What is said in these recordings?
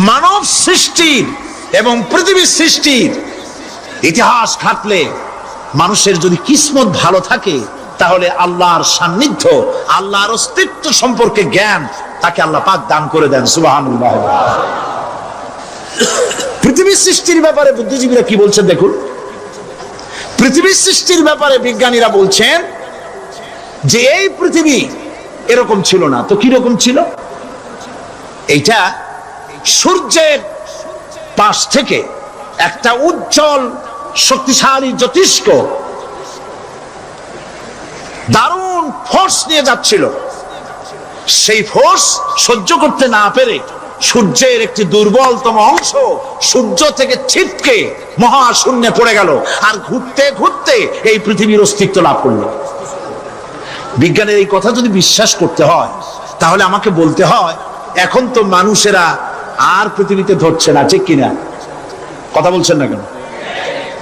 মানব সৃষ্টির এবং পৃথিবীর সৃষ্টির ইতিহাস ঘাটলে মানুষের যদি কিসমত ভালো থাকে তাহলে আল্লাহর সান্নিধ্য, আল্লাহর অস্তিত্ব সম্পর্কে জ্ঞান তাকে আল্লাহ পাক দান করে দেন। সুবহানাল্লাহ। পৃথিবীর সৃষ্টির ব্যাপারে বুদ্ধিজীবীরা কি বলছেন দেখুন। পৃথিবীর সৃষ্টির ব্যাপারে বিজ্ঞানীরা বলছেন যে এই পৃথিবী এরকম ছিল না, তো কি রকম ছিল? এইটা সূর্যের পাশ থেকে একটা উজ্জ্বল শক্তিশালী জ্যোতিষ্ক দারুণ ফোর্স নিয়ে যাচ্ছিল। সেই ফোর্স সহ্য করতে না পেরে সূর্যের একটি দুর্বলতম অংশ সূর্য থেকে ছিটকে মহাশূন্যে পড়ে গেল, আর ঘুরতে ঘুরতে এই পৃথিবীর অস্তিত্ব লাভ করলো। বিজ্ঞানের এই কথা যদি বিশ্বাস করতে হয় তাহলে আমাকে বলতে হয় এখন তো মানুষেরা আর পৃথিবীতে ধরছে না, ঠিক কিনা? কথা বলছেন না কেন?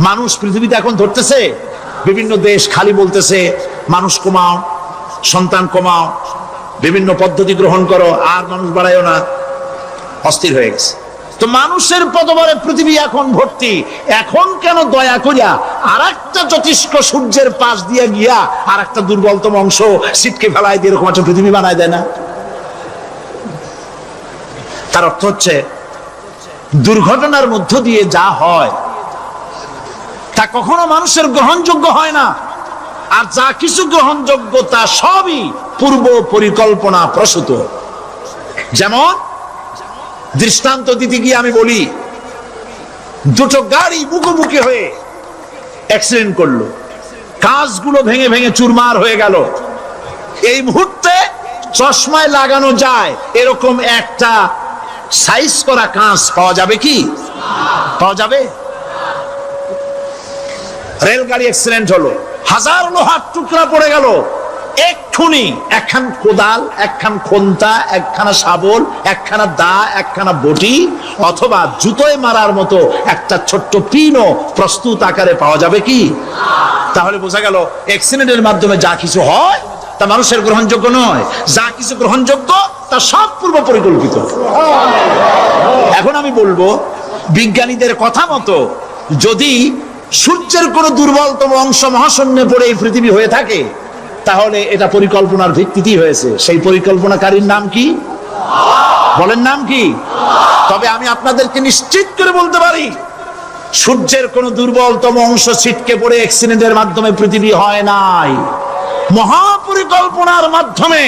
মানুষ পৃথিবীতে এখন ধরতেছে? বিভিন্ন দেশ খালি বলতেছে মানুষ কমাও, সন্তান কমাও, বিভিন্ন পদ্ধতি গ্রহণ করো, আর মানুষ বাড়ায়ও না, অস্থির হয়ে গেছে। তো মানুষের পদবরে পৃথিবী এখন ভর্তি। এখন কেন দয়া করিয়া আর একটা জ্যোতিষ্ক সূর্যের পাশ দিয়ে গিয়া আর একটা দুর্বলতম অংশ ছিটকে ফেলায় দিয়ে এরকম একটা পৃথিবী বানায় দেয় না? তার অর্থ হচ্ছে দুর্ঘটনার মধ্য দিয়ে যা হয় তা কখনো মানুষের গ্রহণযোগ্য হয় না, আর যা কিছু গ্রহণযোগ্য তা সবই পূর্ব পরিকল্পনা প্রসূত। যেমন দৃষ্টান্ত দিতে গিয়ে আমি বলি, দুটো গাড়ি মুখোমুখি হয়ে অ্যাক্সিডেন্ট করলো, কাঁচগুলো ভেঙে ভেঙে চুরমার হয়ে গেল। এই মুহূর্তে চশমায় লাগানো যায় এরকম একটা সাইজ করা কাঁচ পাওয়া যাবে কি? পাওয়া যাবে? রেলগাড়ি অ্যাক্সিডেন্ট হলো, হাজার লোহার টুকরা পড়ে গেল, এক্ষুনি একখান কোদাল, একখান খন্তা, একখানা শাবল, একখানা দা, একখানা বটি অথবা জুতোয় মারার মতো একটা ছোট্ট পিনও প্রস্তুত আকারে পাওয়া যাবে কি? তাহলে বোঝা গেল অ্যাক্সিডেন্টের মাধ্যমে যা কিছু হয় তা মানুষের গ্রহণযোগ্য নয়, যা কিছু গ্রহণযোগ্য তা সব পূর্ব পরিকল্পিত। এখন আমি বলবো বিজ্ঞানীদের কথা মতো যদি সূর্যের কোন দুর্বলতম অংশ মহাশূন্যে পড়ে এই পৃথিবী হয়ে থাকে তাহলে এটা পরিকল্পনার ভিত্তিতেই হয়েছে। সেই পরিকল্পনাকারীর নাম কি? বলেন নাম কি? তবে আমি আপনাদেরকে নিশ্চিত করে বলতে পারি সূর্যের কোন দুর্বলতম অংশ ছিটকে পড়ে অ্যাক্সিডেন্টের মাধ্যমে পৃথিবী হয় নাই। মহাপরিকল্পনার মাধ্যমে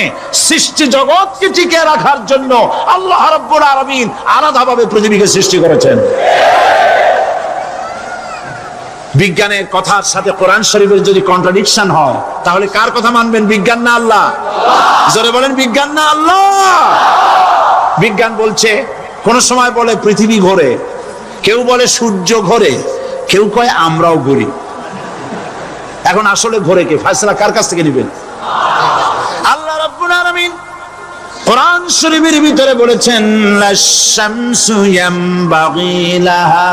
সৃষ্টি জগৎকে টিকে রাখার জন্য আল্লাহ রাব্বুল আলামিন আলাদাভাবে পৃথিবীকে সৃষ্টি করেছেন। বিজ্ঞানের কথার সাথে কোরআন শরীফের যদি কন্ট্রাডিকশন হয় তাহলে কার কথা মানবেন? বিজ্ঞান না আল্লাহ? জোরে বলেন, বিজ্ঞান না আল্লাহ? বিজ্ঞান বলছে, কোন সময় বলে পৃথিবী ঘোরে, কেউ বলে সূর্য ঘোরে, কেউ কয় আমরাও ঘুরি। এখন আসলে ঘোরে কে? ফয়সালা কার কাছ থেকে নেবেন? আল্লাহ রাব্বুল আলামিন কোরআন শরীফের ভিতরে বলেছেন, লাশ-শামসু ইয়ামবাগি লাহা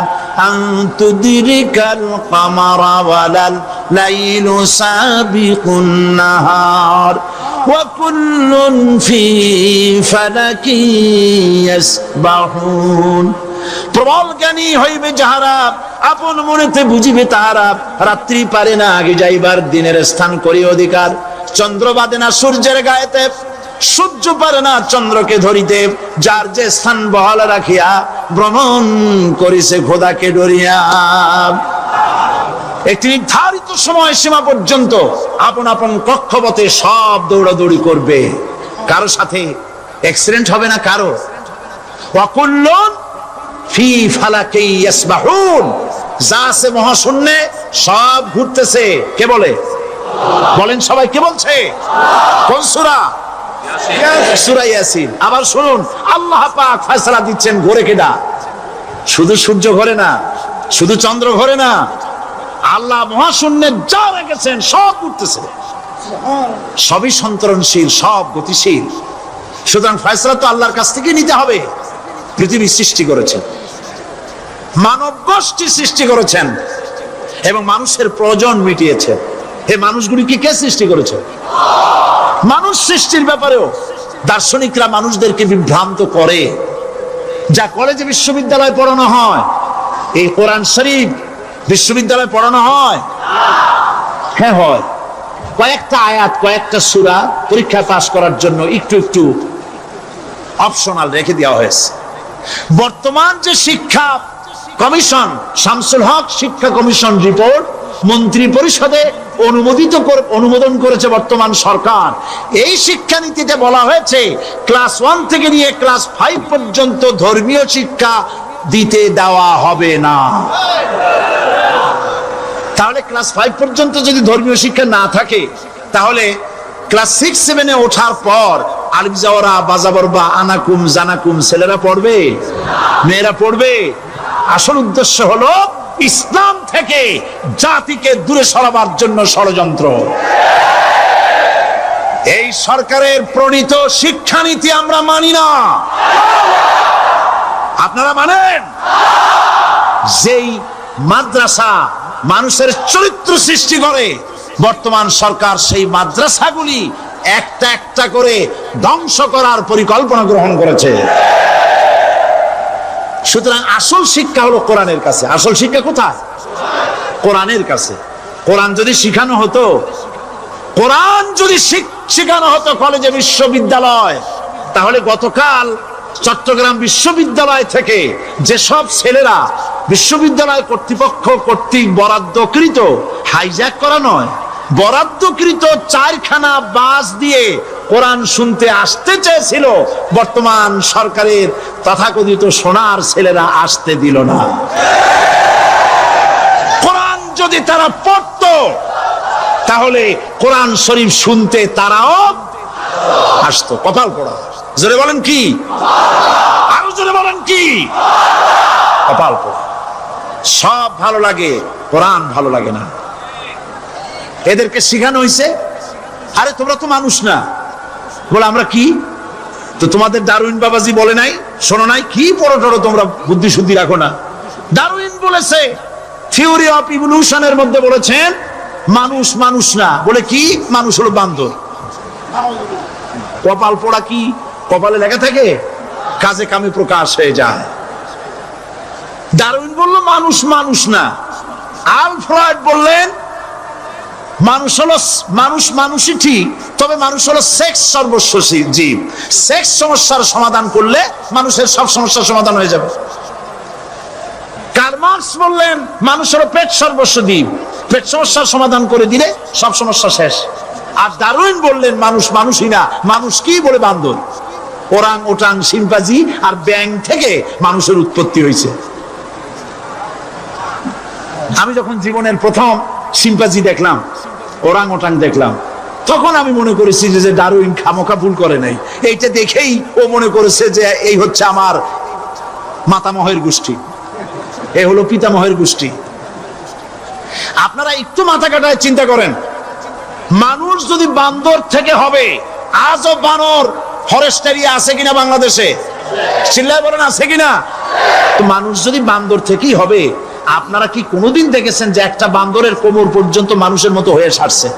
আন তুদরিকাল কামারা ওয়ালাল লাইলু সাবিকুন নাহার ওয়া কুল্লুন ফি ফালাকি ইয়াসবাহুন। প্রবল জ্ঞানী হইবে যাহারা, আপন মনেতে বুঝিবে তাহারা। রাত্রি পারে না আগে যাইবার, দিনের স্থান করি অধিকার। চন্দ্র বাদে না সূর্যের গায়েতে, সূর্য পারে না চন্দ্রকে ধরিতে। যার যে স্থান বহাল রাখিয়া ভ্রমণ করিছে খোদাকে ডরিয়া। একটি নির্ধারিত সময় সীমা পর্যন্ত আপন আপন কক্ষপথে সব দৌড়াদৌড়ি করবে, কারো সাথে অ্যাক্সিডেন্ট হবে না কারো। ওয়াকুল্লুন ফি ফালাকি ইয়াসবাহুন। যা আছে মহাশূন্যে সব ঘুরতেছে। কে বলে? বলেন সবাই, কে বলছে? কোন সূরা? সূরা ইয়াসিন। আবার শুনুন, আল্লাহ পাক ফয়সালা দিচ্ছেন ঘোরে কেডা? শুধু সূর্য ঘোরে না, শুধু চন্দ্র ঘোরে না, আল্লাহ মহাশূন্যে যা রেখেছেন সব ঘুরতেছে, সবই সন্তরণশীল, সব গতিশীল। সুতরাং ফয়সালা তো আল্লাহর কাছ থেকে নিতে হবে। পৃথিবী সৃষ্টি করেছেন, মানব গোষ্ঠী সৃষ্টি করেছেন এবং মানুষের প্রয়োজন মিটিয়েছেন। এই মানুষগুলিকে কে সৃষ্টি করেছে? মানুষ সৃষ্টির ব্যাপারেও দার্শনিকরা মানুষদেরকে বিভ্রান্ত করে যা কলেজে বিশ্ববিদ্যালয়ে পড়ানো হয়, এই কোরআন শরীফ বিশ্ববিদ্যালয়ে পড়ানো হয়? হ্যাঁ হয়। কয়েকটা আয়াত, কয়েকটা সূরা পরীক্ষা পাস করার জন্য একটু একটু অপশনাল রেখে দেওয়া হয়েছে। বর্তমান যে শিক্ষা কমিশন, শামসুল হক শিক্ষা কমিশন রিপোর্ট মন্ত্রী পরিষদে অনুমোদন করেছে বর্তমান সরকার। এই শিক্ষানীতিতে বলা হয়েছে ক্লাস 1 থেকে নিয়ে ক্লাস 5 পর্যন্ত ধর্মীয় শিক্ষা দিতে দেওয়া হবে না। তাহলে ক্লাস 5 পর্যন্ত যদি ধর্মীয় শিক্ষা না থাকে, তাহলে ক্লাস 6-7-এ ওঠার পর আলিফ জাওরা বাজাবর বা আনাকুম জানাকুম ছেলেরা পড়বে, মেয়েরা পড়বে? আসল উদ্দেশ্য হলো ইসলাম থেকে জাতিকে দূরে সরাবার জন্য ষড়যন্ত্র। এই সরকারের প্রণীত শিক্ষানীতি আমরা মানি না। আপনারা মানেন? যেই মাদ্রাসা মানুষের চরিত্র সৃষ্টি করে, বর্তমান সরকার সেই মাদ্রাসাগুলি একটা একটা করে ধ্বংস করার পরিকল্পনা গ্রহণ করেছে। সুতরাং আসল শিক্ষা হলো কোরআনের কাছে। আসল শিক্ষা কোথায়? কোরআনের কাছে। কোরআন যদি শিখানো হতো, কোরআন যদি শিখানো হতো কলেজে বিশ্ববিদ্যালয়, তাহলে গতকাল চট্টগ্রাম বিশ্ববিদ্যালয় থেকে যেসব ছেলেরা বিশ্ববিদ্যালয় কর্তৃপক্ষ কর্তৃক বরাদ্দকৃত, হাইজ্যাক করা নয়, বরাদ্দকৃত 4খানা বাস দিয়ে কোরআন শুনতে আসতে চেয়েছিল, বর্তমান সরকারের তথাকথিত সোনার ছেলেরা আসতে দিল না। কোরআন যদি তারা পড়তো, তাহলে কোরআন শরীফ শুনতে তারাও আসতো। কপাল পোড়া। জোরে বলেন কি? আরো জোরে বলেন কি? কপাল পোড়া। সব ভালো লাগে, কোরআন ভালো লাগে না। এদেরকে শিখানো হয়েছে, আরে তোমরা তো মানুষ না। বলে আমরা কি? তো তোমাদের ডারউইন বাবাজি বলে নাই, শোনো নাই? কি পড়ো টড়ো তোমরা, বুদ্ধি শুদ্ধি রাখো না। ডারউইন বলেছে, থিওরি অফ ইভলিউশনের মধ্যে বলেছেন মানুষ মানুষ না। বলে কি? মানুষ হলো বান্দর। কপাল পোড়া। কি কপালে লেখা থাকে? কাজে কামে প্রকাশ হয়ে যায়। ডারউইন বলল মানুষ মানুষ না। আলফ্রেড বললেন মানুষ হলো মানুষই ঠিক, তবে মানুষ হলো সেক্স সর্বস্ব জীব। সেক্স সমস্যার সমাধান করলে মানুষের সব সমস্যার সমাধান হয়ে যাবে। কার্ল মার্কস বললেন মানুষ হলো পেট সর্বস্ব জীব, পেট সমস্যার সমাধান করে দিলে সব সমস্যা শেষ। আর ডারউইন বললেন মানুষ মানুষই না, মানুষ কি? বলে বান্দর। ওরাং ওটাং শিম্পাজি আর ব্যাং থেকে মানুষের উৎপত্তি হয়েছে। আমি যখন জীবনের প্রথম শিম্পাজি দেখলাম, ওরাং ওটাং দেখলাম, তখন আমি মনে করেছি যে ডারউইন খামোখা ভুল করে নাই। এইটা দেখেই ও মনে করেছে যে এই হচ্ছে আমার মাতামহের গোষ্ঠী, এ হলো পিতামহের গোষ্ঠী। আপনারা একটু মাথা কাটায় চিন্তা করেন, মানুষ যদি বান্দর থেকে হবে, আজও বানর ফরেস্ট এরিয়া আছে কিনা বাংলাদেশে? চিল্লায় বলেন আছে কিনা? তো মানুষ যদি বান্দর থেকেই হবে, আপনারা কি কোনোদিন দেখেছেন যে একটা বান্দরের কোমর পর্যন্ত মানুষের মতো হয়ে সারছে?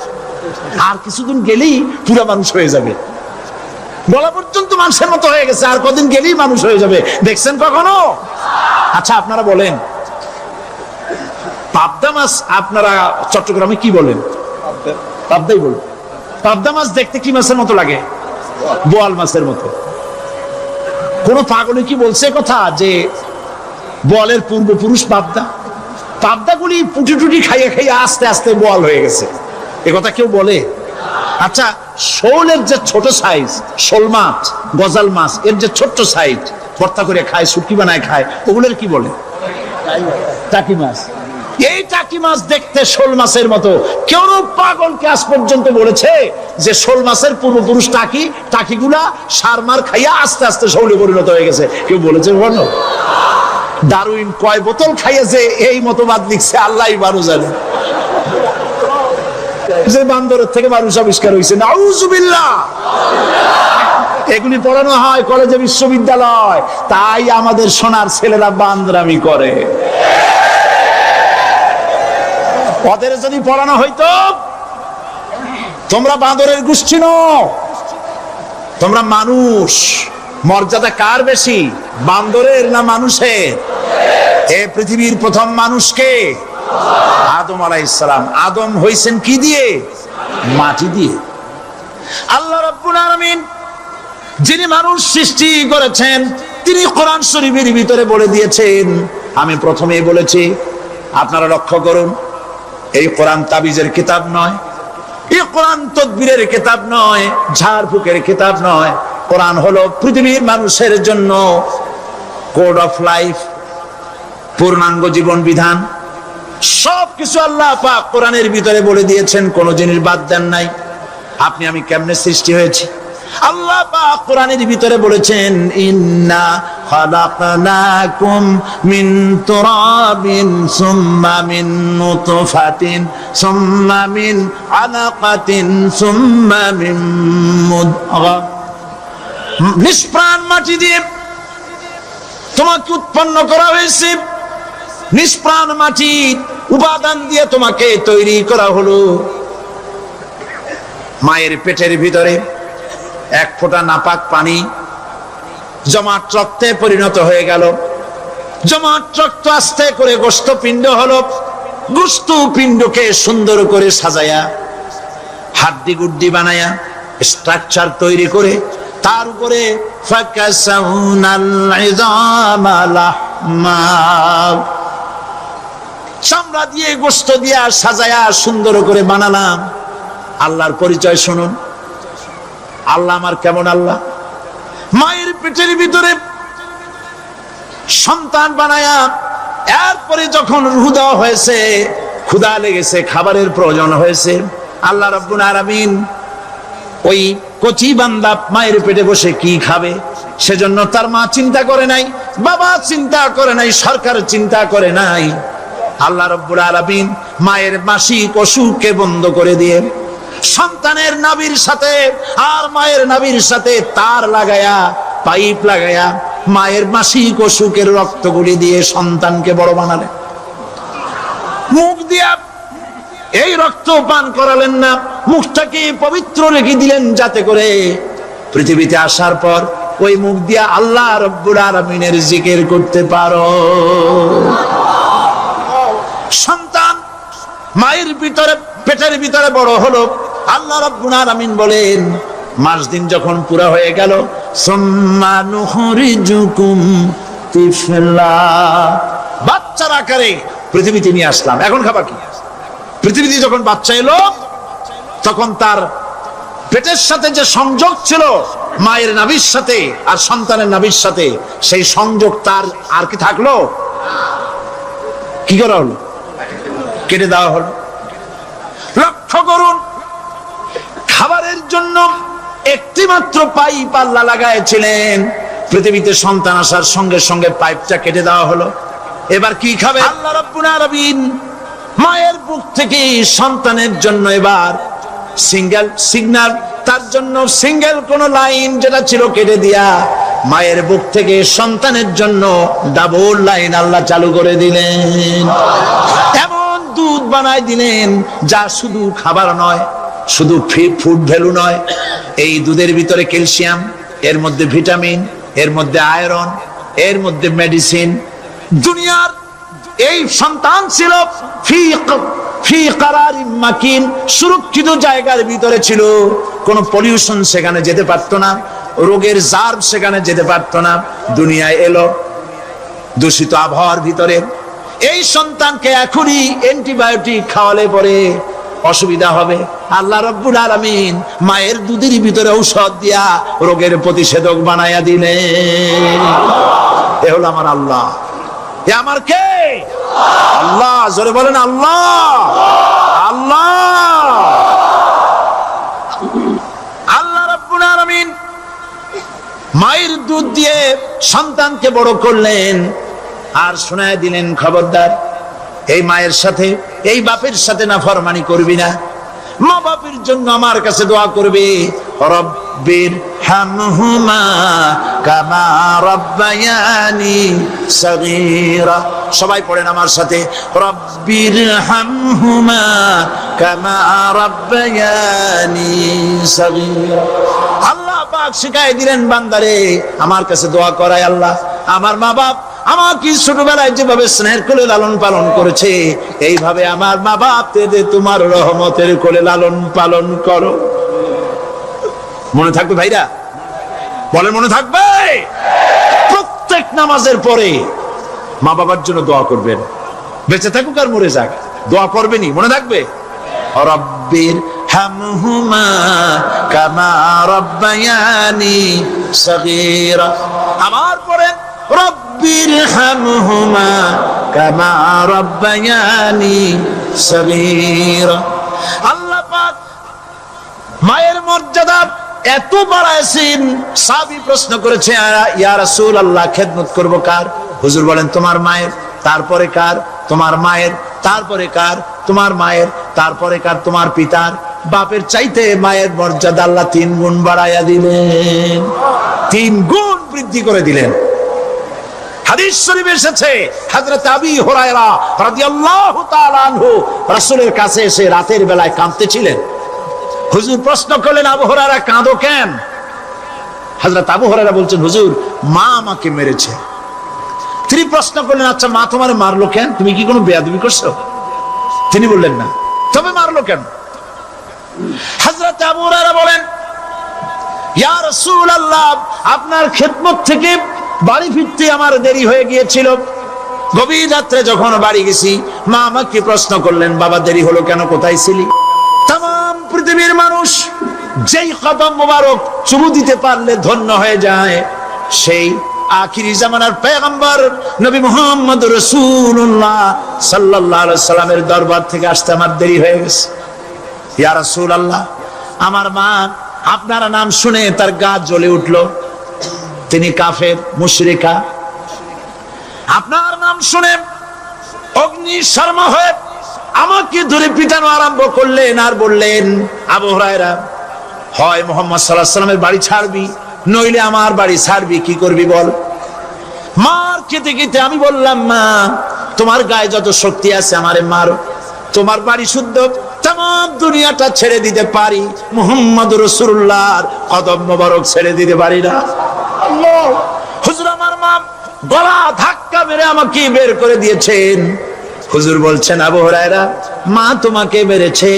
আর কিছুদিন গেলেই পুরা মানুষ হয়ে যাবে। গলা পর্যন্ত মানুষের মতো হয়ে গেছে, আর কদিন গেলেই মানুষ হয়ে যাবে। দেখছেন কখনো? আচ্ছা আপনারা বলেন, পাবদা মাছ আপনারা চট্টগ্রামে কি বলেন? পাবদাই বলেন। পাবদা মাছ দেখতে কি মাছের মতো লাগে? বোয়াল মাছের মতো। কোন পাগলে কি বলছে কথা যে বোয়ালের পূর্বপুরুষ পাবদা? পাবদাগুলি পুটি টুটি খাইয়ে খাইয়ে আস্তে আস্তে বোয়াল হয়ে গেছে, এ কথা কেউ বলে? আচ্ছা শোলের যে ছোট সাইজ, শোল মাছ, গজাল মাছ, এর যে ছোট্ট সাইজ ভর্তা করে খায়, শুটকি বানায় খায়, ওগুলোর কি বলে? টাকি মাছ। এই টাকি মাছ দেখতে শোল মাছের মতো। কেউ পাগলকে আজ পর্যন্ত বলেছে যে শোল মাছের পূর্বপুরুষ টাকি, টাকিগুলা সারমার খাইয়া আস্তে আস্তে শৌলে পরিণত হয়ে গেছে? কেউ বলেছে? বলো। ডারউইন কয় বোতল খাইয়েছে এই মতবাদ লিখছে আল্লাহই ভালো জানে। যে বান্দরের থেকে মানুষ আবিষ্কার হয়েছে, নাউজুবিল্লাহ। এগুলি পড়ানো হয় কলেজে বিশ্ববিদ্যালয়, তাই আমাদের সোনার ছেলেরা বান্দরামি করে। ওদের যদি পড়ানো হইতো তোমরা বান্দরের গোষ্ঠী নও, তোমরা মানুষ, মর্যাদা কার বেশি, বান্দরের না মানুষের? এ পৃথিবীর প্রথম মানুষকে আদম আলাইহিস সালাম। আদম হইছেন কি দিয়ে? মাটি দিয়ে। আল্লাহ রাব্বুল আলামিন যিনি মানুষ সৃষ্টি করেছেন, তিনি কোরআন শরীফের ভিতরে বলে দিয়েছেন, আমি প্রথমেই বলেছি, আপনারা লক্ষ্য করুন, এই কোরআন তাবিজের কিতাব নয়, এই কোরআন তদবিরের কিতাব নয়, ঝাড়ফুঁকের কিতাব নয়। কোরআন হলো পৃথিবীর মানুষের জন্য কোড অফ লাইফ, পূর্ণাঙ্গ জীবন বিধান। সবকিছু আল্লাহ পাক কোরআনের ভিতরে বলে দিয়েছেন, কোন জিনিস বাদ দেন নাই। আপনি আমি কেমনে সৃষ্টি হয়েছি, আল্লাহ পাক কোরআনের ভিতরে বলেছেন, ইন্না খালাকনাকুম মিন তুরাবিন সুম্মা মিন নুতফাতিন সুম্মা মিন আলাকাতিন সুম্মা মিন মুদগা। নিষ্প্রাণ মাটি দিয়ে তোমাকে উৎপন্ন করা হয়েছে, নিষ্প্রাণ মাটির উপাদান দিয়ে তোমাকে তৈরি করা হলো। মায়ের পেটের ভিতরে এক ফোঁটা নাপাক পানি জমাট রক্তে পরিণত হয়ে গেল, জমাট রক্ত আস্তে করে গোস্ত পিণ্ড হলো, গোস্ত পিণ্ডকে সুন্দর করে সাজায়া হাড্ডি গুড্ডি বানায়া স্ট্রাকচার তৈরি করে তার উপরে চামড়া দিয়ে গোস্ত দিয়া সাজায়া সুন্দর করে বানালাম। আল্লাহর পরিচয় শুনুন, আল্লাহ আমার কেমন আল্লাহ। মায়ের পেটের ভিতরে সন্তান বানায়া এরপরে যখন রূহ দেওয়া হয়েছে, ক্ষুধা লেগেছে, খাবারের প্রয়োজন হয়েছে, আল্লাহ রাব্বুল আলামিন ওই কচি বান্দা মায়ের পেটে বসে কি খাবে, সেজন্য তার মা চিন্তা করে নাই, বাবা চিন্তা করে নাই, সরকার চিন্তা করে নাই। আল্লাহ রাব্বুল আলামিন মায়ের মাসিক অসুখকে বন্ধ করে দিয়ে সন্তানের নাভির সাথে আর মায়ের নাভির সাথে তার লাগায়া, পাইপ লাগায়া মায়ের মাসিক অসুখের রক্তগুলি দিয়ে সন্তানকে বড় বানালেন। মুখ দিয়া এই রক্ত পান করালেন না, মুখটাকে পবিত্র রেখে দিলেন, যাতে করে পৃথিবীতে আসার পর ওই মুখ দিয়া আল্লাহ রাব্বুল আলামিনের জিকির করতে পারো। সন্তান মায়ের ভিতরে পেটের ভিতরে বড় হলো, আল্লাহ রাব্বুল আলামিন বলেন, মাস দিন যখন পুরা হয়ে গেল, সুম্মা নুখরিজুকুম তিফলা, বাচ্চার আকারে পৃথিবীতে নিয়ে আসলাম। এখন খাবার কি? পৃথিবীতে যখন বাচ্চা এলো, তখন তার পেটের সাথে যে সংযোগ ছিল মায়ের নাভির সাথে আর সন্তানের নাভির সাথে, সেই সংযোগ তার আর কি থাকলো? কি করা হলো? কেটে দেওয়া হলো। লক্ষ্য করুন, খাবারের জন্য একটি মাত্র পাইপ আল্লাহ লাগাইছিলেন, পৃথিবীতে সন্তান আসার সঙ্গে সঙ্গে পাইপটা কেটে দেওয়া হলো। এবার কি খাবে? আল্লাহ রাব্বুল আলামিন মায়ের বুক থেকে সন্তানের জন্য এবার সিঙ্গেল সিগন্যাল, তার জন্য সিঙ্গেল কোন লাইন যেটা ছিল কেটে দিয়া মায়ের বুক থেকে সন্তানের জন্য ডাবল লাইন আল্লাহ চালু করে দিলেন। এমন দুধ বানায় দিলেন যা শুধু খাবার নয়, শুধু ফুড ভ্যালু নয়, এই দুধের ভিতরে ক্যালসিয়াম, এর মধ্যে ভিটামিন, এর মধ্যে আয়রন, এর মধ্যে মেডিসিন। দুনিয়ার এই সন্তান ছিল ফি কারারিন মাকিন, সুরক্ষিত জায়গার ভিতরে ছিল, কোন পলিউশন সেখানে যেতে পারতো না, রোগের জার্ম সেখানে যেতে পারতো না। দুনিয়ায় এলো দূষিত আবহাওয়ার ভিতরে, এই সন্তানকে এখনই অ্যান্টিবায়োটিক খাওয়ালে পরে অসুবিধা হবে। আল্লাহ রাব্বুল আলামিন মায়ের দুধের ভিতরে ঔষধ দিয়া রোগের প্রতিষেধক বানায়া দিলেন। এ হলো আমার আল্লাহ। এ আমার কে? আল্লাহ। জোরে বলেন আল্লাহ। আল্লাহ আল্লাহ রাব্বুল আলামিন মায়ের দুধ দিয়ে সন্তানকে বড় করলেন আর শোনায় দিলেন, খবরদার এই মায়ের সাথে, এই বাপের সাথে নাফরমানি করবি না। মা বাপের জন্য আমার কাছে দোয়া করবে, রব্বির হামহুমা কামা রাব্বায়ানি সগীরা। সবাই পড়েন আমার সাথে, রব্বির হামহুমা কামা রাব্বায়ানি সগীরা। আল্লাহ পাক শিখাই দিলেন বান্দারে আমার কাছে দোয়া করায় আল্লাহ আমার মা বাপ আমাকে ছোটবেলায় যেভাবে স্নেহের কোলে লালন পালন করেছে এইভাবে আমার মা বাপকে তোমার রহমতের কোলে লালন পালন করো। মনে থাকবে ভাইরা? বলেন মনে থাকবে? প্রত্যেক নামাজের পরে মা বাবার জন্য দোয়া করবেন, বেঁচে থাকুক আর মরে যাক দোয়া করবেনই, মনে থাকবে? রব্বির হামহুমা কামা রব্বায়ানি সগীরা। আমার পরে রব্বির হামহুমা কামা রব্বায়ানি সগীরা। আল্লাহ পাক মায়ের মর্যাদা এত বাড়াইছেন, সাহাবী প্রশ্ন করেছে ইয়া রাসূলুল্লাহ খেদমত করব কার? হুজুর বলেন তোমার মায়ের, তারপরে কার? তোমার মায়ের, তারপরে কার? তোমার মায়ের, তারপরে কার? তোমার পিতার। বাপের চাইতে মায়ের মর্যাদা আল্লাহ 3 গুণ বাড়াইয়া দিলেন, 3 গুণ বৃদ্ধি করে দিলেন। হাদিস শরীফে এসেছে হযরত আবী হুরায়রা রাদিয়াল্লাহু তাআলা আনহু রাসূলের কাছে এসে রাতের বেলায় কাঁদতেছিলেন। হুজুর প্রশ্ন করলেন আবু হুরায়রা কাঁদো কেন? হযরত আবু হুরায়রা বলছেন হুজুর মা আমাকে মেরেছে। তিনি প্রশ্ন করলেন আচ্ছা মা তোমার মারলো কেন? তুমি কি কোনো বেয়াদবি করছো? তিনি বললেন না। তবে মারলো কেন? হযরত আবু হুরায়রা বলেন ইয়া রাসূলুল্লাহ আপনার খেদমত থেকে বাড়ি ফিরতে আমার দেরি হয়ে গিয়েছিল। গভীর রাত্রে যখন বাড়ি গেছি মা আমাকে প্রশ্ন করলেন বাবা দেরি হলো কেন, কোথায় ছিলি? তাম পৃথিবীর মানুষ যেই কদম মোবারক চুমু দিতে পারলে ধন্য হয়ে যায় সেই আখিরি জামানার পয়গম্বর নবী মুহাম্মদ রাসূলুল্লাহ সাল্লাল্লাহু আলাইহি সাল্লামের দরবার থেকে আসতে আমার দেরি হয়ে গেছে। ইয়া রাসূলুল্লাহ আমার মা আপনার নাম শুনে তার গা জ্বলে উঠলো, তিনি কাফের মুশরিকা। আপনার নাম শুনে অগ্নি শর্মা হয়ে আমাকে ধরে পিটানো আরম্ভ করলেন আর বললেন আবু হুরায়রা হয় মুহাম্মদ সাল্লাল্লাহু আলাইহি সাল্লামের বাড়ি ছাড়বি নইলে আমার বাড়ি ছাড়বি, কি করবি বল? মার খেতে খেতে আমি বললাম মা তোমার গায়ে যত শক্তি আছে আমারে মারো, তোমার বাড়ি শুদ্ধ তাম দুনিয়াটা ছেড়ে দিতে পারি, মুহাম্মদ রাসূলুল্লাহর কদম মোবারক ছেড়ে দিতে পারি না। আল্লাহ হুজুর আমার মা গলা ধাক্কা মেরে আমাকে বের করে দিয়েছেন। হুজুর বলছেন আবু হুরায়রা মা তোমাকে মেরেছে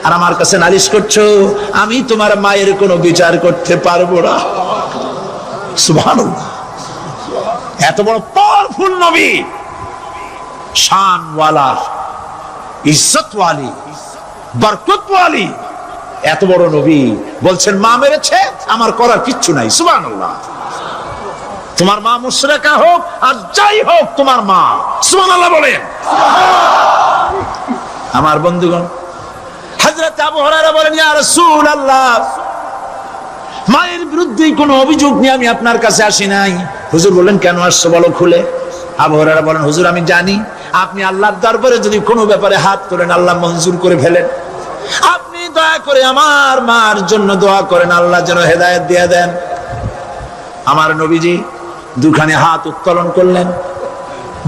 আর আমার কাছে নালিশ করছো, আমি তোমার মায়ের কোনো বিচার করতে পারবো না। সুবহানাল্লাহ, এত বড় পাওয়ারফুল নবী, শানওয়ালা, ইজ্জতওয়ালি, বরকতওয়ালি, এত বড় নবী বলছেন মা মেরেছে আমার করার কিচ্ছু নাই। সুবহানাল্লাহ, তোমার মা মুশরিকা হোক আর যাই হোক তোমার মা। সুবহানাল্লাহ বলেন। আমার বন্ধুগণ হযরত আবু হুরায়রা বলেন ইয়া রাসূলুল্লাহ মায়ের বিরুদ্ধে কোনো অভিযোগ নিয়ে আমি আপনার কাছে আসি নাই। হুজুর বললেন কেন আসছো বলো খুলে। আবু হুরায়রা বলেন হুজুর আমি জানি আপনি আল্লাহর দরবারে যদি কোনো ব্যাপারে হাত তোলেন আল্লাহ মঞ্জুর করে ফেলেন, আপনি দয়া করে আমার মার জন্য দোয়া করেন আল্লাহ যেন হেদায়েত দিয়ে দেন। আমার নবীজি দুখানে হাত উত্তোলন করলেন,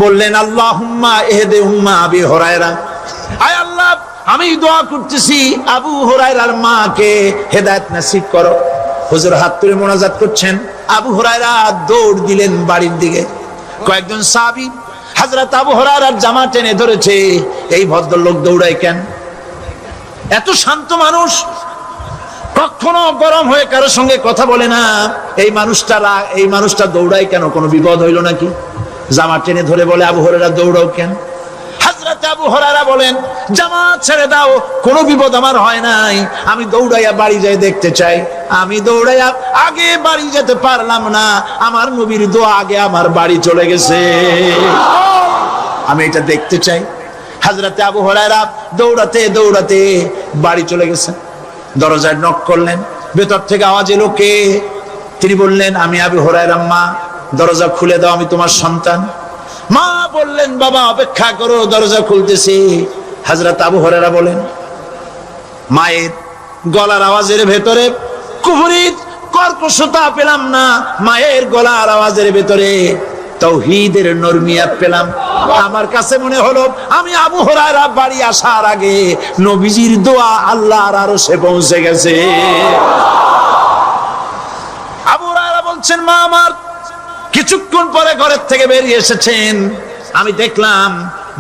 বললেন আল্লাহুম্মা ইহদি উম্মা আবি হুরায়রা, আয় আল্লাহ আমি দোয়া করতেছি আবু হুরায়রার মাকে হেদায়েত নসিব করো। হুজুর হাত তুলে মোনাজাত করছেন, আবু হুরায়রা দৌড় দিলেন বাড়ির দিকে। কয়েকজন সাহাবী হযরত আবু হুরায়রার জামা টেনে ধরেছে, এই ভদ্রলোক দৌড়ায় কেন? এত শান্ত মানুষ, কখনো গরম হয়ে কারো সঙ্গে কথা বলে না, এই মানুষটা দৌড়ায় কেন? কোনো বিপদ হইল নাকি? জামা টেনে ধরে বলে আবু হুরায়রা দৌড়াও কেন? হযরত আবু হুরায়রা বলেন জামা ছেড়ে দাও, কোনো বিপদ আমার হয় নাই, আমি দৌড়াইয়া বাড়ি যাই দেখতে চাই। আমি দৌড়াইয়া আগে বাড়ি যেতে পারলাম না, আমার নবীর দোয়া আগে আমার বাড়ি চলে গেছে, আমি এটা দেখতে চাই। হযরত আবু হুরায়রা দৌড়াতে দৌড়াতে বাড়ি চলে গেছেন। দরজায় নক করলেন, ভেতর থেকে আওয়াজ এলো কে? তিনি বললেন আমি আবু হুরায়রা, মা দরজা খুলে দাও, আমি তোমার সন্তান। মা বললেন বাবা অপেক্ষা করো, দরজা খুলতেছি। হযরত আবু হুরায়রা বলেন মায়ের গলার আওয়াজের ভেতরে কুফরি কর্কশতা পেলাম না, মায়ের গলার আওয়াজের ভেতরে তাওহীদের নরমিয়াত পেলাম। আমার কাছে মনে হলো আমি আবু হুরায়রা বাড়ি আসার আগে নবীজির দোয়া আল্লাহর আরশে পৌঁছে গেছে। বলছেন মা আমার কিছুক্ষণ পরে ঘরের থেকে বেরিয়ে এসেছেন, আমি দেখলাম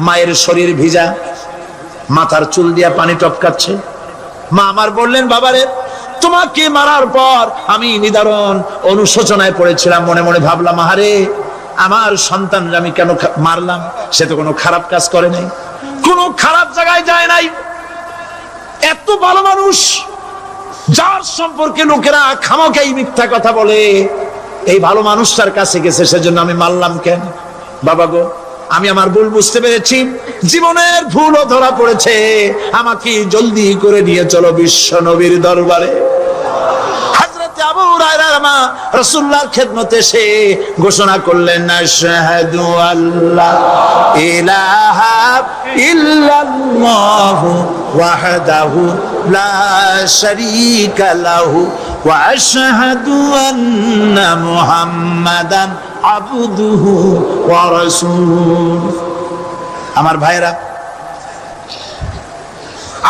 মায়ের শরীর ভিজা, মাথার চুল দিয়া পানি টপকাচ্ছে। মা আমার বললেন বাবারে তোমাকে মারার পর আমি নিদারুণ অনুশোচনায় পড়েছিলাম, মনে মনে ভাবলাম আহারে আমার সন্তান আমি কেন মারলাম, সে তো কোনো খারাপ কাজ করে নাই, কোনো খারাপ জায়গায় যায় নাই, এত ভালো মানুষ যার সম্পর্কে লোকেরা খামোখাই মিথ্যা কথা বলে, এই ভালো মানুষটার কাছে গেছে, সেজন্য আমি মারলাম কেন? বাবা গো আমি আমার ভুল বুঝতে পেরেছি, জীবনের ভুলও ধরা পড়েছে, আমাকে জলদি করে নিয়ে চলো বিশ্ব নবীর দরবারে। হযরত আবু হুরায়রা রাসূলুল্লাহর খেদমতে এসে ঘোষণা করলেন আশহাদু আল্লা ইলাহা ইল্লাল্লাহু ওয়াহদাহু লা শারীকা লাহু ওয়া আশহাদু আন্না মুহাম্মাদান আবদুহু ওয়া রাসূলুহু। আমার ভাইরা,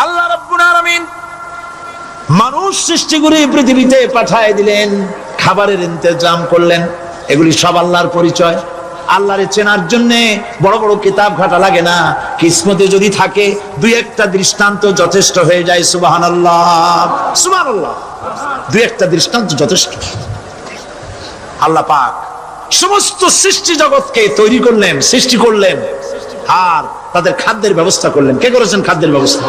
আল্লাহ রাব্বুল আলামিন মানুষ সৃষ্টি করে পৃথিবীতে পাঠিয়ে দিলেন, খাবারের ইন্তজাম করলেন, এগুলি সব আল্লাহর পরিচয়। আল্লাহরে চেনার জন্য বড় বড় কিতাব ঘাটা লাগে না, কিসমতে যদি থাকে দুই একটা দৃষ্টান্ত যথেষ্ট হয়ে যায়। সুবহানাল্লাহ সুবহানাল্লাহ, দুই একটা দৃষ্টান্ত যথেষ্ট। আল্লাহ পাক সমস্ত সৃষ্টি জগৎকে তৈরি করলেন, সৃষ্টি করলেন, আর তাদের খাদ্যের ব্যবস্থা করলেন। কে করেছেন খাদ্যের ব্যবস্থা?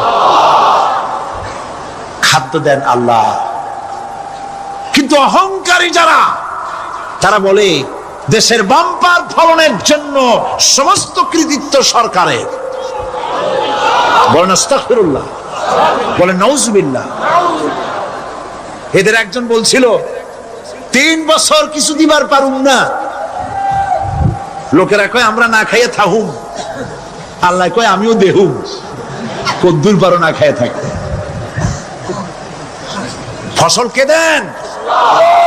খাদ্য দেন আল্লাহ। কিন্তু অহংকারী যারা, তারা বলে দেশের বাম্পার ফলনের জন্য সমস্ত কৃতিত্ব সরকারের। বলেন আস্তাগফিরুল্লাহ, বলেন নাউজুবিল্লাহ। এদের একজন বলছিল 3 বছর কিছু দিবার পারুম না, লোকেরা কয় আমরা না খাইয়ে থাকুম, আল্লাহ কয় আমিও দেহুম, কদ্দুর পারো না খাইয়ে থাকতে। ফসল কে দেন?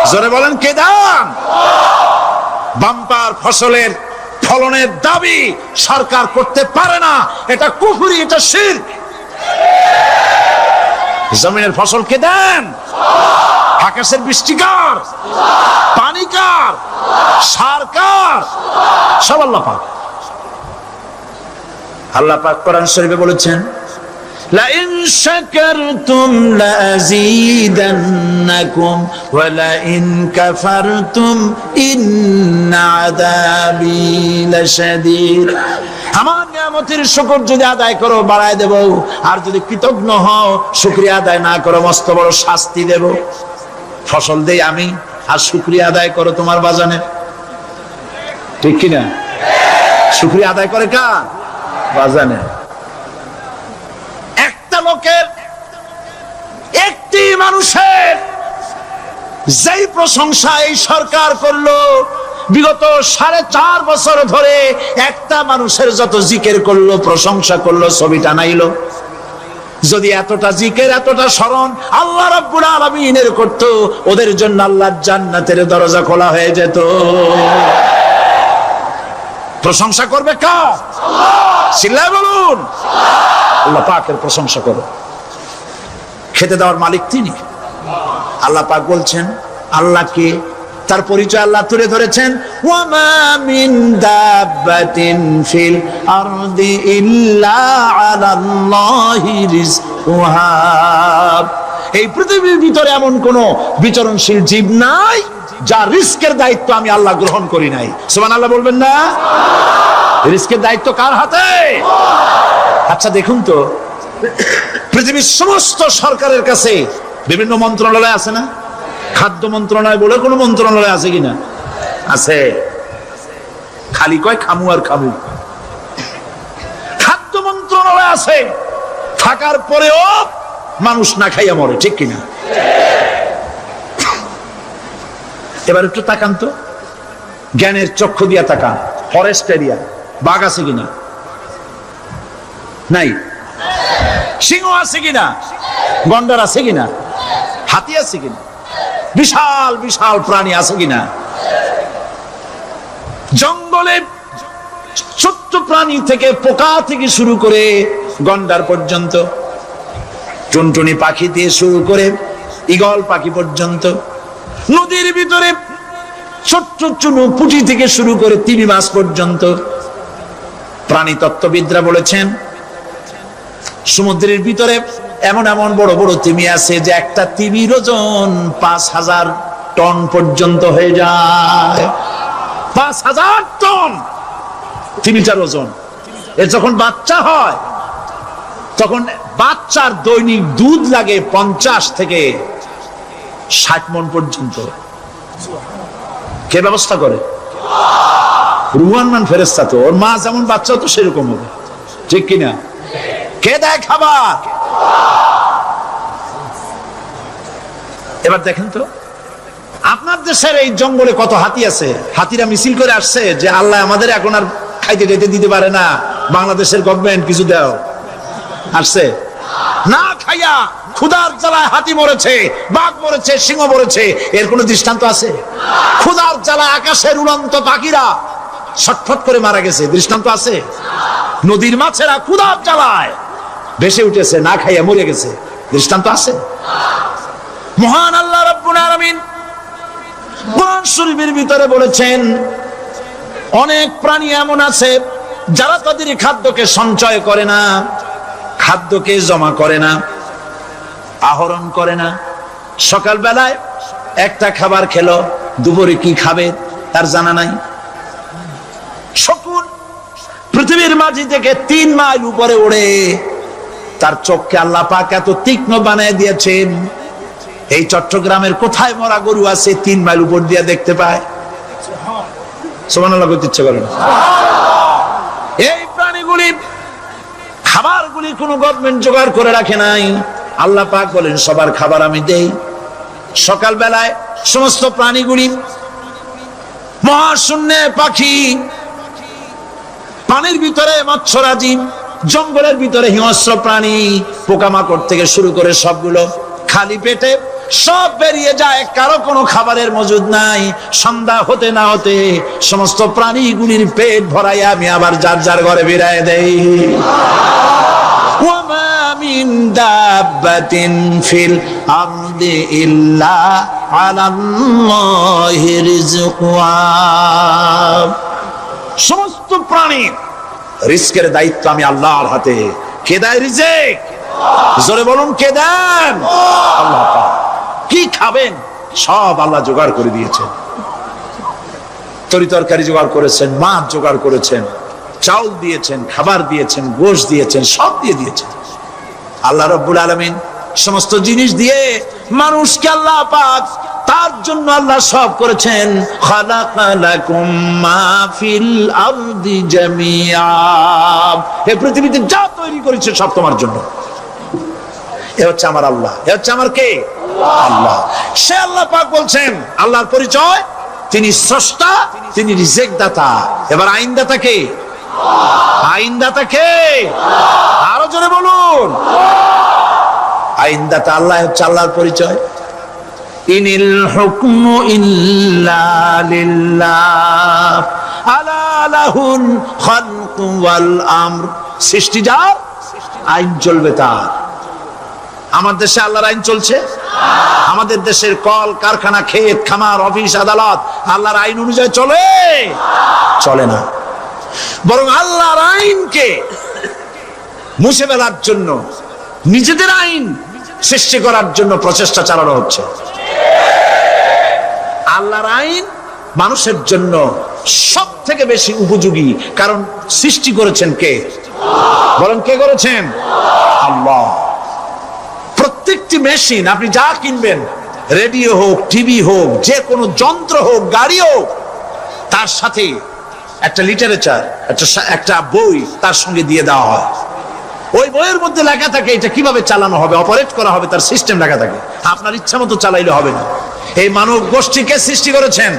জোরে বলেন কে দেন? বাম্পার ফসলের ফলনের দাবি সরকার করতে পারে না, এটা কুফরি, এটা শিরক। জমিনের ফসল কে দেন? আকাশের বৃষ্টি কার? পানি কার? সার কার? সব আল্লাহ পাক। আল্লাহ পাক কোরআন শরীফে বলেছেন লাইন শাকারতুম লাযীদান্নাকুম ওয়া লাইন কাফারতুম ইন্না আযাবী লাশাদীদ। আমার নিয়ামতের শুকর যদি আদায় করো বাড়ায় দেব, আর যদি কৃতজ্ঞ হও শুকরিয়া আদায় না করো মস্ত বড় শাস্তি দেব। ফসল দেই আমি, আর শুকরিয়া আদায় করো তোমার বাজানে, ঠিক কিনা? শুকরিয়া আদায় করে কার? বাজানে। একটা লোকের, একটি মানুষের যেই প্রশংসা এই সরকার করলো, বিগত 4.5 বছর ধরে একটা মানুষের যত জিকির করলো, প্রশংসা করলো, ছবি টানাইলো, যদি এতটা জিকির এতটা স্মরণ আল্লাহ রাব্বুল আলামিনের করত, ওদের জন্য আল্লাহর জান্নাতের দরজা খোলা হয়ে যেত। প্রশংসা করবে কার? আল্লাহ। চিল্লায় বলুন আল্লাহ পাকের প্রশংসা করো। খেতে দেওয়ার মালিক তিনি। আল্লাহ পাক বলছেন আল্লাহকে, তার পরিচয় আল্লাহ তুলে ধরেছেন ওয়ামা মিন দাব্বাতিন ফিল আরদি ইল্লা আলাল্লাহি রিজকুহা। এই পৃথিবীর ভিতরে এমন কোন বিচরণশীল জীব নাই যার রিস্কের দায়িত্ব আমি আল্লাহ গ্রহণ করি নাই। সুবহানাল্লাহ বলবেন না? রিস্কের দায়িত্ব কার হাতে? আচ্ছা দেখুন তো, পৃথিবীর সমস্ত সরকারের কাছে বিভিন্ন মন্ত্রণালয় আছে না? খাদ্য মন্ত্রণালয় বলে কোন মন্ত্রণালয় আছে কিনা? আছে। খালি কয় খামু আর খামু। খাদ্য মন্ত্রণালয় আছে, থাকার পরেও মানুষ না খাইয়া মরে, ঠিক কিনা? এবার একটু তাকান তো, জ্ঞানের চক্ষু দিয়া তাকান, ফরেস্ট এরিয়া বাঘ আছে কিনা? নাই। সিংহ আছে কিনা? গন্ডার আছে কিনা? হাতি আছে কিনা? বিশাল বিশাল প্রাণী আছে কিনা? জঙ্গলে ছোট্ট প্রাণী থেকে, পোকা থেকে শুরু করে গন্ডার পর্যন্ত, টুনটুনি পাখি দিয়ে শুরু করে ঈগল পাখি পর্যন্ত, নদীর ভিতরে ছোট্ট চুনো পুঁটি থেকে শুরু করে তিমি মাছ পর্যন্ত। প্রাণী তত্ত্ববিদরা বলেছেন সমুদ্রের ভিতরে এমন এমন বড় বড় তিমি আছে যে একটা তিমির ওজন 5000 টন পর্যন্ত হয়ে যায়। 5000 টন তিমিটার ওজন। এর যখন বাচ্চা হয় তখন বাচ্চার দৈনিক দুধ লাগে 50 থেকে 60 মণ পর্যন্ত। কে ব্যবস্থা করে? রুহান মান ফেরেশতা। তো ওর মা যেমন বাচ্চা তো সেরকম হবে, ঠিক কিনা? কে দেয় খাবার? এবার দেখেন তো আপনার দেশের এই জঙ্গলে কত হাতি আছে। হাতিরা মিছিল করে আসছে যে আল্লাহ আমাদের এখন আর খাইতে যেতে দিতে পারে না, বাংলাদেশের গভর্নমেন্ট কিছু দাও। আসছে না, খাইয়া ক্ষুধার জ্বালায় হাতি মরেছে, বাঘ মরেছে, সিংহ মরেছে। এর কোন দৃষ্টান্ত আছে? ক্ষুধার জ্বালায় আকাশের উড়ন্ত পাখিরা ছটফট করে মারা গেছে, দৃষ্টান্ত আছে? নদীর মাছেরা ক্ষুধার জ্বালায় ভেসে উঠেছে, না খাইয়া মরে গেছে, দৃষ্টান্ত আছে? মহান আল্লাহ রাব্বুল আলামিন কোরআন শরীফের ভিতরে বলেছেন অনেক প্রাণী এমন আছে যারা তাদের খাদ্যকে সঞ্চয় করে না, খাদ্যকে জমা করে না, আহরণ করে না। সকাল বেলায় একটা খাবার খেলো, দুপুরে কি খাবে তার জানা নাই। শকুন পৃথিবীর মাঝি থেকে 3 মাইল উপরে ওড়ে, তার চোখকে আল্লাহ পাক এত তীক্ষ্ণ বানিয়ে দিয়েছেন। এই চট্টগ্রামের কোথায় মরা গরু আছে 3 মাইল উপর দিয়ে দেখতে পায়? সুবহানাল্লাহ বলতে ইচ্ছে করে না। এই প্রাণীগুলি খাবারগুলি কোন গভর্নমেন্ট জোগাড় করে রাখে নাই। আল্লাহ পাক বলেন সবার খাবার আমি দেই। সকাল বেলায় সমস্ত প্রাণীগুলি, মহাশূন্যে পাখি, পানির ভিতরে মৎস্যরাজি, জঙ্গলের ভিতরে হিংস্র প্রাণী, পোকামাকড় থেকে শুরু করে সবগুলো খালি পেটে সব বেরিয়ে যায়, কারো কোনো খাবারের মজুদ নাই। সন্ধ্যা হতে না হতে সমস্ত প্রাণীগুলির পেট ভরাই আমি আবার যার যার ঘরে ফিরায় দেই। ওয়ামা মিন দাব্বাতিন ফিল আরদি ইল্লা আলাল্লাহি রিজকুহা। সমস্ত প্রাণীর রিজকের দায়িত্ব আমি আল্লাহর হাতে। কে দেয় রিজক? জোরে বলুন, কে দেন? আল্লাহ পাক। কি খাবেন সব আল্লাহ জোগাড় করে দিয়েছেন। তরি তরকারি জোগাড় করেছেন, মাছ জোগাড় করেছেন, চাউল দিয়েছেন, খাবার দিয়েছেন, গোশত দিয়েছেন, সব দিয়ে দিয়েছেন। আল্লাহ রাব্বুল আলামিন সমস্ত জিনিস দিয়ে মানুষকে আল্লাহ পাক তার জন্য আল্লাহ সব করেছেন। খালাকালাকুম মা ফিল আরদি জামিআ। এই পৃথিবীতে যা তৈরি করেছে সব তোমার জন্য। এ হচ্ছে আমার আল্লাহ। এ হচ্ছে আমার কে? আল্লাহ। সে আল্লাহ পাক বলছেন, আল্লাহর পরিচয় তিনি স্রষ্টা, তিনি রিজেক দাতা। এবার আইনদাতা কে? আইনদাতা কে? আরো জোরে বলুন। আইনদাতা আল্লাহ হচ্ছে আল্লাহর পরিচয়। ইনিল হুকমু ইল্লা লিল্লাহ আলা লাহুল খালকু ওয়াল আমর। সৃষ্টি যার, আইন চলবে তার। আমার দেশে আল্লাহর আইন চলছে? আমাদের দেশের কল কারখানা, ক্ষেত খামার, অফিস আদালত আল্লাহর আইন অনুযায়ী চলে? চলে না। বরং আল্লাহর আইনকে মুছে ফেলার জন্য, নিজেদের আইন সৃষ্টি করার জন্য প্রচেষ্টা চালানো হচ্ছে। আল্লাহর আইন মানুষের জন্য সব থেকে বেশি উপযোগী, কারণ সৃষ্টি করেছেন কে? বলেন, কে করেছেন? আল্লাহ। প্রত্যেকটি মেশিন আপনি যা কিনবেন, রেডিও হোক, টিভি হোক, যে কোনো যন্ত্র হোক, গাড়ি হোক, তার সাথে একটা লিটারেচার, একটা বই তার সঙ্গে দিয়ে দেওয়া হয়। ওই বইয়ের মধ্যে লেখা থাকে এটা কিভাবে চালানো হবে, অপারেট করা হবে, তার সিস্টেম লেখা থাকে। আপনার ইচ্ছা মতো চালাইলে হবে না। এই মানব গোষ্ঠীকে সৃষ্টি করেছেন।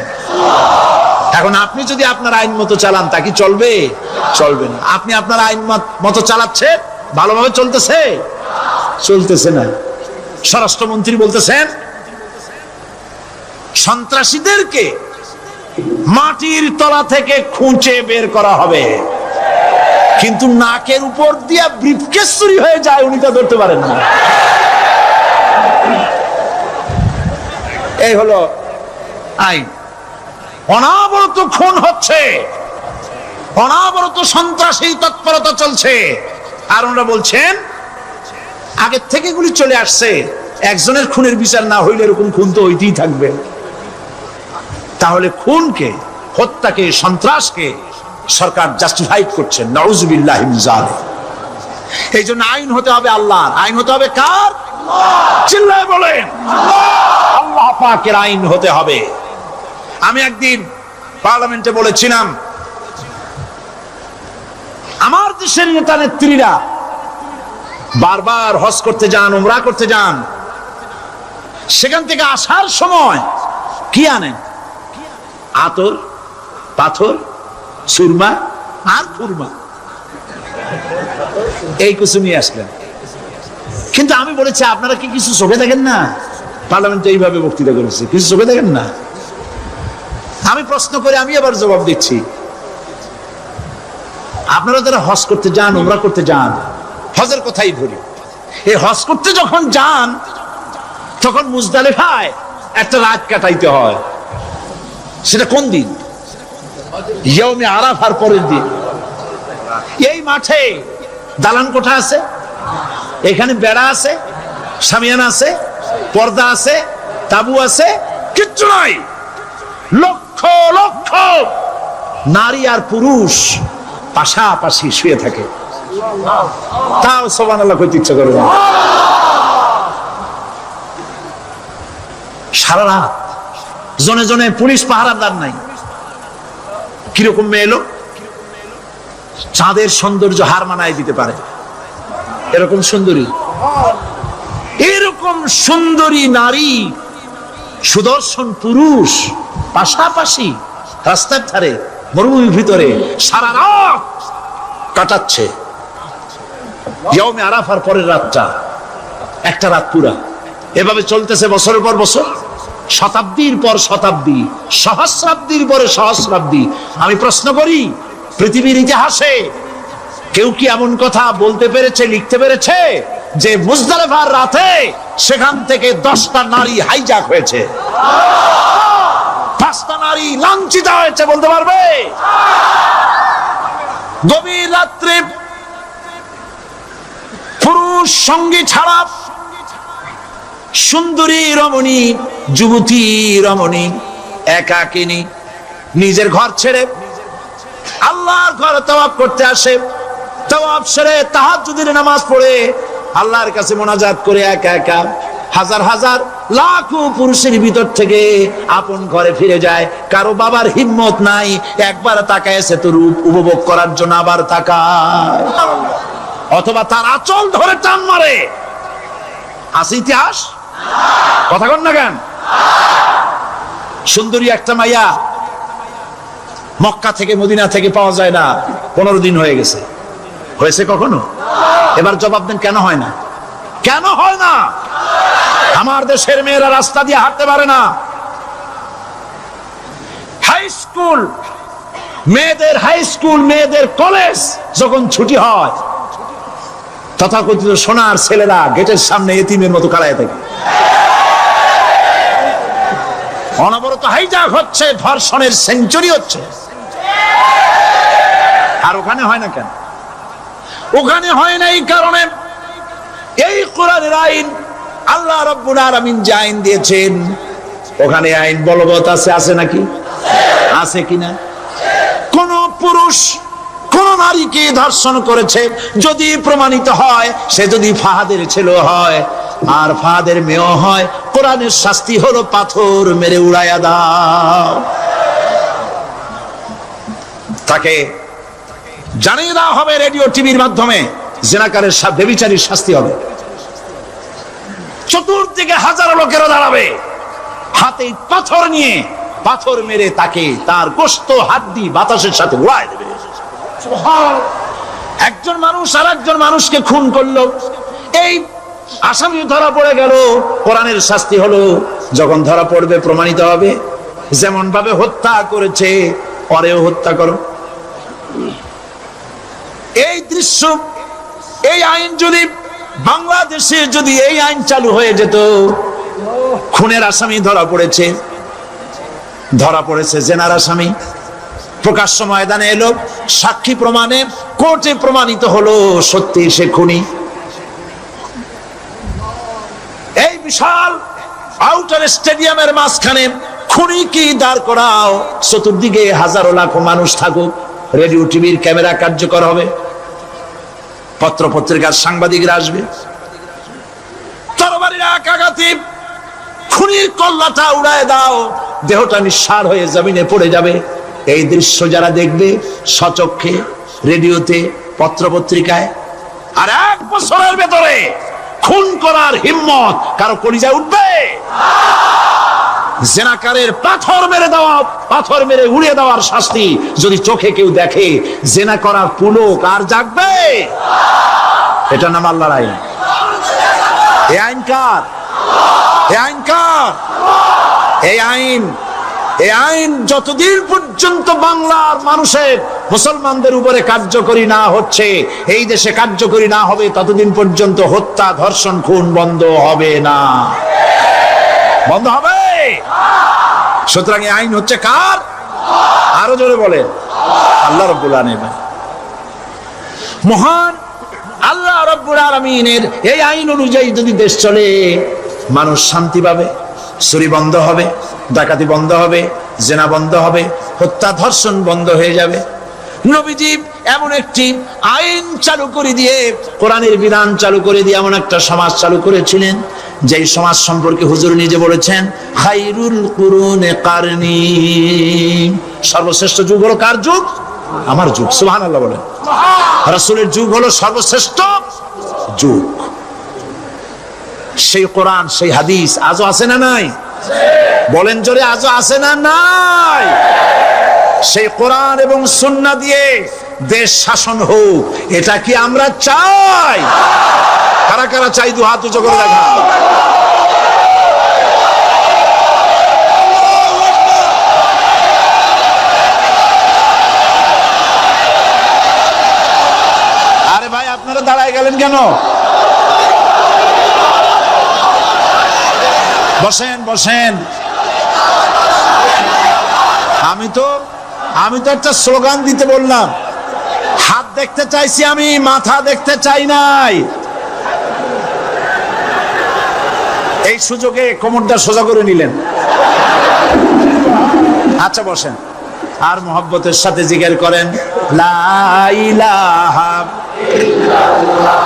এখন আপনি যদি আপনার আইন মতো চালান, তা কি চলবে? চলবে না। আপনি আপনার আইন মতো চালাচ্ছেন, ভালোভাবে চলতেছে? চলতেছে না। স্বরাষ্ট্রমন্ত্রী বলতেছেন সন্ত্রাসীদেরকে মাটির তলা থেকে খুঁজে বের করা হবে, কিন্তু নাকের উপর দিয়ে ব্রিফকেস চুরি হয়ে যায়, উনি তা ধরতে পারেন না। এই হলো আইন। অনাবরত খুন হচ্ছে, অনাবরত সন্ত্রাসী তৎপরতা চলছে, আর ওনারা বলছেন আগের থেকে এগুলি চলে আসছে, একজনের খুনের বিচার না হইলে এরকম খুন তো হইতেই থাকবে। তাহলে খুনকে, হত্যাকে, সন্ত্রাসকে সরকার জাস্টিফাইড করছেন। নাউজুবিল্লাহি মিন যালিক। এই জন্য আইন হতে হবে আল্লাহর। আইন হতে হবে কার? চিল্লায় বলেন আল্লাহ পাকের আইন হতে হবে। আমি একদিন পার্লামেন্টে বলেছিলাম, আমার দেশের নেতা নেত্রীরা বারবার হজ করতে যান, উমরা করতে যান, সেখান থেকে আসার সময় কি আনেন? আতর, পাথর, সুরমা আর ফুরমা, এই কিছু নিয়ে আসলেন। কিন্তু আমি বলেছি আপনারা কি কিছু চোখে দেখেন না? পার্লামেন্টে এইভাবে বক্তৃতা করেছে, কিছু চোখে দেখেন না? আমি প্রশ্ন করে আমি আবার জবাব দিচ্ছি, আপনারা যারা হজ করতে যান, উমরা করতে যান, হজের কথাই ধরি, এই হজ করতে যখন যান তখন মুজদালিফায় একটা রাত কাটাইতে হয়। সেটা কোন দিন? ইয়াউমে আরাফার পরের দিন। এই মাঠে দালান কোঠা আছে, এখানে বেড়া আছে, শামিয়ানা আছে, পর্দা আছে, তাবু আছে, কিচ্ছু নাই। লক্ষ লক্ষ নারী আর পুরুষ পাশাপাশি শুয়ে থাকে, তাও সুবহানাল্লাহ কইতে ইচ্ছা করে না। সারা রাত জনে জনে পুলিশ পাহারাদার নাই। কিরকম মেয়ে এলো, চাঁদের সৌন্দর্য হার মানায় দিতে পারে এরকম সুন্দরী, এরকম সুন্দরী নারী, সুদর্শন পুরুষ পাশাপাশি রাস্তার ধারে মরুভূমির ভিতরে সারা রাত কাটাচ্ছে। ইয়াউমে আরাফার পরের রাতটা একটা রাত পুরা। এভাবে চলতেছে বছরের পর বছর, শতাব্দীর পর শতাব্দী, সহস্রাব্দীর পরে সহস্রাব্দী। আমি প্রশ্ন করি, পৃথিবীর ইতিহাসে কেউ কি এমন কথা বলতে পেরেছে, লিখতে পেরেছে যে মুজদালিফার রাতে সেখান থেকে 10টা নারী হাইজ্যাক হয়েছে, 5টা নারী লাঞ্ছিত হয়েছে? বলতে পারবে? গভীর রাত্রে পুরুষ সঙ্গী ছাড়া সুন্দরী রমণী, যুবতী রমণী একাকিনী নিজের ঘর ছেড়ে আল্লাহর ঘরে তাওয়াফ করতে আসে। তাওয়াফ সেরে তাহাজ্জুদের নামাজ পড়ে আল্লাহর কাছে মোনাজাত করে একা একা হাজার হাজার লাখো পুরুষের ভিতর থেকে আপন ঘরে ফিরে যায়। কারো বাবার হিম্মত নাই একবার তাকায় সে তো রূপ উপভোগ করার জন্য, আবার তাকায়, অথবা তার আঁচল ধরে টান মারে। আছে ইতিহাস? কথা কন না কেন? সুন্দরী একটা মাইয়া মক্কা থেকে মদিনা থেকে পাওয়া যায় না, 15 দিন হয়ে গেছে। হয়েছে কখনো? এবার জবাব দেন, কেন হয় না? কেন হয় না? আমার দেশের মেয়েরা রাস্তা দিয়ে হাঁটতে পারে না। হাই স্কুল মেয়েদের, হাই স্কুল মেয়েদের কলেজ যখন ছুটি হয়, তথাকথিত সোনার ছেলেরা গেটের সামনে এতিমের মতো কাড়ায় থাকে। অনবরত হাইজ্যাক হচ্ছে, ধর্ষণের সেঞ্চুরি হচ্ছে। আর ওখানে হয় না কেন? ওখানে হয় না এই কারণে, এই কোরআনের আইন আল্লাহ রাব্বুল আলামিন যে আইন দিয়েছেন, ওখানে আইন বলবৎ আছে। আছে নাকি? আছে কিনা? কোন পুরুষ কোন নারীকে ধর্ষণ করেছে যদি প্রমাণিত হয়, সে যদি ফাহাদের ছেলে হয় আর ফাহাদের মেয়ে হয়, কোরআনের শাস্তি হলো পাথর মেরে উড়াইয়া দাও। তাকে জানিয়ে দেওয়া হবে রেডিও টিভির মাধ্যমে, জিনাকারের ব্যভিচারীর শাস্তি হবে। চতুর্দিকে হাজারো লোকেরা দাঁড়াবে, হাতে পাথর নিয়ে পাথর মেরে তাকে তার গোশত হাড্ডি বাতাসের সাথে উড়ায় দেবে। একজন মানুষ আর একজন মানুষকে খুন করলো, এই আসামি ধরা পড়ে গেল, কোরআনের শাস্তি হলো যখন ধরা পড়বে প্রমাণিত হবে যেমন ভাবে হত্যা করেছে পরেও হত্যা করো। এই দৃশ্য, এই আইন যদি বাংলাদেশে যদি এই আইন চালু হয়ে যেত, খুনের আসামি ধরা পড়েছে, ধরা পড়েছে জেনার আসামি, প্রকাশ্য ময়দানে এলো, সাক্ষী প্রমাণে কোর্টে প্রমাণিত হলো সত্যি সে খুনি। এই বিশাল আউটার স্টেডিয়ামের মাঝখানে খুনি কি দাঁড় করাও, চতুর্দিকে হাজারো লাখো মানুষ থাকুক, রেডিও টিভির ক্যামেরা কার্যকর হবে, পত্র পত্রিকার সাংবাদিকরা আসবে, তরবারির আঘাতে খুনির কল্লাটা উড়ায় দাও, দেহটা নিঃসার হয়ে জমিনে পড়ে যাবে। এই দৃশ্য যারা দেখবে সচক্ষে, রেডিওতে, পত্র পত্রিকায়, আর 1 বছরের ভেতরে খুন করার হিম্মত কারো কলিজায় উঠবে? জেনাকারের পাথর মেরে উড়িয়ে দেওয়ার শাস্তি যদি চোখে কেউ দেখে, জেনা করার পুলক আর জাগবে? এটা নাম আল্লাহর আইন। এই আইন কার? এই আইন কার? এই আইন যতদিন পর্যন্ত বাংলার মানুষের, মুসলমানদের উপরে কার্যকরী না হচ্ছে, এই দেশে কার্যকরী না হবে, ততদিন পর্যন্ত হত্যা, ধর্ষণ, খুন বন্ধ হবে না। বন্ধ হবে? সুতরাং এই আইন হচ্ছে কার? আরো জোরে বলে, আল্লাহ রাব্বুল আলামিন। মহান আল্লাহ রাব্বুল আলামিনের এই আইন অনুযায়ী যদি দেশ চলে, মানুষ শান্তি পাবে, চুরি বন্ধ হবে, ডাকাতি বন্ধ হবে, জেনা বন্ধ হবে, হত্যা ধর্ষণ বন্ধ হয়ে যাবে। নবীজি এমন একটি আইন চালু করে দিয়ে, কোরআনের বিধান চালু করে দিয়ে এমন একটা সমাজ চালু করেছিলেন, যেই সমাজ সম্পর্কে হুজুর নিজে বলেছেন, খায়রুল কুরুনে কারনি, সর্বশ্রেষ্ঠ যুগ হলো কার যুগ? আমার যুগ। সুবহানাল্লাহ বলেন। রাসূলের যুগ হলো সর্বশ্রেষ্ঠ যুগ। সেই কোরআন, সেই হাদিস আজও আছে না নাই? বলেন জোরে, আজও আছে না নাই? সেই কোরআন এবং সুন্নাহ দিয়ে দেশ শাসন হোক, এটা কি আমরা চাই? কারা কারা চাই? দু হাত উঁচু করে দেখা। আরে ভাই, আপনারা দাঁড়ায় গেলেন কেন? বসেন বসেন। আমি তো একটা স্লোগান দিতে বললাম, হাত দেখতে চাইছি আমি, মাথা দেখতে চাই নাই। এই সুযোগে কোমরটা সোজা করে নিলেন। আচ্ছা বসেন, আর মহব্বতের সাথে জিকির করেন, লা ইলাহা ইল্লাল্লাহ,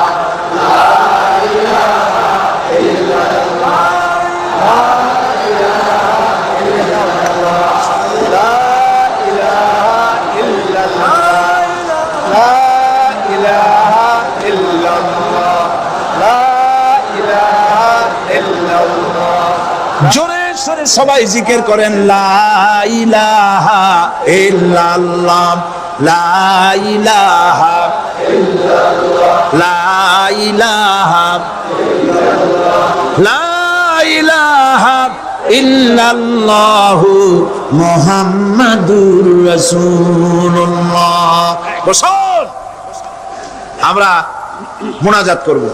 লা ইলাহা ইল্লাল্লাহ, জোরে সরে সবাই জিকির করেন, লা ইলাহা ইল্লাল্লাহ, লা ইলাহা ইল্লাল্লাহ, লা ইলাহা ইল্লাল্লাহ, লা ইলাহা ইল্লাল্লাহু মুহাম্মাদুর রাসূলুল্লাহ। বসুন, আমরা মুনাজাত করব।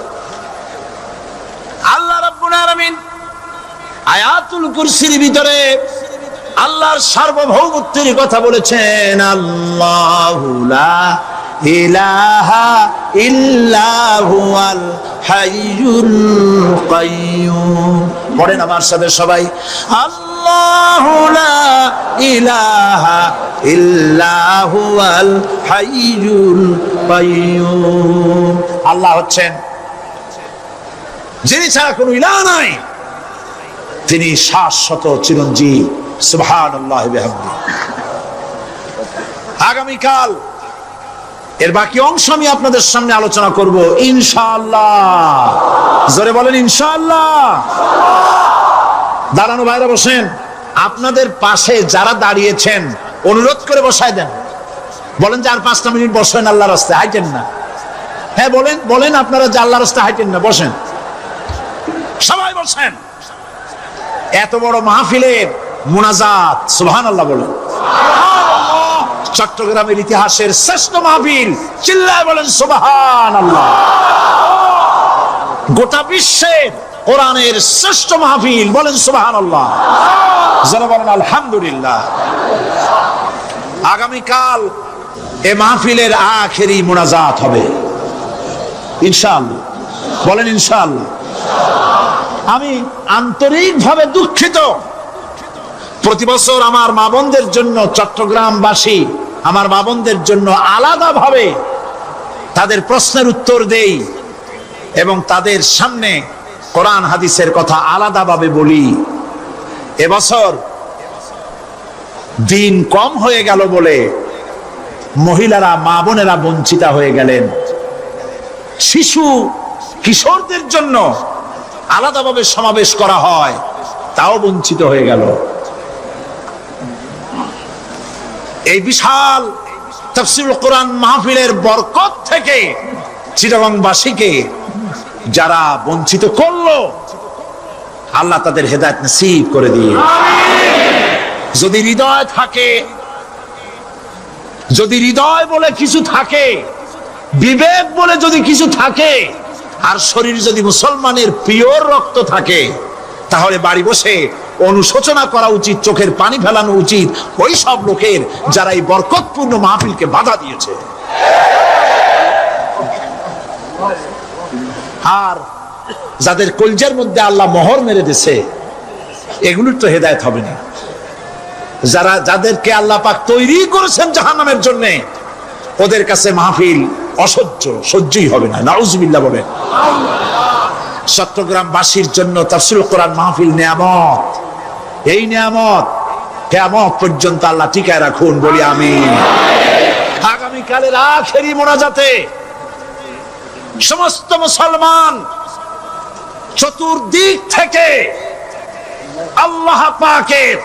আল্লাহ রাব্বুল আলামিন আয়াতুল কুরসির ভিতরে আল্লাহর সার্বভৌমত্বের কথা বলেছেন, আল্লাহু লা ইলাহা ইল্লা হুয়াল হাইয়ুল কাইয়্যুম। পড়েন আমার সাথে সবাই, আল্লাহু লা ইলাহা ইল্লা হুয়াল হাইয়ুল কাইয়্যুম। আল্লাহ হচ্ছেন যিনি ছাড়া কোনো ইলাহ নাই, তিনি শাশ্বত চিরঞ্জীব। সুবহানাল্লাহ বিহামদি। আগামীকাল এর বাকি অংশ আমি আপনাদের সামনে আলোচনা করব ইনশাআল্লাহ। জোরে বলেন ইনশাআল্লাহ। দাঁড়ানো ভাইরা বসেন। আপনাদের পাশে যারা দাঁড়িয়েছেন অনুরোধ করে বসায় দেন। বলেন যে আর 5টা মিনিট বসেন, আল্লাহর রাস্তায় হাইটেন না। হ্যাঁ বলেন আপনারা যে আল্লাহর রাস্তায় হাইটেন না, বসেন, সবাই বসেন। এত বড় মাহফিলের মুনাজাত, সুবহানাল্লাহ বলেন। চট্টগ্রামের ইতিহাসের শ্রেষ্ঠ মাহফিল, চিল্লায় বলেন সুবহানাল্লাহ। গোটা বিশ্বের কোরআনের শ্রেষ্ঠ মাহফিল। বলেন সুবহানাল্লাহ, যারা বলেন আলহামদুলিল্লাহ। আগামীকাল এ মাহফিলের আখেরি মোনাজাত হবে ইনশাআল্লাহ। বলেন ইনশাআল্লাহ। আমি আন্তরিকভাবে দুঃখিত, প্রতি বছর আমার মা বোনদের জন্য, চট্টগ্রামবাসী আমার মা বোনদের জন্য আলাদাভাবে তাদের প্রশ্নের উত্তর দেই এবং তাদের সামনে কোরআন হাদিসের কথা আলাদাভাবে বলি। এবছর দিন কম হয়ে গেল বলে মহিলারা, মা বোনেরা বঞ্চিতা হয়ে গেলেন। শিশু কিশোরদের জন্য আলাদাভাবে সমাবেশ করা হয়, তাও বঞ্চিত হয়ে গেল। এই বিশাল তাফসীরুল কোরআন মাহফিলের বরকত থেকে চিটাগংবাসীকে যারা বঞ্চিত করলো, আল্লাহ তাদের হেদায়েত নসিব করে দিয়ে। যদি হৃদয় থাকে, যদি হৃদয় বলে কিছু থাকে, বিবেক বলে যদি কিছু থাকে, আর শরীর যদি মুসলমানের পিওর রক্ত থাকে, তাহলে বাড়ি বসে অনুশোচনা করা উচিত, চোখের পানি ফেলানো উচিত ওই সব লোকের যারা এই বরকতপূর্ণ মাহফিলকে বাধা দিয়েছে। আর যাদের কলজের মধ্যে আল্লাহ মোহর মেরে দিয়েছে, এগুলোর তো হেদায়েত হবে না। যাদেরকে আল্লাহ পাক তৈরি করেছেন জাহান্নামের জন্য, ওদের কাছে মাহফিল অসহ্য, সহ্যই হবে না। নাউজুবিল্লাহ বলেন। চট্টগ্রামবাসীর জন্য তাফসীরুল কোরআন মাহফিল নিয়ামত। এই নিয়ামত কিয়ামত পর্যন্ত আল্লাহ টিকায় রাখুন, বলি আমিন। আগামীকালের আখেরি মোনাজাতে সমস্ত মুসলমান চতুর্দিক থেকে আল্লাহ পাকের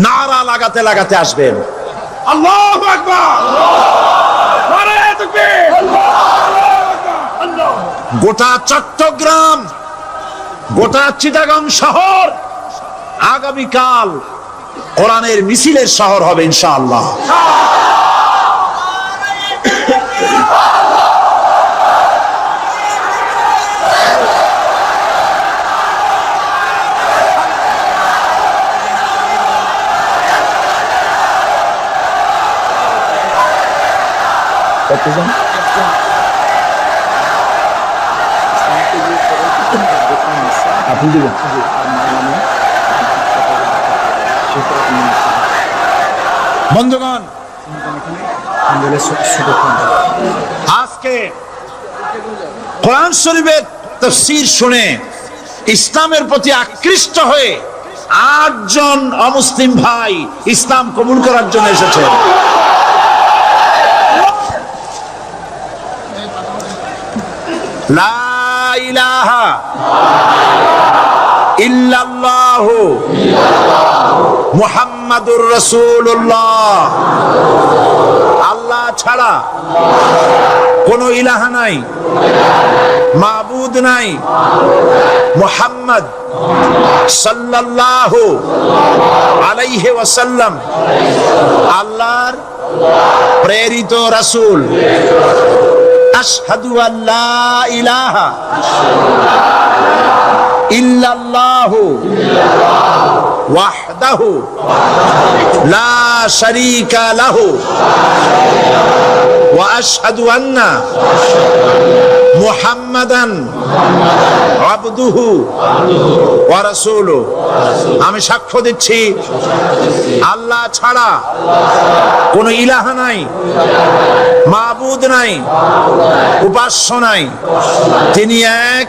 নারা লাগাতে লাগাতে আসবেন। আল্লাহু আকবার, নারায়ে তাকবীর। গোটা চট্টগ্রাম, গোটা চিটাগং শহর আগামীকাল কোরআনের মিছিলের শহর হবে ইনশাআল্লাহ। বন্ধুগণ, আজকে কোরআন শরীফের তাফসীর শুনে ইসলামের প্রতি আকৃষ্ট হয়ে 8 জন অমুসলিম ভাই ইসলাম কবুল করার জন্য এসেছে। লা ইলাহা ইল্লাল্লাহু মুহাম্মাদুর রাসূলুল্লাহ। আল্লাহ ছাড়া কোনো ইলাহা নাই, মাবুদ নাই। মুহাম্মদ সাল্লাল্লাহু আলাইহি ওয়াসাল্লাম আল্লাহর প্রেরিত রাসূল। আশহাদু আল্লা ইলাহা ইল্লাল্লাহু ওয়াহদাহু লা শারীকা লাহু ওয়া আশহাদু আন্না মুহাম্মাদান আবদুহু ওয়া রাসূলুহু। আমি সাক্ষ্য দিচ্ছি আল্লাহ ছাড়া কোনো ইলাহা নাই, মাবুদ নাই, উপাস্য নাই। তিনি এক,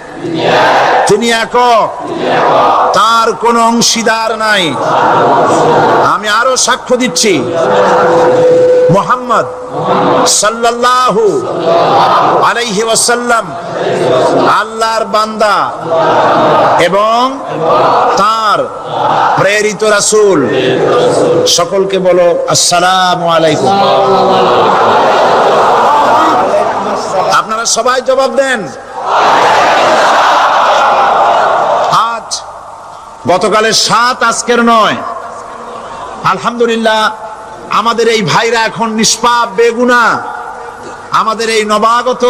তিনি একক, তার কোনো অংশীদার নাই। আমি আরো সাক্ষ্য দিচ্ছি মুহাম্মদ সাল্লাল্লাহু আলাইহি ওয়াসাল্লাম আল্লাহর বান্দা এবং তার প্রেরিত রাসূল। সকলকে বলো আসসালামু আলাইকুম। আপনারা সবাই জবাব দেন। আজ গতকালের 7, আজকের 9। আলহামদুলিল্লাহ, আমাদের এই ভাইরা এখন নিষ্পাপ, বেগুনা। আমাদের এই নবাগত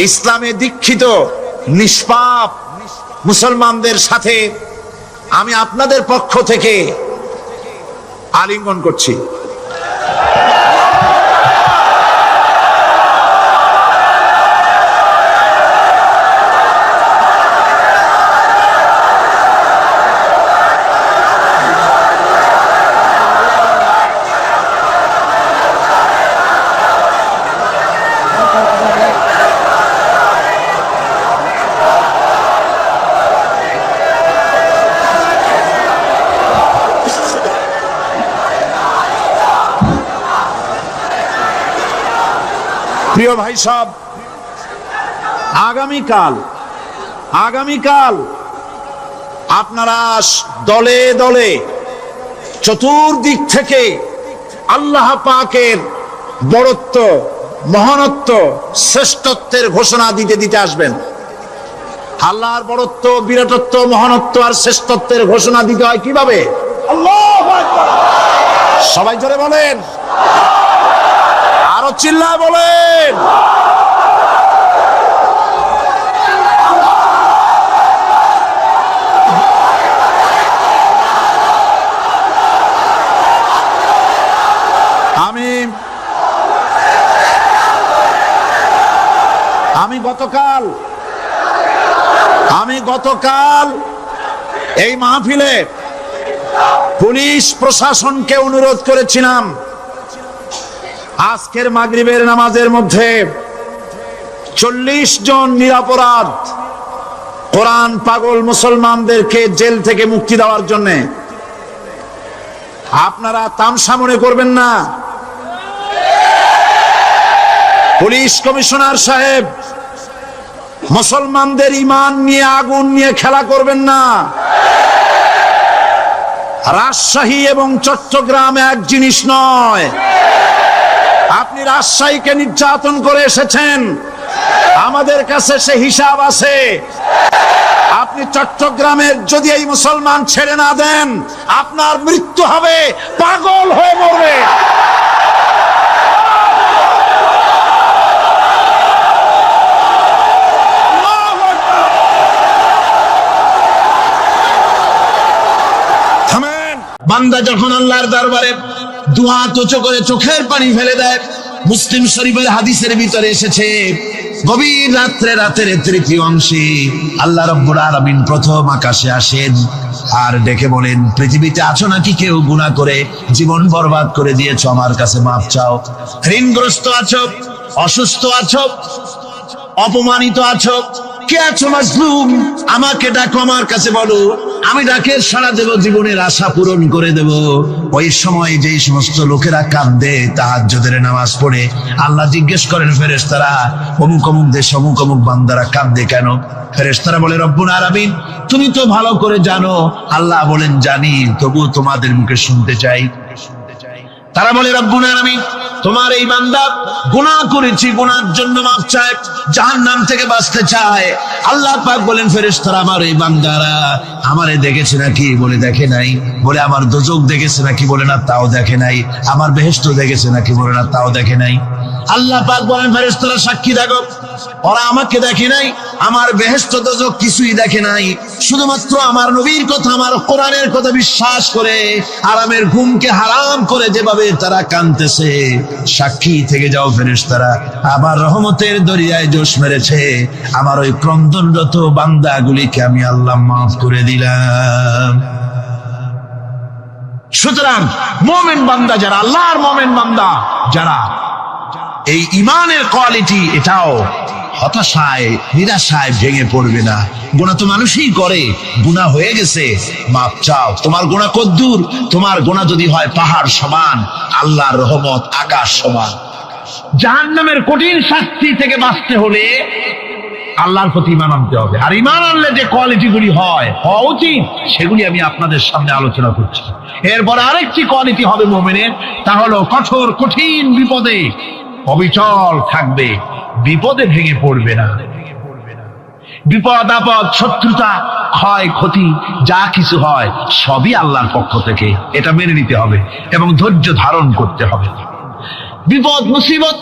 ইসলামে দীক্ষিত নিষ্পাপ মুসলমানদের সাথে আমি আপনাদের পক্ষ থেকে আলিঙ্গন করছি। প্রিয় ভাই সব, আগামীকাল আপনারা দলে দলে চতুর্দিক থেকে আল্লাহ পাকের বড়ত্ব, মহানত্ব, শ্রেষ্ঠত্বের ঘোষণা দিতে দিতে আসবেন। আল্লাহর বড়ত্ব, বিরাটত্ব, মহানত্ব আর শ্রেষ্ঠত্বের ঘোষণা দিতে হয় কিভাবে? আল্লাহু আকবার। সবাই জোরে বলেন, আরো চিল্লায় বলেন। আমি গতকাল এই মাহফিলে পুলিশ প্রশাসনকে অনুরোধ করেছিলাম, আজকের মাগরিবের নামাজের মধ্যে 40 জন নিরপরাধ কোরআন পাগল মুসলমানদেরকে জেল থেকে মুক্তি দেওয়ার জন্য। আপনারা তামসা মনে করবেন না। পুলিশ কমিশনার সাহেব, মুসলমানদের ঈমান নিয়ে, আগুন নিয়ে খেলা করবেন না। রাজশাহী এবং চট্টগ্রাম এক জিনিস নয়। আপনি রাজশাহীকে নির্যাতন করে এসেছেন, আমাদের কাছে সে হিসাব আছে। আপনি চট্টগ্রামের যদি এই মুসলমান ছেড়ে না দেন, আপনার মৃত্যু হবে, পাগল হয়ে মরবে। বান্দা যখন আল্লাহর দরবারে দুহাত উঁচু করে চোখের পানি ফেলে দেয়, মুসলিম শরীফের হাদিসের ভিতরে এসেছে, গভীর রাত্রে, রাতের তৃতীয় অংশে আল্লাহ রাব্বুল আলামিন প্রথম আকাশে আসেন আর ডেকে বলেন, পৃথিবীতে আছো নাকি কেউ গুনাহ করে জীবন বরবাদ করে দিয়েছো, আমার কাছে মাপ চাও। ঋণগ্রস্ত আছো, অসুস্থ আছো, অপমানিত আছো, কে আছো মাজলুম, আমাকে ডাকো, আমার কাছে বলো, আমি ডাকের সাড়া দেব, জীবনের আশা পূরণ করে দেব। ওই সময় যেই সমস্ত লোকেরা কাঁদে তাহাজ্জুদের নামাজ পড়ে, আল্লাহ জিজ্ঞেস করেন ফেরেশতারা, অমুক অমুক দেশ অমুক অমুক বান্দারা কাঁদে কেন? ফেরেশতারা বলে, রব্বুল আলামিন তুমি তো ভালো করে জানো। আল্লাহ বলেন, জানি, তবুও তোমাদের মুখে শুনতে চাই। তারা বলে, রব্বুল আলামিন তোমার এই বান্দা গুনাহ করেছি, গুনার জন্য মাফ চায়, জাহান্নাম থেকে বাঁচতে চায়। আল্লাহ পাক বলেন, ফেরেশতারা আমার এই বান্দারা আমারে দেখেছে নাকি? বলে দেখে নাই। বলে আমার দোজখ দেখেছে নাকি? বলে না, তাও দেখে নাই। আমার বেহেশত দেখেছে নাকি? বলে না, তাও দেখে নাই। আল্লাহ পাক বলেন, ফেরেশতারা সাক্ষী থাকো, ওরা আমাকে দেখে নাই, আমার বেহেশত দোজখ কিছুই দেখে নাই, শুধুমাত্র আমার নবীর কথা, আমার কোরআনের কথা বিশ্বাস করে আরামের ঘুমকে হারাম করে যেভাবে তারা কাঁদতেছে, সাক্ষী থেকে যাও ফেরেশতারা, আমার রহমতের দরিয়ায় জোশ মেরেছে, আমার ওই ক্রন্দনরত বান্দাগুলিকে আমি আল্লাহ মাফ করে দিলাম। সুতরাং মুমিন বান্দা যারা, আল্লাহর মুমিন বান্দা যারা, এই ঈমানের কোয়ালিটি, এটাও হতাশায়, নিরাশায় ভেঙে পড়বে না। গুনাহ তো মানুষই করে, গুনাহ হয়ে গেছে, মাপ চাও। তোমার গুনাহ কদ্দুর? তোমার গুনাহ যদি হয় পাহাড় সমান, আল্লাহর রহমত আকাশ সমান। জাহান্নামের কঠিন শাস্তি থেকে বাঁচতে হলে আল্লাহর প্রতি ঈমান আনতে হবে। আর ঈমান আনলে যে কোয়ালিটিগুলি হওয়া উচিত, সেগুলি আমি আপনাদের সামনে আলোচনা করছি। এরপর আরেকটি কোয়ালিটি হবে মুমিনের, তা হলো কঠোর কঠিন বিপদে অবিচল থাকবে, বিপদে ভেঙে পড়বে না। বিপদ আপদ, শত্রুতা, ক্ষয় ক্ষতি যা কিছু হয় সবই আল্লাহর পক্ষ থেকে, এটা মেনে নিতে হবে এবং ধৈর্য ধারণ করতে হবে। বিপদ মুসিবত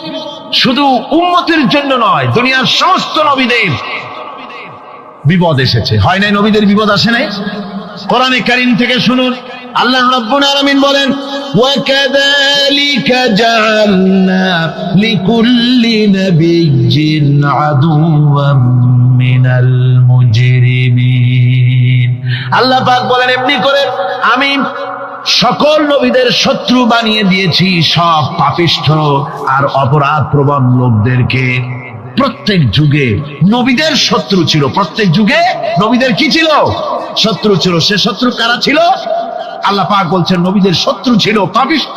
শুধু উম্মতের জন্য নয়, দুনিয়ার সমস্ত নবীদের বিপদ এসেছে, হয় নাই? নবীদের বিপদ আসে নাই? কোরআনে কারীম থেকে শুনুন, আল্লাহ রাব্বুল আলামিন বলেন, ওয়াকাযালিকা জাআলনা লিকুল্লি নাবিয়্যিন আদুওয়াম মিনাল মুজরিমিন। আল্লাহ পাক বলেন, এমনি করে আমি সকল নবীদের শত্রু বানিয়ে দিয়েছি, সব পাপিষ্ঠ আর অপরাধ প্রবণ লোকদেরকে। প্রত্যেক যুগে নবীদের শত্রু ছিল, প্রত্যেক যুগে নবীদের কি ছিল? শত্রু ছিল। সে শত্রু কারা ছিল? আল্লাহ পাক বলছেন নবীদের শত্রু ছিল পাপিষ্ঠ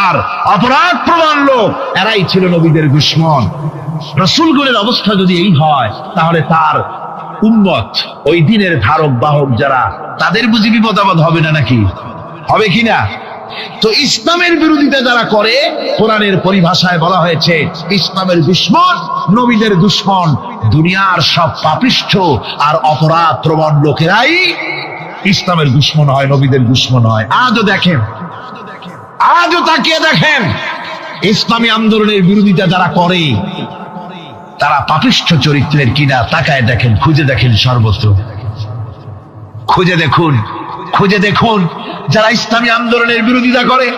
আর অপরাধ প্রবণ লোক, এরাই ছিল নবীদের দুশমন। রাসূলগণের অবস্থা যদি এই হয়, তাহলে তার উম্মত, ওই দিনের ধারক বাহক যারা, তাদের বুঝি বিপদ আপদ হবে না? নাকি হবে কিনা? তো ইসলামের বিরোধিতা যারা করে, কোরআনের পরিভাষায় বলা হয়েছে ইসলামের দুশমন, নবীদের দুশমন। দুনিয়ার সব পাপিষ্ঠ আর অপরাধ প্রবণ লোকেরাই ইসলামের দুশমন হয়, নবীদের দুশমন হয়। আজও দেখেন, আজও তাকিয়ে দেখেন, ইসলামী আন্দোলনের বিরোধিতা যারা করে তারা পাপিষ্ঠ চরিত্রের কিনা তাকায় দেখেন, খুঁজে দেখেন, সর্বত্র খুঁজে দেখুন, খুঁজে দেখুন। যারা ইসলামী আন্দোলনের বিরোধিতা করে,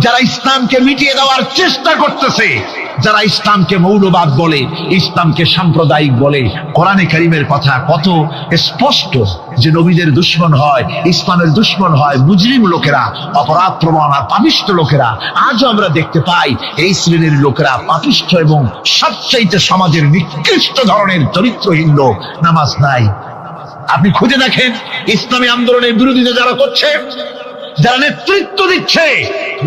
যারা ইসলামকে মিটিয়ে দেওয়ার চেষ্টা করতেছে, যারা ইসলামকে মৌলবাদ বলে, ইসলামকে সাম্প্রদায়িক বলে, কোরআনে কারীমের কথা কত স্পষ্ট যে নবীদের দুশমন হয়, ইসলামের দুশমন হয় মুজরিম লোকেরা, অপরাধ প্রবণ আর পাপিষ্ঠ লোকেরা। আজও আমরা দেখতে পাই এই শ্রেণীর লোকেরা পাপিষ্ঠ এবং সবচাইতে সমাজের নিকৃষ্ট ধরনের চরিত্রহীন লোক। নামাজ নাই। আপনি খুঁজে দেখেন ইসলামী আন্দোলনের বিরোধিতা যারা করছে, যারা নেতৃত্ব দিচ্ছে,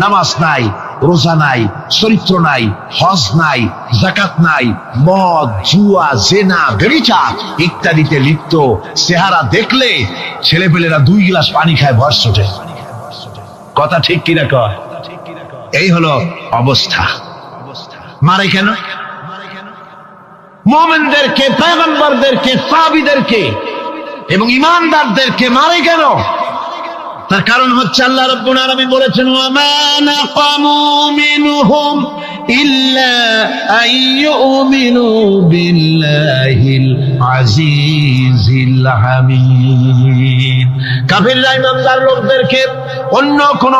নামাজ নাই, রোজা নাই, চরিত্র নাই, হজ নাই, যাকাত নাই, মদ, জুয়া, জেনা, ব্যভিচার ইত্যাদিতে লিপ্ত। চেহারা দেখলে ছেলেপেলেরা 2 গ্লাস পানি খায়, ভরস ওঠে। কথা ঠিক কিনা কয়? এই হলো অবস্থা। মারে কেন? মুমিনদেরকে, পয়গম্বরদেরকে, সাহাবীদেরকে এবং ঈমানদারদেরকে মারে কেন? তার কারণ হচ্ছে আল্লাহ রাব্বুল আলামিন বলেছেন, ওয়া মা নাকামু মিনহুম ইল্লা আইয়ুমিনু বিল্লাহিল আজিজিল হামিদ। কাফিররা ঈমানদার লোকদেরকে অন্য কোন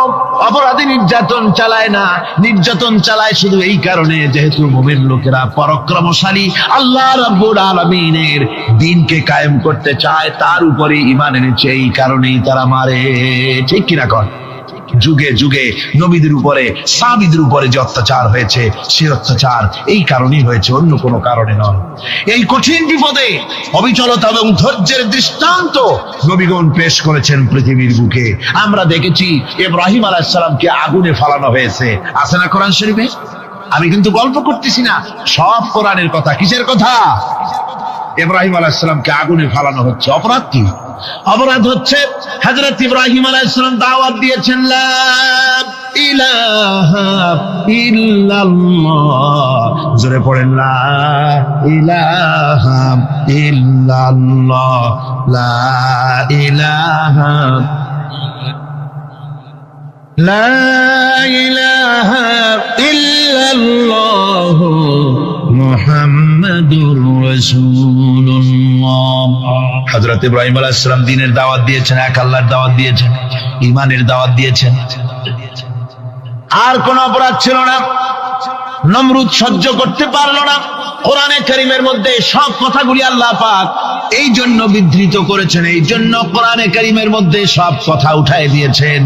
অপরাধী নির্যাতন চালায় না, নির্যাতন চালায় শুধু এই কারণে যেহেতু মুমিন লোকেরা পরাক্রমশালী, আল্লাহ রাব্বুল আলামিনের দ্বীনকে কায়েম করতে চায়, তার উপরে ঈমান এনেছে, এই কারণেই তারা মারে। ঠিক কিনা কর? যুগে যুগে নবীদের উপরে, সাহাবীদের উপরে যে অত্যাচার হয়েছে, সে অত্যাচার এই কারণেই হয়েছে, অন্য কোনো কারণে নয়। এই কঠিন বিপদে অবিচলতা এবং ধৈর্যের দৃষ্টান্ত নবীগণ পেশ করেছেন পৃথিবীর বুকে। আমরা দেখেছি ইব্রাহিম আলাইহিস সালামকে আগুনে ফালানো হয়েছে, আছে না কোরআন শরীফে? আমি কিন্তু গল্প করতেছি না, সব কোরআনের কথা। কিসের কথা? ইব্রাহিম আলাইহিস সালামকে আগুনে ফালানো হচ্ছে। অপরাধ কি? অপরাধ হচ্ছে হযরত ইব্রাহিম আলাইহিস সালাম দাওয়াত দিয়েছেন, লা ইলাহা ইল্লাল্লাহ। জোরে পড়েন, লা ইলাহা ইল্লাল্লাহ, লা ইলাহা, লা ইলাহা ইল্লাল্লাহ মুহাম্মাদুর রাসূলুল্লাহ। হযরত ইব্রাহিম আলাইহিস সালাম দ্বীনের দাওয়াত দিয়েছেন, এক আল্লাহর দাওয়াত দিয়েছেন, ঈমানের দাওয়াত দিয়েছেন। আর কোন অপরাধ ছিল না। নমরুদ সহ্য করতে পারলো না। কোরআনে কারীমের মধ্যে সব কথাগুলি আল্লাহ পাক এই জন্য বিধৃত করেছেন, এই জন্য কোরআনে কারীমের মধ্যে সব কথা উঠায় দিয়েছেন,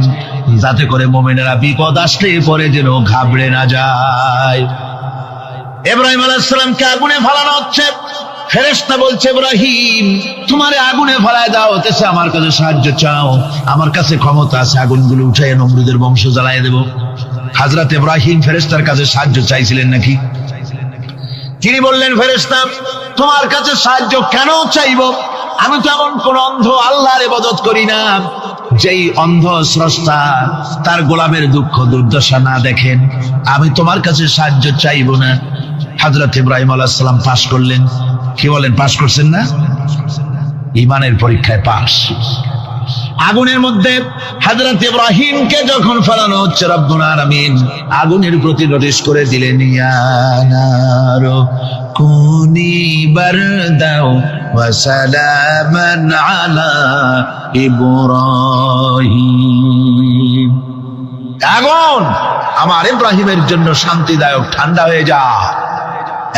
যাতে করে মুমিনেরা বিপদ আসলে পরে যেন ঘাবড়ে না যায়। ইব্রাহিম আলাইহিস সালামকে আগুনে ফালানো হচ্ছে। ফেরেশতা বলছে, ইব্রাহিম তোমারে আগুনে ফালায় দাও, হতেছে আমার কাছে সাহায্য চাও, আমার কাছে ক্ষমতা আছে, আগুনগুলো উঠাইয়া নমরুদের বংশ জ্বালায় দেব। হযরত ইব্রাহিম ফেরেশতার কাছে সাহায্য চাইছিলেন নাকি? তিনি বললেন, ফেরেশতা তোমার কাছে সাহায্য কেন চাইব? আমি তো এমন কোন অন্ধ আল্লাহর ইবাদত করি না যেই অন্ধ স্রষ্টা তার গোলামের দুঃখ দুর্দশা না দেখেন। আমি তোমার কাছে সাহায্য চাইব না। হযরত ইব্রাহিম আলাইহিস সালাম পাশ করলেন। কি বলেন, পাশ করছেন না? ঈমানের পরীক্ষায় পাশ। আগুনের মধ্যে হযরত ইব্রাহিমকে যখন ফেলানো হচ্ছে, রব্বুল আলামিন আগুনের প্রতি নোটিশ করে দিলেন, ইয়া নারু কুনি بردا وسلاما على إبراهيم আগুন আমার ইব্রাহিমের জন্য শান্তিদায়ক ঠান্ডা হয়ে যা।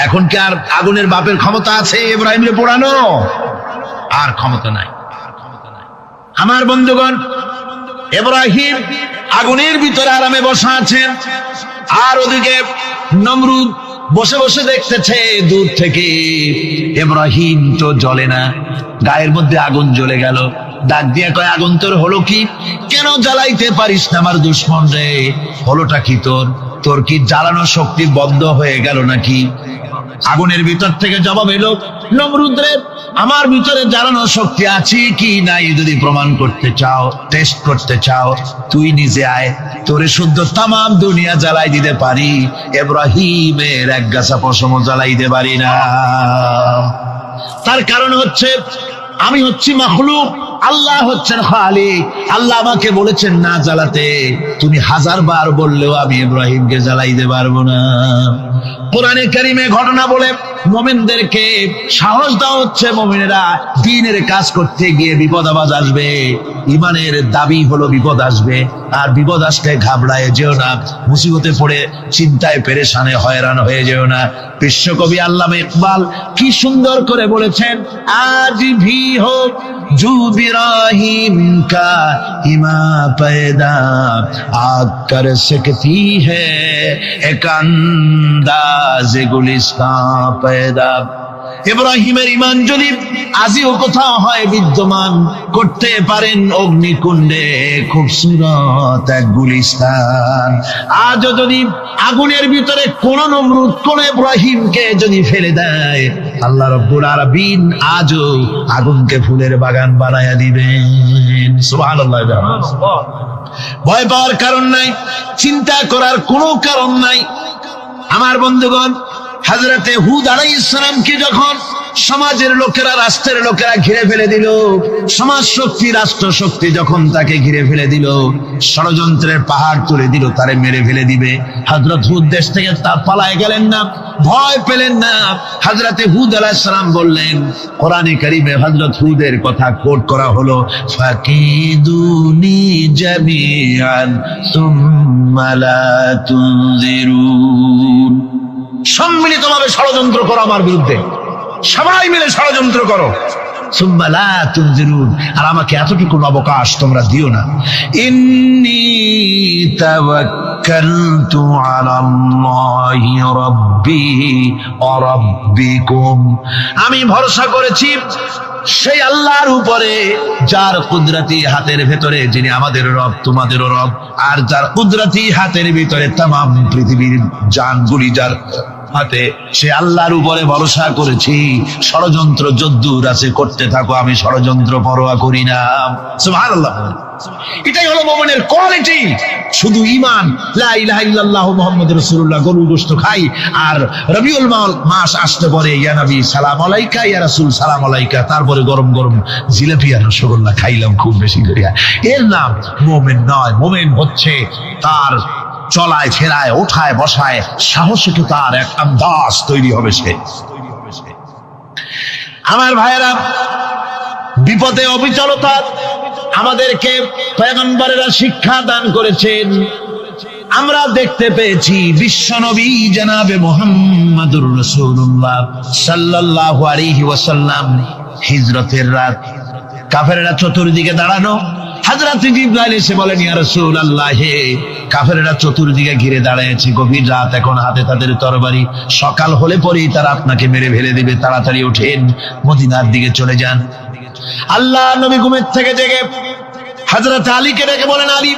এখন কি আর আগুনের বাপের ক্ষমতা আছে ইব্রাহিমকে পোড়ানো? আর ক্ষমতা নাই। আমার বন্ধুগণ, ইব্রাহিম আগুনের ভিতরে আরামে বসা আছেন, আর ওদিকে নমরুদ বসে বসে দেখতেছে দূর থেকে। ইব্রাহিম তো জ্বলে না, গায়ের মধ্যে আগুন জ্বলে গেল। ডাক দিয়ে কয়, আগুন তোর হলো কি? কেন জ্বালাইতে পারিস না আমার দুশমন রে? হলোটা কি তোর? তোর কি জ্বালানোর শক্তি বন্ধ হয়ে গেল নাকি? আগুনের ভিতর থেকে জবাব এলো, নমরুদ রে, আমার ভিতরে জ্বালানোর শক্তি আছে কি নাই যদি প্রমাণ করতে চাও, টেস্ট করতে চাও, তুই নিজে আয়, তোরে শুদ্ধ তামাম দুনিয়া জ্বালাই দিতে পারি, ইব্রাহিমের এক গাছা পশমও জ্বালাই দিতে পারি না। তার কারণ হচ্ছে আমি হচ্ছি মাখলুক, আল্লাহ হচ্ছেন খালিক। আল্লাহ আমাকে বলেছেন না জ্বালাতে, তুমি 1000 বার বললেও আমি ইব্রাহিমকে জ্বালাইতে পারবো না। কোরআনে কারিমে ঘটনা বলে মুমিনদেরকে সাহস দেওয়া হচ্ছে, মুমিনেরা দ্বীনের কাজ করতে গিয়ে বিপদ আবাজ আসবে, ইমানের দাবি হলো বিপদ আসবে, আর বিপদ আসলে ঘাবড়ায় যেও না, মুসিবতে পড়ে চিন্তায় পেরেশানে হয়রান হয়ে যেও না। বিশ্বকবি আল্লামা ইকবাল কি সুন্দর করে বলেছেন, আজ ভি হোক জু ইব্রাহিম কা ইমা पैदा आग कर सकती है एक अंदाज गुलिस्तां पैदा। ইব্রাহিমের ইমান যদি আজিও কোথাও হয় বিদ্যমান, করতে পারেন অগ্নিকুণ্ডে খুবসুরত এক গুলিস্তান। আজও যদি আগুনের ভিতরে কোন নমরুদ কোন ইব্রাহিমকে যদি ফেলে দেয়, আল্লাহ রাব্বুল আলামিন আজও আগুনকে ফুলের বাগান বানায়া দিবেন। সুবহানাল্লাহ। ভয় পাওয়ার কারণ নাই, চিন্তা করার কোনো কারণ নাই। আমার বন্ধুগণ, হযরতে হুদ আলাইহিস সালামকে যখন সমাজের লোকেরা, রাষ্ট্রের লোকেরা ঘিরে ফেলে দিল, সমাজ শক্তি, রাষ্ট্র শক্তি যখন তাকে ঘিরে ফেলে দিল, ষড়যন্ত্রের পাহাড় তুলে দিল, তারে মেরে ফেলে দিবে, হযরত হুদ দেশ থেকে তা পালায় গেলেন না, ভয় পেলেন না। হযরতে হুদ আলাইহিস সালাম বললেন, কোরআনে কারীমে হযরত হুদের কথা কোট করা হলো, ফাকিদুনি জামিআন সুম্মা লা তুনজিরুন। সম্মিলিতভাবে ষড়যন্ত্র করো আমার বিরুদ্ধে, সবাই মিলে ষড়যন্ত্র করো, সুম্মা লা তুনজিরুন, আর আমাকে এতটুকু অবকাশ তোমরা দিও না। ইন্নী তাওয়াক্কালতু আলাল্লাহি রাব্বি ওয়া রাব্বিকুম, আমি ভরসা করেছি সেই আল্লাহর উপরে যার কুদরতি হাতের ভেতরে, যিনি আমাদের রব তোমাদেরও রব, আর যার কুদরতি হাতের ভিতরে তামাম পৃথিবীর জানগুলি যার হাতে, সে আল্লাহর উপরে ভরসা করেছি। ষড়যন্ত্র যদ্দূর আছে করতে থাকো, আমি ষড়যন্ত্র পরোয়া করি না। সুবহানাল্লাহ। এটাই হলো মুমিনের কোয়ালিটি। শুধু ঈমান, লা ইলাহা ইল্লাল্লাহু মুহাম্মাদুর রাসূলুল্লাহ, গরু গোশত খাই, আর রবিউল মাস আসতে পরে ইয়া নবী সালাম আলাইকা, ইয়া রাসূল সালাম আলাইকা, তারপরে গরম গরম জিলাপি আর রসগোল্লা খাইলাম খুব বেশি করিয়া, এর নাম মুমিন নয়। মুমিন হচ্ছে তার চলায় ফেরায়, ওঠায় বসায় সাহসিক তার এক আন্দাজ তৈরি হবে সে। আমার ভাইয়েরা, বিপদে অবিচলতা আমাদেরকে পয়গম্বরেরা শিক্ষা দান করেছেন। আমরা দেখতে পেয়েছি বিশ্বনবী জনাবে মুহাম্মাদুর রাসূলুল্লাহ সাল্লাল্লাহু আলাইহি ওয়াসাল্লাম হিজরতের রাত, কাফেররা চতুর্দিকে দাঁড়ানো, হযরত জিবরাইল এসে বলেন, ইয়া রাসূলুল্লাহ, কাফেররা চতুর্দিকে ঘিরে দাঁড়িয়েছে, গভীর রাত, এখন হাতে তাদের তরবারি, সকাল হলে পরেই তারা আপনাকে মেরে ফেলে দিবে, তাড়াতাড়ি ওঠেন, মদিনার দিকে চলে যান। আল্লাহ নবী ঘুমের থেকে জেগে হযরত আলীকে ডেকে বলেন, আলী,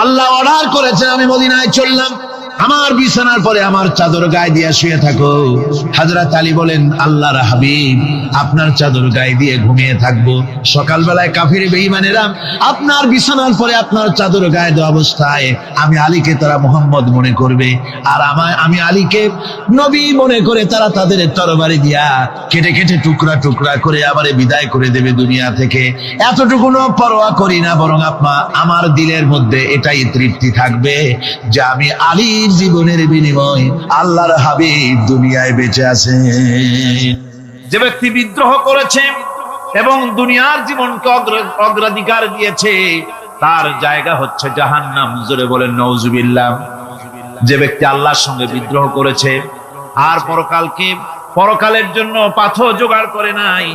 আল্লাহ অর্ডার করেছেন আমি মদিনায় চললাম, আমার বিছানার পরে আমার চাদর গায়ে দিয়ে শুয়ে থাকো। হযরত আলী বলেন, আল্লাহর হাবিব, আপনার চাদর গায়ে দিয়ে ঘুমিয়ে থাকবো, সকালবেলায় কাফির বেঈমানেরা আপনার বিছানার পরে আপনার চাদর গায়ে দেওয়া অবস্থায় আমি আলীকে তারা মুহাম্মদ মনে করবে, আর আমি আলীকে নবী মনে করে তারা তাদের তরবারি দিয়া কেটে কেটে টুকরা টুকরা করে আবার বিদায় করে দেবে দুনিয়া থেকে। এতটুকুনো পরোয়া করি না, বরং আমার দিলের মধ্যে এটাই তৃপ্তি থাকবে যে আমি আলীর জীবনের বিনিময় আল্লাহর হাবিব দুনিয়ায় বেঁচে আছেন। যে ব্যক্তি বিদ্রোহ করেছে এবং দুনিয়ার জীবনকে অগ্রাধিকার দিয়েছে তার জায়গা হচ্ছে জাহান্নাম। জোরে বলেন নাউজুবিল্লাহ। যে ব্যক্তি আল্লাহর সঙ্গে বিদ্রোহ করেছে আর পরকালের জন্য পাথর জোগাড় করে নাই,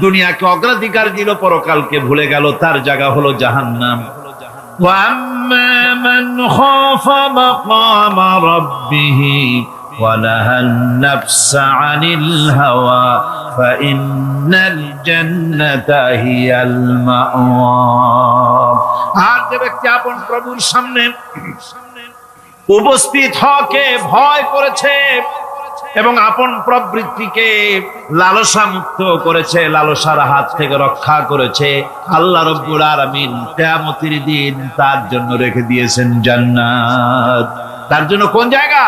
দুনিয়াকে অগ্রাধিকার দিল, পরকালকে ভুলে গেল, তার জায়গা হলো জাহান্নাম। وَأَمَّا مَنْ خَافَ مَقَامَ رَبِّهِ وَنَهَى النَّفْسَ عَنِ الْهَوَى فَإِنَّ الْجَنَّةَ هِيَ الْمَأْوَى। আর যে ব্যক্তি আপন প্রভুর সামনে উপস্থিত হকে ভয় করেছে এবং আপন প্রবৃত্তিকে লালসা মুক্ত করেছে, লালসার হাত থেকে রক্ষা করেছে, আল্লাহ রাব্বুল আলামিন কিয়ামতের দিন তার জন্য রেখে দিয়েছেন জান্নাত। তার জন্য কোন জায়গা?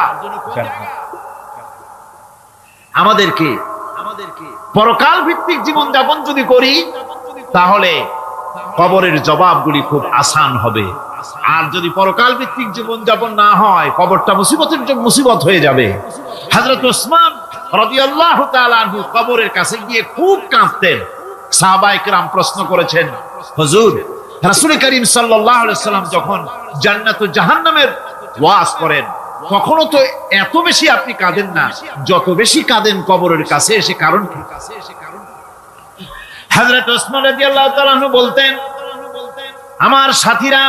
আমাদেরকে পরকাল ভিত্তিক জীবন যাপন যদি করি তাহলে কবরের জবাবগুলি খুব আসান হবে। আর যদি পরকাল ভিত্তিক জীবন যাপন না হয় কবরটা মুসিবত হয়ে যাবে। হযরত ওসমান রাদিয়াল্লাহু তাআলা আনহু কবরের কাছে গিয়ে খুব কাঁদতেন। সাহাবায়ে কেরাম প্রশ্ন করেছেন, হুজুর, রাসূল করিম সাল্লাল্লাহু আলাইহি ওয়াসাল্লাম যখন জান্নাত ও জাহান্নামের ওয়াজ করেন তখনও তো এত বেশি আপনি কাঁদেন না, যত বেশি কাঁদেন কবরের কাছে এসে, কারণ কি? হযরত ওসমান রাদিয়াল্লাহু তাআলা আনহু বলতেন, আমার সাথীরা,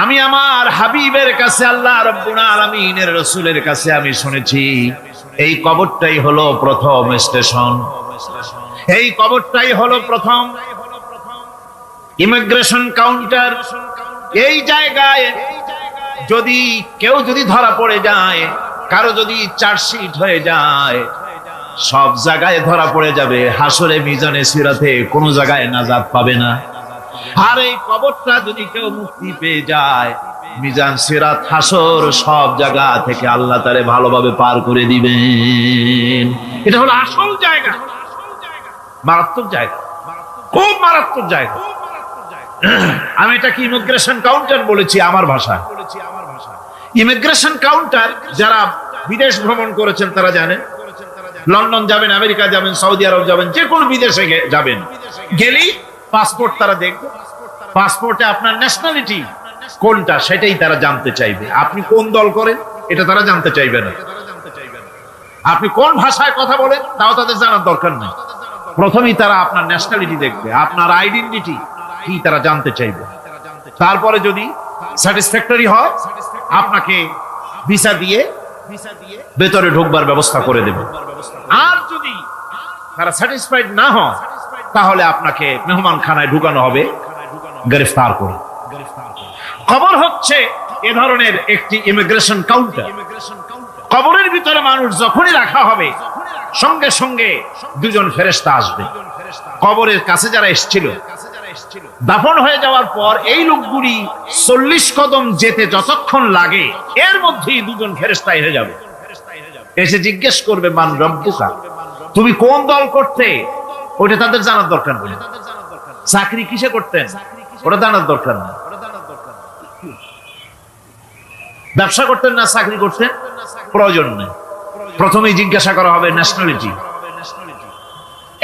আমি আমার হাবিবের কাছে, আল্লাহ রাব্বুল আলামিনের রাসূলের কাছে আমি শুনেছি এই কবরটাই হলো প্রথম স্টেশন, এই কবরটাই হলো প্রথম ইমিগ্রেশন কাউন্টার। এই জায়গায় যদি কেউ ধরা পড়ে যায়, কারো যদি চার্জশিট হয়ে যায়, সব জায়গায় ধরা পড়ে যাবে, হাসরে মিজানে সিরাতে কোনো জায়গায় নাজাত পাবে না। আর এই কবরটা যদি কেউ মুক্তি পেয়ে যায়, মিজান সিরাত হাসর সব জায়গা থেকে আল্লাহ তারে ভালোভাবে পার করে দিবেন। এটা হলো আসল জায়গা, মারাত্মক জায়গা, খুব মারাত্মক জায়গা। আমি এটাকে ইমিগ্রেশন কাউন্টার বলেছি আমার ভাষায়। ইমিগ্রেশন কাউন্টার যারা বিদেশ ভ্রমণ করেছেন তারা জানেন। লন্ডন যাবেন, আমেরিকা যাবেন, সৌদি আরব যাবেন, যে কোনো বিদেশে যাবেন, গেলেই পাসপোর্ট তারা দেখবে। পাসপোর্টে আপনার ন্যাশনালিটি কোনটা সেটাই তারা জানতে চাইবে। আপনি কোন দল করেন এটা তারা জানতে চাইবে না। আপনি কোন ভাষায় কথা বলেন তাও তাদের জানার দরকার নেই। প্রথমেই তারা আপনার ন্যাশনালিটি দেখবে, আপনার আইডেন্টিটি কি তারা জানতে চাইবে। তারপরে যদি স্যাটিসফ্যাক্টরি হয় আপনাকে ভিসা দিয়ে ভেতরে ঢোকবার ব্যবস্থা করে দেবে। আর যদি তারা স্যাটিসফাইড না হয় তাহলে আপনাকে মেহমানখানায় ঢুকানো হবে গ্রেফতার করে। কবর হচ্ছে এ ধরনের একটি ইমিগ্রেশন কাউন্টার। কবরের ভিতরে মানুষ যখনই রাখা হবে সঙ্গে সঙ্গে দুজন ফেরেশতা আসবে। কবরের কাছে যারা এসেছিল দাফন হয়ে যাওয়ার পর এই লোকগুলি 40 কদম যেতে যতক্ষণ লাগে এর মধ্যেই দুজন ফেরেশতা এসে যাবে। এসে জিজ্ঞেস করবে, মান রব্বুকা, তুমি কোন দল করতে? ওটা তাদের জানার দরকার নেই। চাকরি কিসে করতেন ওটা জানার দরকার নেই। ব্যবসা করতেন না চাকরি করতেন প্রয়োজন নেই। প্রথমেই জিজ্ঞাসা করা হবে ন্যাশনালিটি,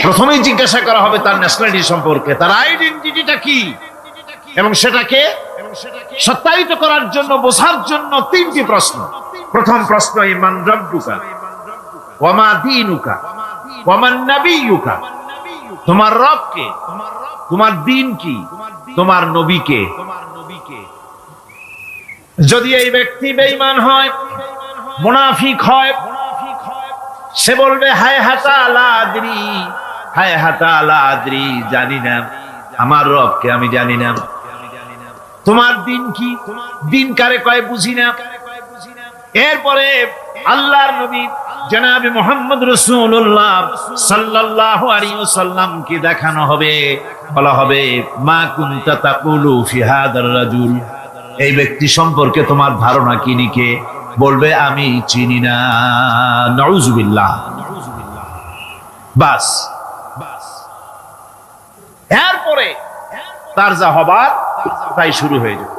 প্রথমেই জিজ্ঞাসা করা হবে তার ন্যাশনালিটি সম্পর্কে, তার আইডেন্টিটিটা কি, এবং সেটাকে সত্যায়িত করার জন্য, বোঝার জন্য 3টি প্রশ্ন। প্রথম প্রশ্ন, মান রব্বুকা ওয়া মা দীনুকা ওয়া মান নাবিয়ুকা, তোমার রব কে, তোমার দ্বীন কি, তোমার নবী কে। যদি এই ব্যক্তি বেঈমান হয়, মুনাফিক হয়, সে বলবে হায় হাতা লা আদরি, হায় হাতা লা আদরি, জানি না, আমার রবকে আমি জানি না। তোমার দিন কি, দিন কারে কয় বুঝি না। এরপরে আল্লাহর নবী জনাবে মুহাম্মদ রাসূলুল্লাহ সাল্লাল্লাহু আলাইহি ওয়াসাল্লাম কে দেখানো হবে, বলা হবে মা কুনতা তাকুলু ফি হাদার রাজুল, এই ব্যক্তি সম্পর্কে তোমার ধারণা কি নিকে? বলবে আমি চিনি না। নাউযুবিল্লাহ। বাস, এরপরে তার যা হবার তাই শুরু হয়ে যাবে।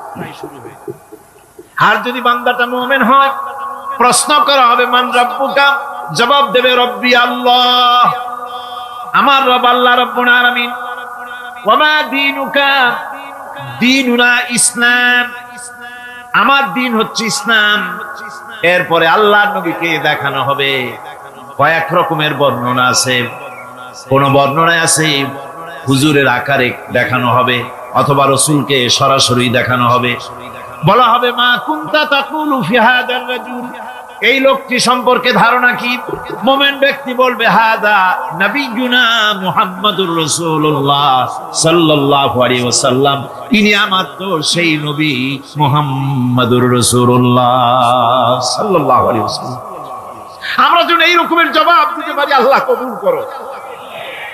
আর যদি বান্দাটা মুমিন হয়, প্রশ্ন করা হবে মান রাব্বুকা, জবাব দেবে রব্বি আল্লাহ, আমার রব আল্লাহ রাব্বুল আলামিন। ওয়া মা দীনুকা, দীনুনা ইসলাম, আমার দিন হচ্ছে ইসলাম। এরপরে আল্লাহর নবীকে দেখানো হবে। কয়েক রকমের বর্ণনা আছে, কোন বর্ণনায় আছে হুজুরের আকারে দেখানো হবে, অথবা রাসূলকে সরাসরি দেখানো হবে। বলা হবে মা কুনতা তাকুলু ফি হাদার রাজুল, এই লোকটি সম্পর্কে ধারণা কি? মুমিন ব্যক্তি বলবে হাদা নবিয়ুনা মুহাম্মাদুর রাসূলুল্লাহ সাল্লাল্লাহু আলাইহি ওয়াসাল্লাম, ইনি আমার তো সেই নবী মুহাম্মাদুর রাসূলুল্লাহ সাল্লাল্লাহু আলাইহি ওয়াসাল্লাম। আমরা যেন এই রকমের জবাব দিতে পারি, আল্লাহ কবুল করো।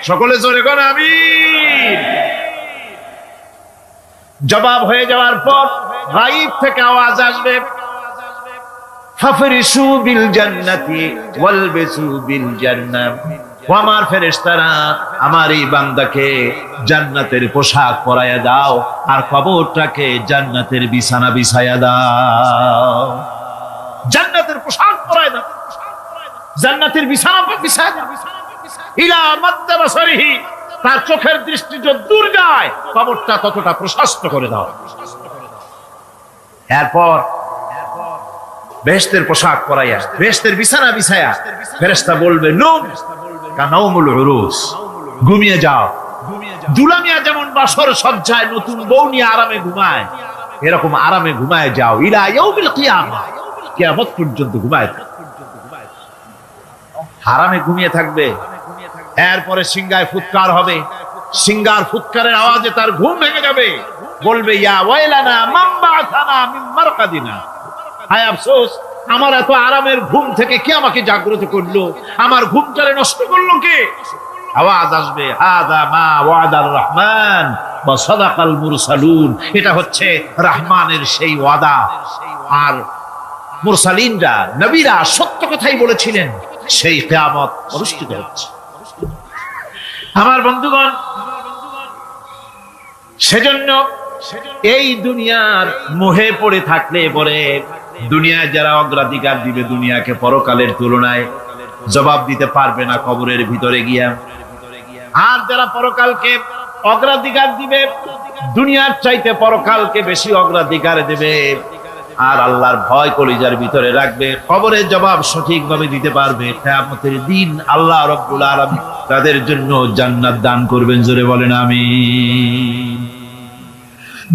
সকলে জোরে কোন আমিন। জবাব হয়ে যাওয়ার পর গায়ব থেকে আওয়াজ আসবে, ফাফরিশু বিল জান্নাতি ওয়ালবিসু বিল জান্নাহ, ও আমার ফেরেশতারা, আমার এই বান্দাকে জান্নাতের পোশাক পরাইয়া দাও আর কবরটাকে জান্নাতের বিছানা বিছাইয়া দাও। জান্নাতের পোশাক পরাইয়া দাও, জান্নাতের বিছানা বিছাইয়া দাও। ইলা মাদ্দা বাসারিহি, তার চোখের দৃষ্টি যত দূর যায় কবরটা ততটা প্রশস্ত করে দাও। এরপর বেহেশতের পোশাক পরাইয়া, বেহেশতের বিছানা বিছায়া ফেরেশতা বলবে নূম কানাউমুল উরুস, ঘুমিয়ে যাও। দুলামিয়া যেমন বাসর সজ্জায় নতুন বউ নিয়ে আরামে ঘুমায়, এরকম আরামে ঘুমায় যাও। ইলা ইয়াউমিল কিয়ামা, কিয়ামত পর্যন্ত ঘুমায় আরামে ঘুমিয়ে থাকবে। এরপরে সিংহায় ফুৎকার হবে, সিংহার ফুৎকারের আওয়াজে তার ঘুম ভেঙে যাবে। বলবে ইয়া ওয়াইলানা মান বা'আসানা মিন মারকাদিনা, হায় আফসোস, আমার এত আরামের ঘুম থেকে কে আমাকে জাগ্রত করলো, আমার ঘুমটারে নষ্ট করলো কে? আওয়াজ আসবে হাযা মা ওয়াদার রহমান ওয়া সাদাকাল মুরসালুন, এটা হচ্ছে রহমানের সেই ওয়াদা, আর মুরসালিনরা নবীরা সত্য কথাই বলেছিলেন, সেই কিয়ামত অনুষ্ঠিত হচ্ছে। আমার বন্ধুগণ, সেজন্য এই দুনিয়ার মোহে পড়ে থাকলে পরে দুনিয়ায় যারা অগ্রাধিকার দিবে দুনিয়াকে পরকালের তুলনায়, জবাব দিতে পারবে না কবরের ভিতরে গিয়া। আর যারা পরকালকে অগ্রাধিকার দিবে, দুনিয়ার চাইতে পরকালকে বেশি অগ্রাধিকার দেবে, আর আল্লাহর ভয় কলিজার ভিতরে রাখবে, কবরের জবাব সঠিকভাবে দিতে পারবে, কিয়ামতের দিন আল্লাহ রাব্বুল আলামিন তাদের জন্য জান্নাত দান করবেন। জোরে বলেন আমিন।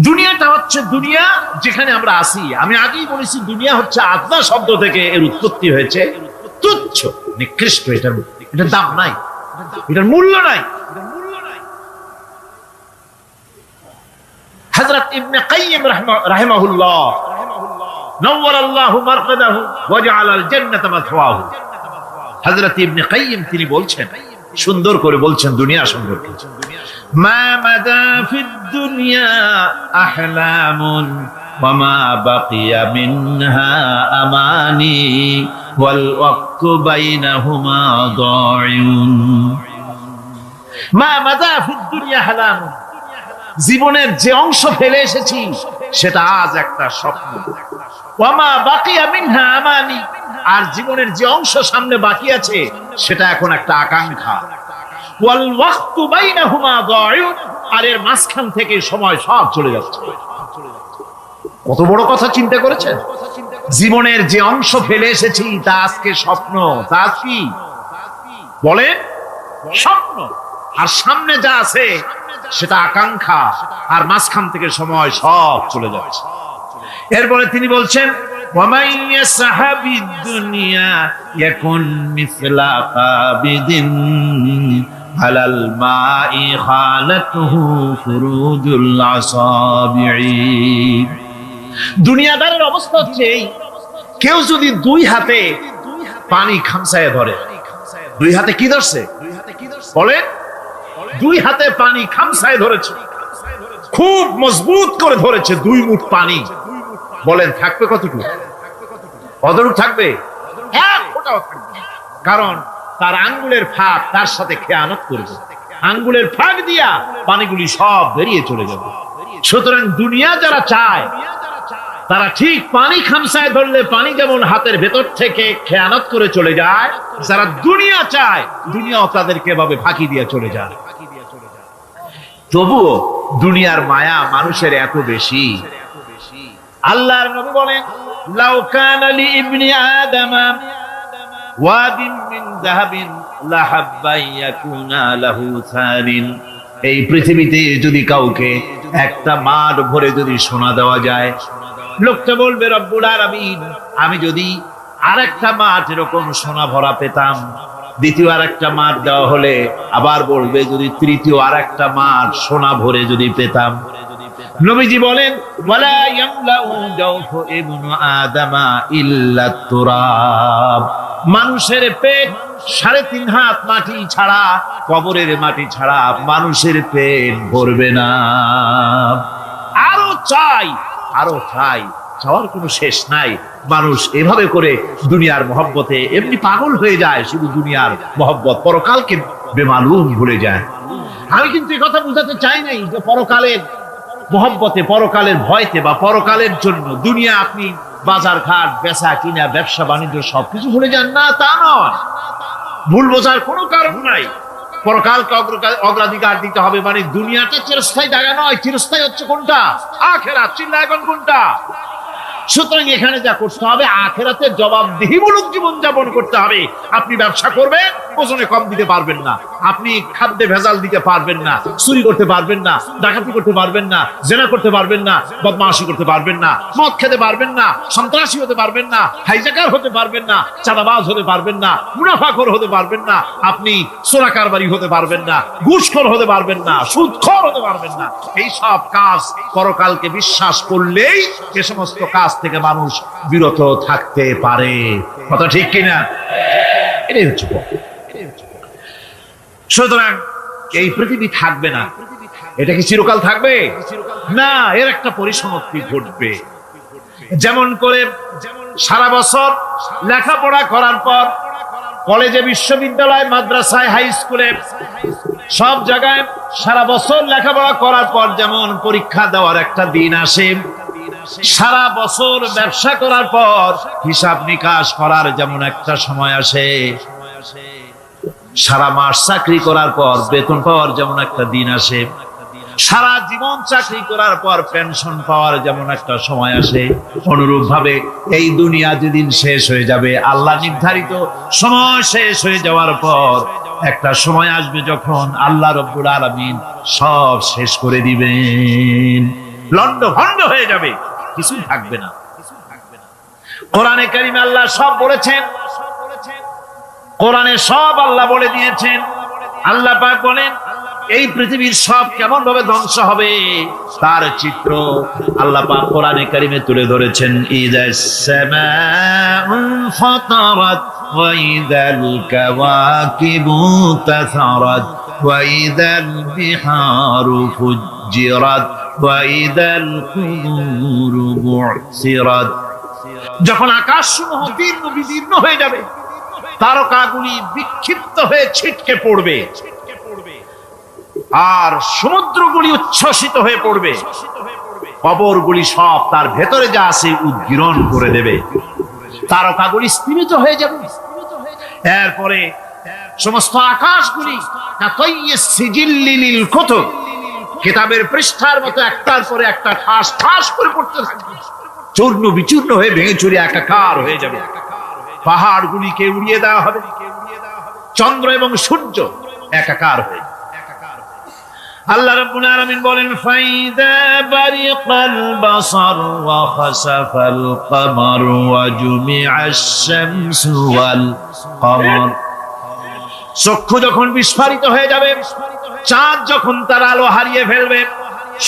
দুনিয়াটা হচ্ছে দুনিয়া যেখানে আমরা আছি। আমি আগেই বলেছি দুনিয়া হচ্ছে আদনা শব্দ থেকে এর উৎপত্তি হয়েছে, তুচ্ছ নিকৃষ্ট, এটার দাম নাই, এটার মূল্য নাই। হযরত ইবনে কাইয়িম রাহিমাহুল্লাহ নওয়ারাল্লাহু মারকাদাহু ওয়া জাআলাল জান্নাতা মাথওয়াহু, হযরত ইবনে কাইয়িম তিনি বলছেন, সুন্দর করে বলছেন দুনিয়া সম্পর্কে, মা মাদা ফিদ দুনিয়া আহলামুন ওয়া মা বাকিয়া মিনহা আমানি ওয়াল ওয়াক্তু বাইনাহুমা দাইউন। মা মাদা ফিদ দুনিয়া আহলামুন, জীবনের যে অংশ ফেলে এসেছি সেটা আজ একটা স্বপ্ন। ওয়া মা বাকিয়া মিনহা আমানি, আর জীবনের যে অংশ সামনে বাকি আছে সেটা এখন একটা আকাঙ্ক্ষা। ওয়াল ওয়াক্তু বাইনাহুমা দাইউন, আর এর মাঝখান থেকে সময় সব চলে যাচ্ছে। কত বড় কথা চিন্তা করেছেন? জীবনের যে অংশ ফেলে এসেছি তা আজকে স্বপ্ন, তা কি বলে স্বপ্ন, আর সামনে যা আছে সেটা আকাঙ্ক্ষা, আর মাঝখান থেকে সময় সব চলে যাচ্ছে। এরপরে তিনি বলছেন ওয়ামান ইয়াসহাবিদ দুনিয়া ইয়াকুন মিসলা কাবিদিন আলাল মাই খালাতুহু ফুরুজুল আসাবিঈ। দুনিয়াদারের অবস্থা হচ্ছে এই, কেউ যদি দুই হাতে পানি খামসায় ধরে, দুই হাতে কি ধরছে বলে, দুই হাতে পানি খামসায় ধরেছে, খুব মজবুত করে ধরেছে, দুই মুঠ পানি, বলেন থাকবে কতটুকু? কতটুকু থাকবে? এক ফোঁটাও থাকবে না। কারণ তার আঙ্গুলের ফাঁক তার সাথে খেয়ানত করবে, আঙ্গুলের ফাঁক দিয়া পানিগুলি সব বেরিয়ে চলে যাবে। সুতরাং দুনিয়া যারা চায় তারা ঠিক পানি খামসায় ধরলে পানি যেমন হাতের ভেতর থেকে খেয়ানত করে চলে যায়, যারা দুনিয়া চায় দুনিয়াও তাদেরকে এভাবে ফাঁকি দিয়ে চলে যায়। তবুও দুনিয়ার মায়া মানুষের এত বেশি। আল্লাহর নবী বলেন, লাউ কানা লি ইবনি আদামা ওয়াদিন মিন যাহাবিন লাহাব্বা ইয়াকুনা লাহু সারিন। এই পৃথিবীতে যদি কাউকে একটা মাঠ ভরে যদি সোনা দেওয়া যায়, লোকটা বলবে রব্বুল আলামিন, আমি যদি আরেকটা মাঠ এরকম সোনা ভরা পেতাম। দ্বিতীয় আরেকটা মাঠ দেওয়া হলে আবার বলবে যদি তৃতীয় আরেকটা মাঠ সোনা ভরে যদি পেতাম। নবীজি বলেন, ওয়ালা ইয়ামলাউ জাওফু ইবনু আদামা ইল্লা তুরাব। মানুষের পেট 3.5 হাত মাটি ছাড়া, কবরের মাটি ছাড়া মানুষের পেট ভরবে না। আরো চাই, আরো চাই, চাওয়ার কোনো শেষ নাই। মানুষ এভাবে করে দুনিয়ার মহব্বতে এমনি পাগল হয়ে যায়, শুধু দুনিয়ার মহব্বত, পরকালকে বেমালুম ভুলে যায়। আমি কিন্তু এই কথা বুঝাতে চাই নাই যে পরকালের মহব্বতে, পরকালের ভয়তে বা পরকালের জন্য দুনিয়া আপনি বাজার ঘাট, বেচা কিনা, ব্যবসা বাণিজ্য সবকিছু ভুলে যান না, তা নয়। ভুল বোঝার কোনো কারণ নাই। পরকালকে অগ্রাধিকার দিতে হবে, মানে দুনিয়াটা চিরস্থায়ী জায়গা নয়। চিরস্থায়ী হচ্ছে কোনটা? আখিরাত। চিল্লা এখন কোনটা? সুতরাং এখানে যা করতে হবে, আখিরাতের জবাবদিহিমূলক জীবন যাপন করতে হবে। আপনি ব্যবসা করবেন, ওজনে কম দিতে পারবেন না। আপনি খাদ্যে ভেজাল দিতে পারবেন না, চুরি করতে পারবেন না, ডাকাতি করতে পারবেন না, জেনা করতে পারবেন না, বদমাশি করতে পারবেন না, মদ খেতে পারবেন না, সন্ত্রাসী হতে পারবেন না, হাইজাকার হতে পারবেন না, চাঁদাবাজ হতে পারবেন না, মুনাফাখোর হতে পারবেন না, আপনি চোরা কারবারি হতে পারবেন না, ঘুষখোর হতে পারবেন না, সুদখোর হতে পারবেন না। এই সব কাজ পরকালকে বিশ্বাস করলেই এ সমস্ত কাজ থেকে মানুষ বিরত থাকতে পারে। কথা ঠিক কিনা? এটাই হচ্ছে। সুতরাং এই পৃথিবী থাকবে না, এটা কি চিরকাল থাকবে না? এর একটা পরিসমাপ্তি ঘটবে। যেমন করে সারা বছর লেখাপড়া করার পর কলেজে, বিশ্ববিদ্যালয়, মাদ্রাসায়, হাই স্কুলে, সব জায়গায় সারা বছর লেখাপড়া করার পর যেমন পরীক্ষা দেওয়ার একটা দিন আসে, সারা বছর ব্যবসা করার পর হিসাব নিকাশ করার যেমন একটা সময় আসে, সারা মাস চাকরি করার পর বেতন পাওয়ার যেমন একটা দিন আসে, সারা জীবন চাকরি করার পর পেনশন পাওয়ার যেমন একটা সময় আসে, অনুরূপ ভাবে এই দুনিয়া যেদিন শেষ হয়ে যাবে, আল্লাহ নির্ধারিত সময় শেষ হয়ে যাওয়ার পর একটা সময় আসবে যখন আল্লাহ রব্বুল আলামিন সব শেষ করে দিবেন, লন্ডভন্ড হয়ে যাবে, কিছু থাকবে না। কোরআনে কারিমে আল্লাহ সব বলেছেন, কোরআনে সব আল্লাহ বলে দিয়েছেন। আল্লাহ পাক বলেন এই পৃথিবীর সব কেমন ভাবে ধ্বংস হবে তার চিত্র আল্লাহ পাক কোরআনে কারিমে তুলে ধরেছেন। ইযাস সামাউ ফাতারাত ওয়া ইযাল কাওয়াকিবু তাসারাত ওয়া ইযাল বিহারু ফুজ্জিরাত ওয়া ইযাল কুবুরু বু'সিরাত। যখন আকাশসমূহ জীর্ণ বিদীর্ণ হয়ে যাবে, তারকাগুলি বিক্ষিপ্ত হয়ে ছিটকে পড়বে, আর সমুদ্রগুলি উচ্ছ্বসিত হয়ে পড়বে, কবরগুলি সব তার ভেতরে যা আছে উদ্গীরণ করে দেবে, তারকাগুলি স্থিমিত হয়ে যাবে। এরপরে সমস্ত আকাশগুলি কিতাবের পৃষ্ঠার মতো একটার পরে একটা ঠাস ঠাস করে পড়তে থাকবে, চূর্ণ বিচূর্ণ হয়ে ভেঙে চুরে একাকার হয়ে যাবে। পাহাড়গুলিকে উড়িয়ে দেওয়া হবে, চন্দ্র এবং সূর্য একাকার হয়ে। আল্লাহ রাব্বুল আলামিন বলেন ফাইদা বারিকাল বাসার ওয়া খাসাফাল কমার ওয়া জুমিআশ শামসু ওয়াল কমার। চক্ষু যখন বিস্ফারিত হয়ে যাবে, চাঁদ যখন তার আলো হারিয়ে ফেলবে,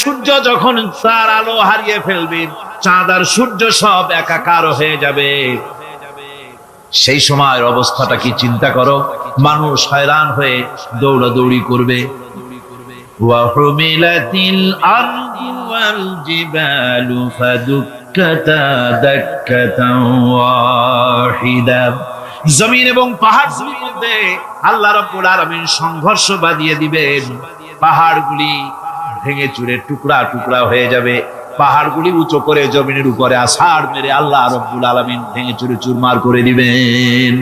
সূর্য যখন তার আলো হারিয়ে ফেলবে, চাঁদ আর সূর্য সব একাকার হয়ে যাবে, সেই সময়ের অবস্থাটা কি চিন্তা করো। মানুষ হয়রান হয়ে দৌড়াদৌড়ি করবে। ওয়াহুমিলাতিল আরদু ওয়াল জিবালু ফাদুক্কাতা দাক্কাতান ওয়াহিদা। জমিন এবং পাহাড়গুলির মধ্যে আল্লাহ রাব্বুল আলামিন সংঘর্ষ বাঁধিয়ে দিবেন, পাহাড়গুলি ভেঙে চুরে টুকরা টুকরা হয়ে যাবে, পাহাড়গুলি উঁচু করে জমিনের উপরে আছাড় মেরে আল্লাহ রাব্বুল আলামিন ভেঙে চুরে চুরমার করে দিবেন।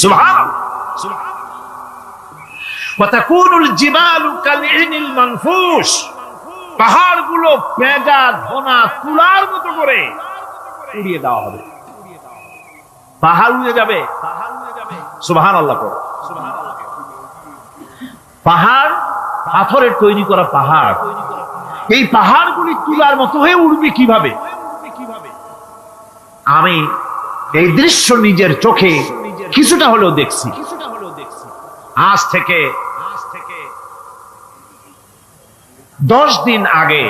সুবহানাল্লাহ। ওয়া তাকুনুল জিবালু কালইনিল মানফুস, পাহাড়গুলো পেঁজা ধোনা তুলার মতো করে উড়িয়ে দেওয়া হবে, পাহাড় উড়ে যাবে। সুবহানাল্লাহ। পাহাড় পাথরের তৈরি করা পাহাড়, এই পাহাড়গুলি তুলার মতো হয়ে উড়বে কিভাবে? আমি এই দৃশ্য নিজের চোখে কিছুটা হলেও দেখছি। আজ থেকে 10 দিন আগে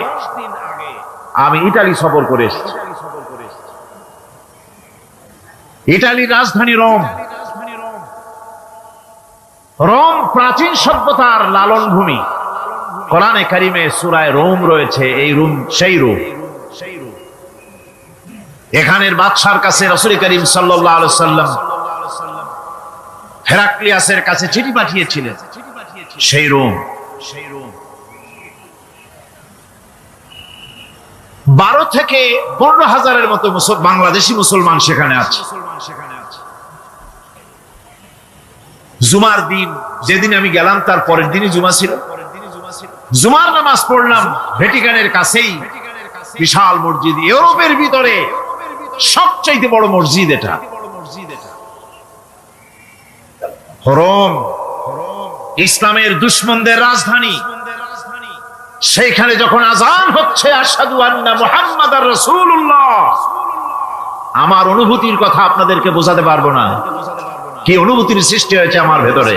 আমি ইতালি সফর করে এসেছি। ইতালির রাজধানী রোম। রোম প্রাচীন সভ্যতার লালন ভূমি। কোরআনে কারিমে সূরায়ে রোম রয়েছে। এই রোম সেই রোম। এখানের বাদশার কাছে রাসূল করিম সাল্লাল্লাহু আলাইহি সাল্লাম হেরাক্লিয়াসের কাছে চিঠি পাঠিয়েছিলেন। সেই রোম 12 থেকে 15 হাজারের মতো বাংলাদেশি মুসলমান সেখানে আছে। জুমার দিন, যেদিন আমি গেলাম তার পরের দিনই জুমা ছিল। জুমার নামাজ পড়লাম ভ্যাটিকানের কাছেই বিশাল মসজিদ, ইউরোপের ভিতরে সবচেয়ে বড় মসজিদ এটা। রোম ইসলামের দুশমনদের রাজধানী। সেইখানে যখন আযান হচ্ছে আশহাদু আন্না মুহাম্মাদার রাসূলুল্লাহ, আমার অনুভূতির কথা আপনাদেরকে বোঝাতে পারবো না, কি অনুভূতির সৃষ্টি হয়েছে আমার ভেতরে।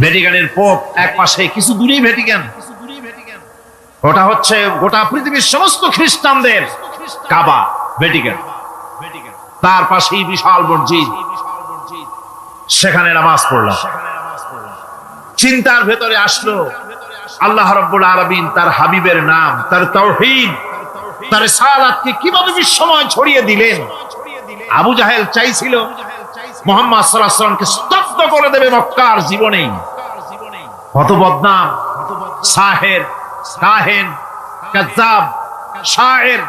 ভ্যাটিকানের পোপ এক পাশে, কিছু দূরেই ভ্যাটিকান। ওটা হচ্ছে গোটা পৃথিবীর সমস্ত খ্রিস্টানদের কাবা, ভ্যাটিকান। তার পাশেই বিশাল মসজিদ, সেখানে নামাজ পড়লাম। চিন্তার ভেতরে আসলো আল্লাহ রাব্বুল আলামিন তার হাবিবের নাম, তার তাওহীদ, তার রিসালাতকে কিভাবে বিশ্বময় ছড়িয়ে দিলেন। আবু জাহেল চাইছিল মুহাম্মদ সাল্লাল্লাহু আলাইহি ওয়াসাল্লামকে স্তব্ধ করে দেবে মক্কার জীবনেই। কত বদনাম, সাহের, কাহেন, কাযযাব, শায়ের,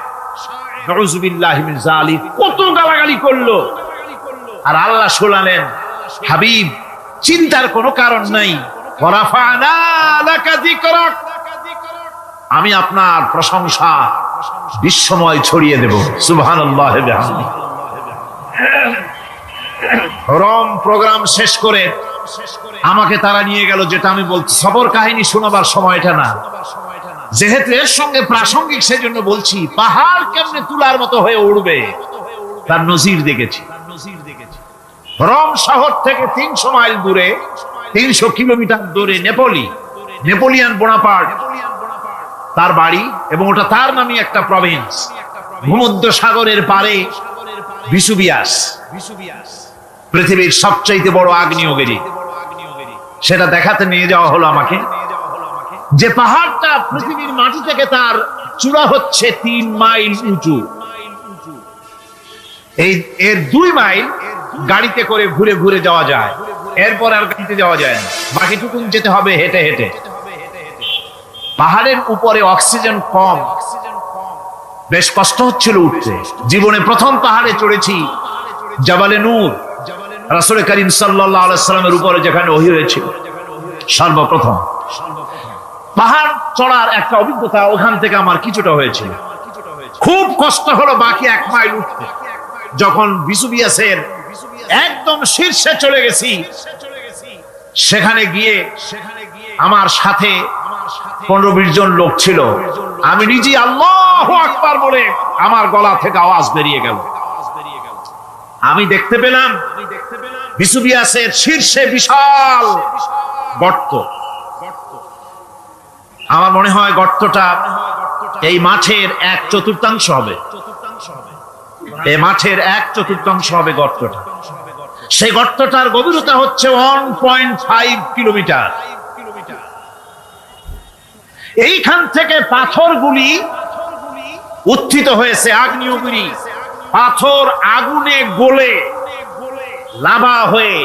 নাউযুবিল্লাহি মিন যালিক, কত গালাগালি করলো। আর আল্লাহ শোনালেন, হাবিব চিন্তার কোনো কারণ নাই, ওয়ারাফা'না লাকা যিকরাক, আমি আপনার প্রশংসা বিশ্বময় ছড়িয়ে দেব। সুবহানাল্লাহি ওয়া বিহামদিহি। রোম প্রোগ্রাম শেষ করে আমাকে তারা নিয়ে গেল, যেটা আমি বলছি সবর কাহিনী শোনাবার সময়টা না, যেহেতু এর সঙ্গে প্রাসঙ্গিক সেজন্য বলছি। পাহাড় কেমনে তুলার মতো হয়ে উড়বে তার নজির দেখেছি। রোম শহর থেকে 300 মাইল দূরে, 300 কিলোমিটার দূরে নেপোলিয়ান বোনাপার্ট তার বাড়ি, এবং ওটা তার নামে একটা প্রভিন্স। ভূমধ্য সাগরের পারে ভিসুভিয়াস, পৃথিবীর সবচেয়ে বড় আগ্নেয়গিরি। সেটা দেখাতে নিয়ে যাওয়া হলো আমাকে। যে পাহাড়টা পৃথিবীর মাটি থেকে তার চূড়া হচ্ছে 3 মাইল উঁচু। এর 2 মাইল গাড়িতে করে ঘুরে ঘুরে যাওয়া যায়, এরপর আর গাড়িতে যাওয়া যায় না, বাকিটুকু যেতে হবে হেঁটে হেঁটে। পাহাড়ের উপরে অক্সিজেন কম, বেশ কষ্ট হচ্ছিল উঠতে। জীবনে প্রথম পাহাড়ে চড়েছি, জাবালে নূর, রাসূল করিম সাল্লাল্লাহু আলাইহি সাল্লামের উপরে যেখানে ওহী হয়েছিল সর্বপ্রথম। পাহাড় চড়ার একটা অভিজ্ঞতা ওখান থেকে আমার কিছুটা হয়েছিল। খুব কষ্ট হলো বাকি 1 মাইল উঠতে। যখন ভিসুভিয়াসের একদম শীর্ষে চলে গেছি, সেখানে গিয়ে আমার সাথে 15-20 জন লোক ছিল। আমি নিজে আল্লাহু আকবার বলে আমার গলা থেকে আওয়াজ বেরিয়ে গেল। আমি দেখতে পেলাম ভিসুভিয়াসের শীর্ষে বিশাল গর্ত। আমার মনে হয় গর্তটা এই মাঠের 1/4 হবে। এই মাঠের 1/4 হবে গর্তটা। সেই গর্তটার গভীরতা হচ্ছে 1.5 কিলোমিটার। এইখান থেকে পাথরগুলি উত্থিত হয়েছে, আগ্নেয়গিরি পাথর আগুনে গলে লাভা হয়ে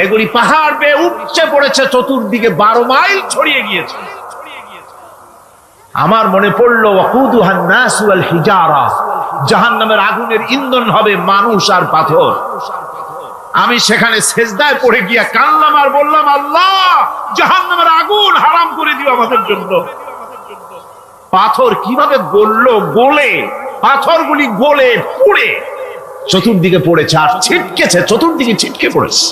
এগুলি পাহাড় বেয়ে উপচে পড়েছে, চতুর্দিকে 12 মাইল ছড়িয়ে গিয়েছে। আমার মনে পড়লো ওয়াকুদুহান নাস ওয়াল হিজারা, জাহান্নামের আগুনের ইন্ধন হবে মানুষ আর পাথর। আমি সেখানে সেজদায় পড়ে গিয়া কান্নাম আর বললাম, আল্লাহ জাহান্নামের আগুন হারাম করে দিও আমাদের জন্য। পাথর কিভাবে গললো, গলে পাথরগুলি গলে পুড়ে চতুর্দিকে পড়েছে আর ছিটকেছে, চতুর্দিকে ছিটকে পড়েছে।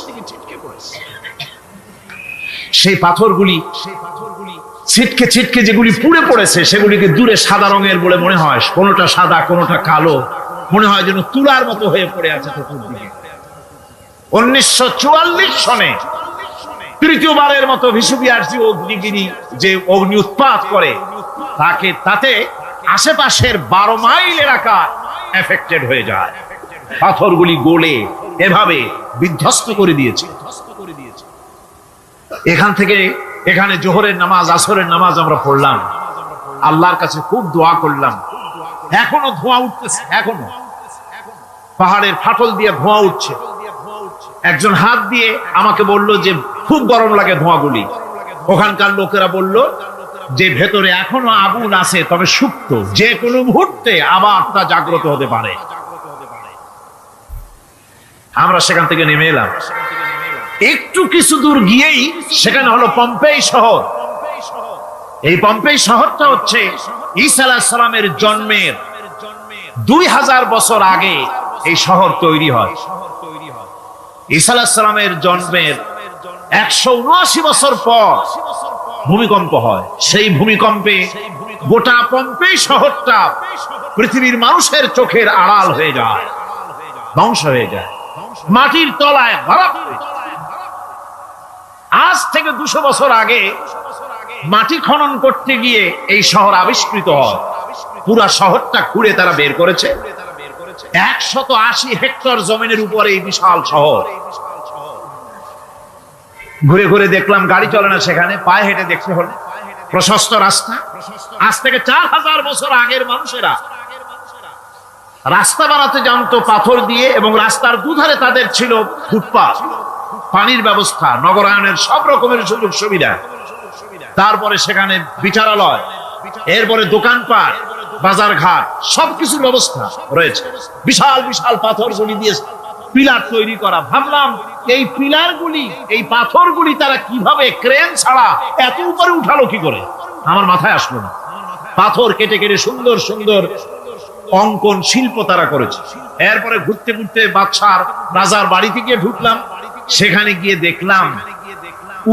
সেই পাথরগুলি ছিটকে ছিটকে যেগুলি পুড়ে পড়েছে সেগুলিকে দূরে সাদা রঙের বলে মনে হয়, কোনোটা সাদা কোনোটা কালো, মনে হয় যেন তুলার মতো হয়ে পড়ে আছে চতুর্দিকে। 1944 সনে তৃতীয়বারের মতো ভিসুবিআরসি অগ্নিগিরি যে অগ্নি উৎপাত করে তাতে আশেপাশের 12 মাইল এলাকা এফেক্টেড হয়ে যায়। পাথরগুলি গলে এভাবে বিধ্বস্ত করে দিয়েছে। এখান থেকে এখানে জোহরের নামাজ, আসরের নামাজ আমরা পড়লাম, আল্লাহর কাছে খুব দোয়া করলাম। এখনো ধোঁয়া উঠতেছে, এখনো পাহাড়ের ফাটল দিয়ে ধোঁয়া উঠছে। একজন হাত দিয়ে আমাকে বলল যে খুব গরম লাগে ধোঁয়াগুলি। ওখানকার লোকেরা বলল যে ভেতরে এখনো আগুন আছে, তবে সুপ্ত, যে কোনো মুহূর্তে আবার তা জাগ্রত হতে পারে। আমরা সেখান থেকে নেমে এলাম। একটু কিছু দূর গিয়েই সেখানে হলো পম্পেই শহর। এই পম্পেই শহরটা হচ্ছে ঈসা আলাইহিস সালামের জন্মের 2000 বছর আগে এই শহর তৈরি হয়। ঈসা আলাইহিস সালামের জন্মের 179 বছর পর ভূমিকম্প হয়। সেই ভূমিকম্পে গোটা পম্পেই শহরটা পৃথিবীর মানুষের চোখের আড়াল হয়ে যায়, ধ্বংস হয়ে যায়, মাটির তলায় ভরা। আজ থেকে 200 বছর আগে মাটি খনন করতে গিয়ে এই শহর আবিষ্কৃত হয়। পুরা শহরটা খুঁড়ে তারা বের করেছে। 180 হেক্টর জমিনের উপরে এই বিশাল শহর। ঘুরে ঘুরে দেখলাম, গাড়ি চলে না সেখানে, পায়ে হেঁটে দেখতে হলো। প্রশস্ত রাস্তা। আজ থেকে 4000 বছর আগের মানুষেরা রাস্তা বানাতে জানতো পাথর দিয়ে, এবং রাস্তার দুধারে তাদের ছিল ফুটপাথ, পানির ব্যবস্থা, নগরায়নের সব রকমের সুযোগ সুবিধা। তারপরে সেখানে বিচারালয়, এরপরে দোকানপাট, বাজার ঘাট, সবকিছুর ব্যবস্থা রয়েছে। বিশাল বিশাল পাথরগুলি দিয়ে পিলার তৈরি করা। ভাবলাম এই পিলারগুলি, এই পাথরগুলি তারা কিভাবে ক্রেন ছাড়া এত উপরে উঠালো কি করে, আমার মাথায় আসলো না। পাথর কেটে কেটে সুন্দর সুন্দর অঙ্কন শিল্প তারা করেছে। এরপরে ঘুরতে ঘুরতে বাদশার রাজার বাড়িতে গিয়ে ঢুকলাম। সেখানে গিয়ে দেখলাম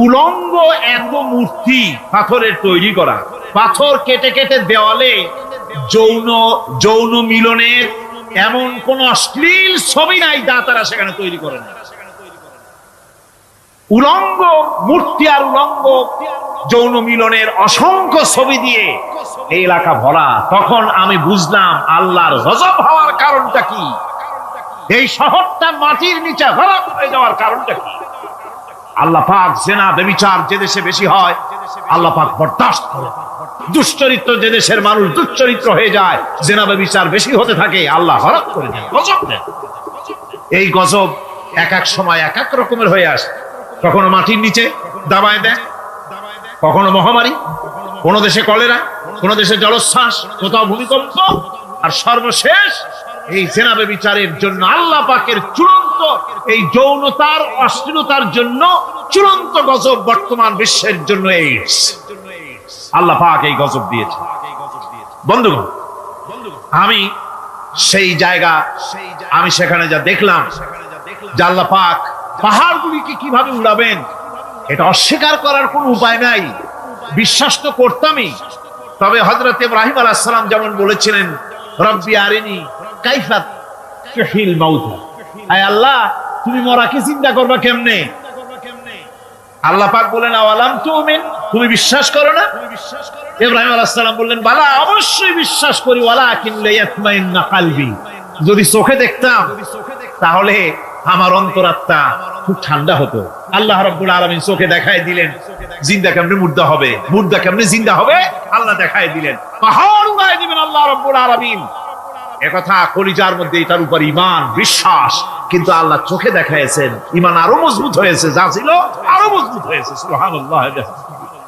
উলঙ্গ এত মূর্তি পাথরের তৈরি করা। পাথর কেটে কেটে দেওয়ালে যৌন মিলনের এমন কোন অশ্লীল ছবি নাই যা তারা সেখানে তৈরি করে না। উলঙ্গ মূর্তি আর উলঙ্গ যৌন মিলনের অসংখ্য ছবি দিয়ে এই এলাকা ভরা। তখন আমি বুঝলাম আল্লাহর গজব হওয়ার কারণটা কি, এই শহরটা মাটির নিচে হরপ হয়ে যাওয়ার কারণটা কি। আল্লাহ পাক জেনা ব্যভিচার যে দেশে বেশি হয় আল্লাহ পাক বরদাস্ত করে। দুশ্চরিত্র যে দেশের মানুষ দুশ্চরিত্র হয়ে যায়, জেনা ব্যভিচার বেশি হতে থাকে, আল্লাহ হরপ করে দেয়, গজব দেয়। এই গজব এক এক সময় এক এক রকমের হয়ে আসে। কখনো মাটির নিচে দাবায় দেয়, কখনো মহামারী, কোন দেশে কলেরা, কোন দেশে জলোচ্ছ্বাস, কোথাও ভূমিকম্প, আর সর্বশেষ এই জেনা ব্যভিচারের জন্য আল্লাহ পাকের চূড়ান্ত এই যৌনতার অশ্লীলতার জন্য চূড়ান্ত গজব বর্তমান বিশ্বের জন্য এইডস। আল্লাহ পাক এই গজব দিয়েছে। বন্ধুগণ, আমি সেই জায়গা, আমি সেখানে যা দেখলাম যে আল্লাহ পাক পাহাড়গুলিকে কিভাবে উড়াবেন, এটা অস্বীকার করার কোনো উপায় নাই। বিশ্বাস তো করতামই, তবে হযরত ইব্রাহিম আলাইহিস সালাম যেমন বলেছিলেন, রব্বি আরিনি কাইফা তুহিল মাউত, আয় আল্লাহ তুমি মরাকে চিন্তা করবা কেমনে। আল্লাহ পাক বলেন আওয়ালাম তুমিন, তুমি বিশ্বাস করো না? ইব্রাহিম আলাইহিস সালাম বললেন বালা, অবশ্যই বিশ্বাস করি, ওয়ালাকিন লিয়াতমাইন্না কলবি, যদি চোখে দেখতাম তাহলে আমার অন্তরাত্মা খুব ঠান্ডা হতো। আল্লাহ রাব্বুল আলামিন চোখে দেখায় দিলেন জিন্দা কেমনে মুর্দা হবে, মুর্দা কেমনে জিন্দা হবে, আল্লাহ দেখায় দিলেন। পাহাড় উড়ায় দিবেন আল্লাহ রাব্বুল আলামিন। একথা কলিজার মধ্যে এটার উপর ঈমান বিশ্বাস, কিন্তু আল্লাহ চোখে দেখাইছেন, ঈমান আরো মজবুত হয়েছে, যা ছিল আরো মজবুত হয়েছে। সুবহানাল্লাহ।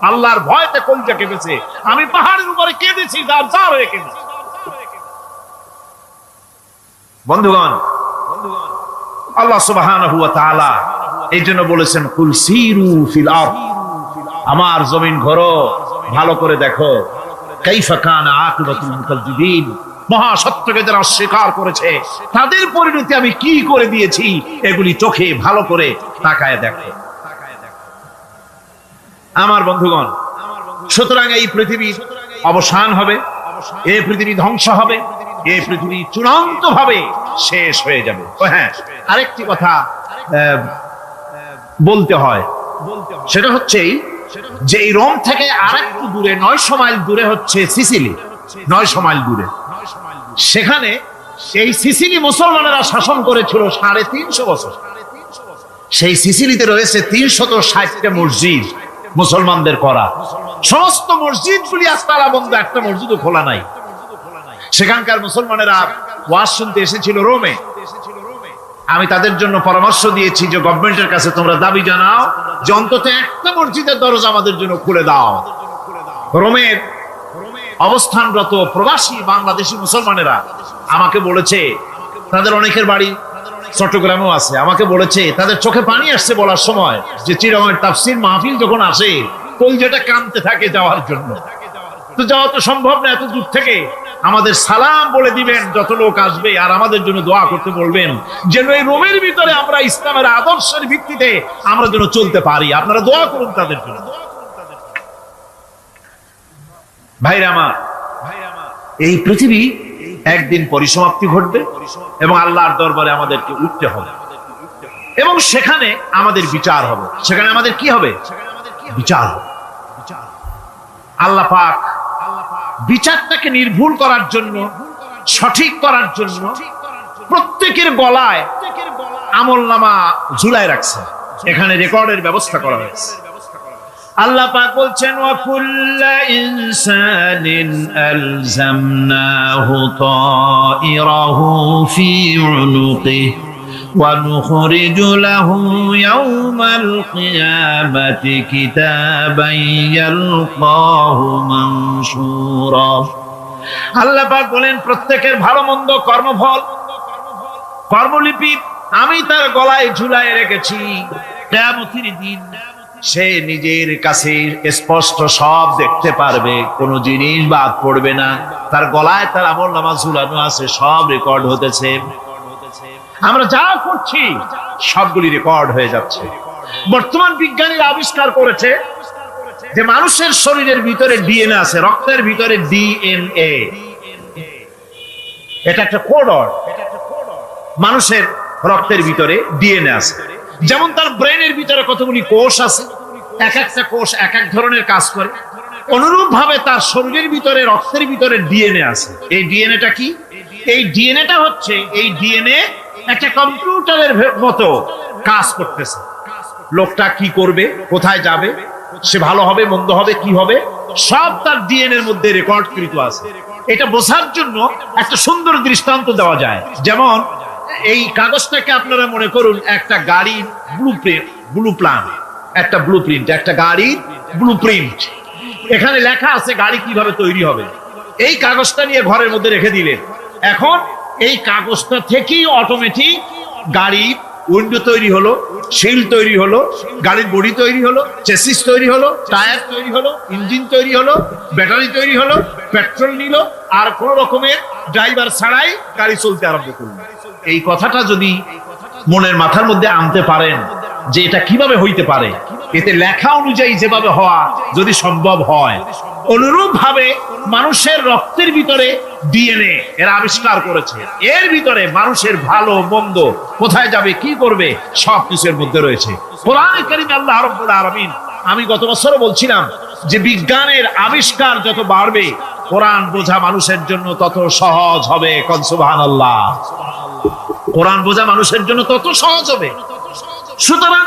আল্লাহর ভয়তে কলিজা কেঁপেছে। আমি পাহাড়ের উপরে কেঁদেছি, যার হয়ে কেঁদেছি। বন্ধুগণ, আল্লাহ সুবহানাহু ওয়া তাআলা এই জন্য বলেছেন, কুল সিরু ফিল আরদ, আমার জমিন ঘোরো, ভালো করে দেখো, কাইফা কানা আকিবাতুল মুকাজ্জিবিন, মহাসত্যকে যারা অস্বীকার করেছে তাদের পরিণতি আমি কি করে দিয়েছি, এগুলি চোখে ভালো করে তাকায় দেখো। আমার বন্ধুগণ, সুতরাং এই পৃথিবীর অবসান হবে, এই পৃথিবী ধ্বংস হবে, এই পৃথিবী চূড়ান্ত ভাবে শেষ হয়ে যাবে। ও হ্যাঁ, আরেকটি কথা বলতে হয়, সেটা হচ্ছে যে এই রোম থেকে আরেকটু দূরে 900 মাইল দূরে হচ্ছে সিসিলি। 900 মাইল দূরে, সেখানে এই সিসিলি মুসলমানেরা শাসন করেছিল 350 বছর। সেই সিসিলিতে রয়েছে 360টা মসজিদ মুসলমানদের করা। সমস্ত মসজিদগুলি আজ তালা বন্ধ, একটা মসজিদও খোলা নাই। সেখানকার মুসলমানেরা ওয়াজ শুনতে এসেছিল রোমে। আমি তাদের জন্য পরামর্শ দিয়েছি যে গভর্নমেন্টের কাছে তোমরা দাবি জানাও যে অন্তত একটা মসজিদের দরজা আমাদের জন্য খুলে দাও। রোমের অবস্থানরত প্রবাসী বাংলাদেশি মুসলমানেরা আমাকে বলেছে, তাদের অনেকের বাড়ি চট্টগ্রামেও আছে, আমাকে বলেছে তাদের চোখে পানি আসছে বলার সময় যে চিরামের তাফসীর মাহফিল যখন আসে কলজাটা কাঁদতে থাকে যাওয়ার জন্য। তো যাওয়া তো সম্ভব না এত দূর থেকে, আমাদের সালাম বলে দিবেন যত লোক আসবে, আর আমাদের জন্য দোয়া করতে বলবেন যেন এই রোমের ভিতরে আমরা ইসলামের আদর্শের ভিত্তিতে আমরা যেন চলতে পারি। আপনারা দোয়া করুন তাদের জন্য। ভাইরা আমার, এই পৃথিবী একদিন পরিসমাপ্তি ঘটবে এবং আল্লাহর দরবারে আমাদেরকে উঠতে হবে এবং সেখানে আমাদের বিচার হবে। সেখানে আমাদের কি হবে? বিচার হবে। আল্লাহ পাক বিচারটাকে নির্ভুল করার জন্য, সঠিক করার জন্য প্রত্যেকের গলায় আমলনামা ঝুলায় রাখছে, এখানে রেকর্ডের ব্যবস্থা করা হয়েছে। আল্লাহ পাক বলছেন, ওয়া কুল্লা ইনসানিন আলজামনাহু তাইরাহু ফি উনুকিহি ওয়া নুখরিজু লাহু ইয়াওমাল কিয়ামাতি কিতাবান ইয়ালকাহু মানশুরা। আল্লাহ পাক বলেন, প্রত্যেকের ভালো মন্দ কর্মফল, কর্মলিপি আমি তার গলায় ঝুলায় রেখেছি। কিয়ামতের দিন সে নিজের কাছে স্পষ্ট সব দেখতে পারবে, কোনো জিনিস বাদ পড়বে না। তার গলায় তার আমলনামা ঝুলানো আছে, সব রেকর্ড হতেছে। আমরা যা করছি সবগুলি রেকর্ড হয়ে যাচ্ছে। বর্তমান বিজ্ঞানীরা আবিষ্কার করেছে যে মানুষের শরীরের ভিতরে ডিএনএ আছে, রক্তের ভিতরে ডিএনএ, এটা একটা কোডর। মানুষের রক্তের ভিতরে ডিএনএ আছে। যেমন তার ব্রেনের ভিতরে কতগুলি কোষ আছে, এক একটা কোষ এক এক ধরনের কাজ করে, অনুরূপ ভাবে তার শরীরের ভিতরে রক্তের ভিতরে ডিএনএ আছে। এই ডিএনএটা কি? এই ডিএনএটা হচ্ছে, এই ডিএনএ একটা কম্পিউটারের মতো কাজ করতেছে। লোকটা কি করবে, কোথায় যাবে, সে ভালো হবে মন্দ হবে কি হবে, সব তার ডিএনএ এর মধ্যে রেকর্ড কৃত আছে। এটা বোঝার জন্য একটা সুন্দর দৃষ্টান্ত দেওয়া যায়। যেমন এই কাগজটাকে আপনারা মনে করুন একটা গাড়ির একটা ব্লুপ্রিন্ট, একটা গাড়ির ব্লুপ্রিন্ট। এখানে লেখা আছে গাড়ি কিভাবে তৈরি হবে। এই কাগজটা নিয়ে ঘরের মধ্যে রেখে দিলেন। এখন এই কাগজটা থেকেই অটোমেটিক গাড়ির উইন্ডো তৈরি হলো, শিল তৈরি হলো, গাড়ির বডি তৈরি হলো, চেসিস তৈরি হলো, টায়ার তৈরি হলো, ইঞ্জিন তৈরি হলো, ব্যাটারি তৈরি হলো, পেট্রোল নিল, আর কোন রকমের ড্রাইভার ছাড়াই গাড়ি চলতে আরম্ভ করলো। এই কথাটা যদি মনের মাথার মধ্যে আনতে পারেন যে এটা কিভাবে হইতে পারে, এতে লেখা অনুযায়ী যেভাবে হওয়া যদি সম্ভব হয়, অনুরূপ ভাবে মানুষের রক্তের ভিতরে ডিএনএ এরা আবিষ্কার করেছে। এর ভিতরে মানুষের ভালো মন্দ, কোথায় যাবে কি করবে, সব কিছুর মধ্যে রয়েছে। কোরআনে কারীমে আল্লাহ রাব্বুল আলামিন, আমি গত বছর বলছিলাম যে বিজ্ঞানের আবিষ্কার যত বাড়বে কোরআন বোঝা মানুষের জন্য তত সহজ হবে। কোন সুবহানাল্লাহ। কোরআন বোঝা মানুষের জন্য তত সহজ হবে। সুতরাং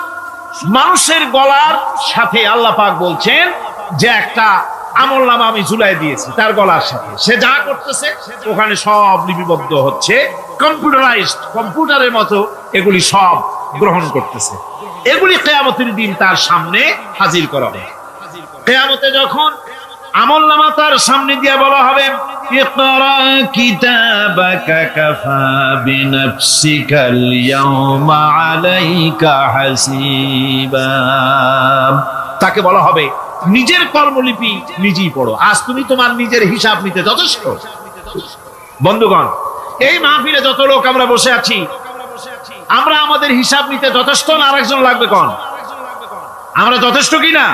মানুষের গলার সাথে আল্লাহ পাক বলছেন যে একটা আমলনামা আমি ঝুলাই দিয়েছি তার গলার সাথে, সে যা করতেছে ওখানে সব লিপিবদ্ধ হচ্ছে, কম্পিউটারাইজড, কম্পিউটারের মতো এগুলি সব গ্রহণ করতেছে। এগুলি কিয়ামতের দিন তার সামনে হাজির করা হবে। কিয়ামতে যখন আমলনামা তার সামনে দিয়ে বলা হবে, ইকরা কিতাবাকা কাফা বিনাফসিকাল ইয়াওমা আলাইকা হাসিবা। তাকে বলা হবে নিজের কর্মলিপি নিজেই পড়ো, আজ তুমি তোমার নিজের হিসাব নিতে যথেষ্ট। বন্ধুগণ, এই মাহফিলে যত লোক আমরা বসে আছি, আমরা আমাদের হিসাব নিতে যথেষ্ট না আরেকজন লাগবে? কোন আমরা যথেষ্ট কিনা?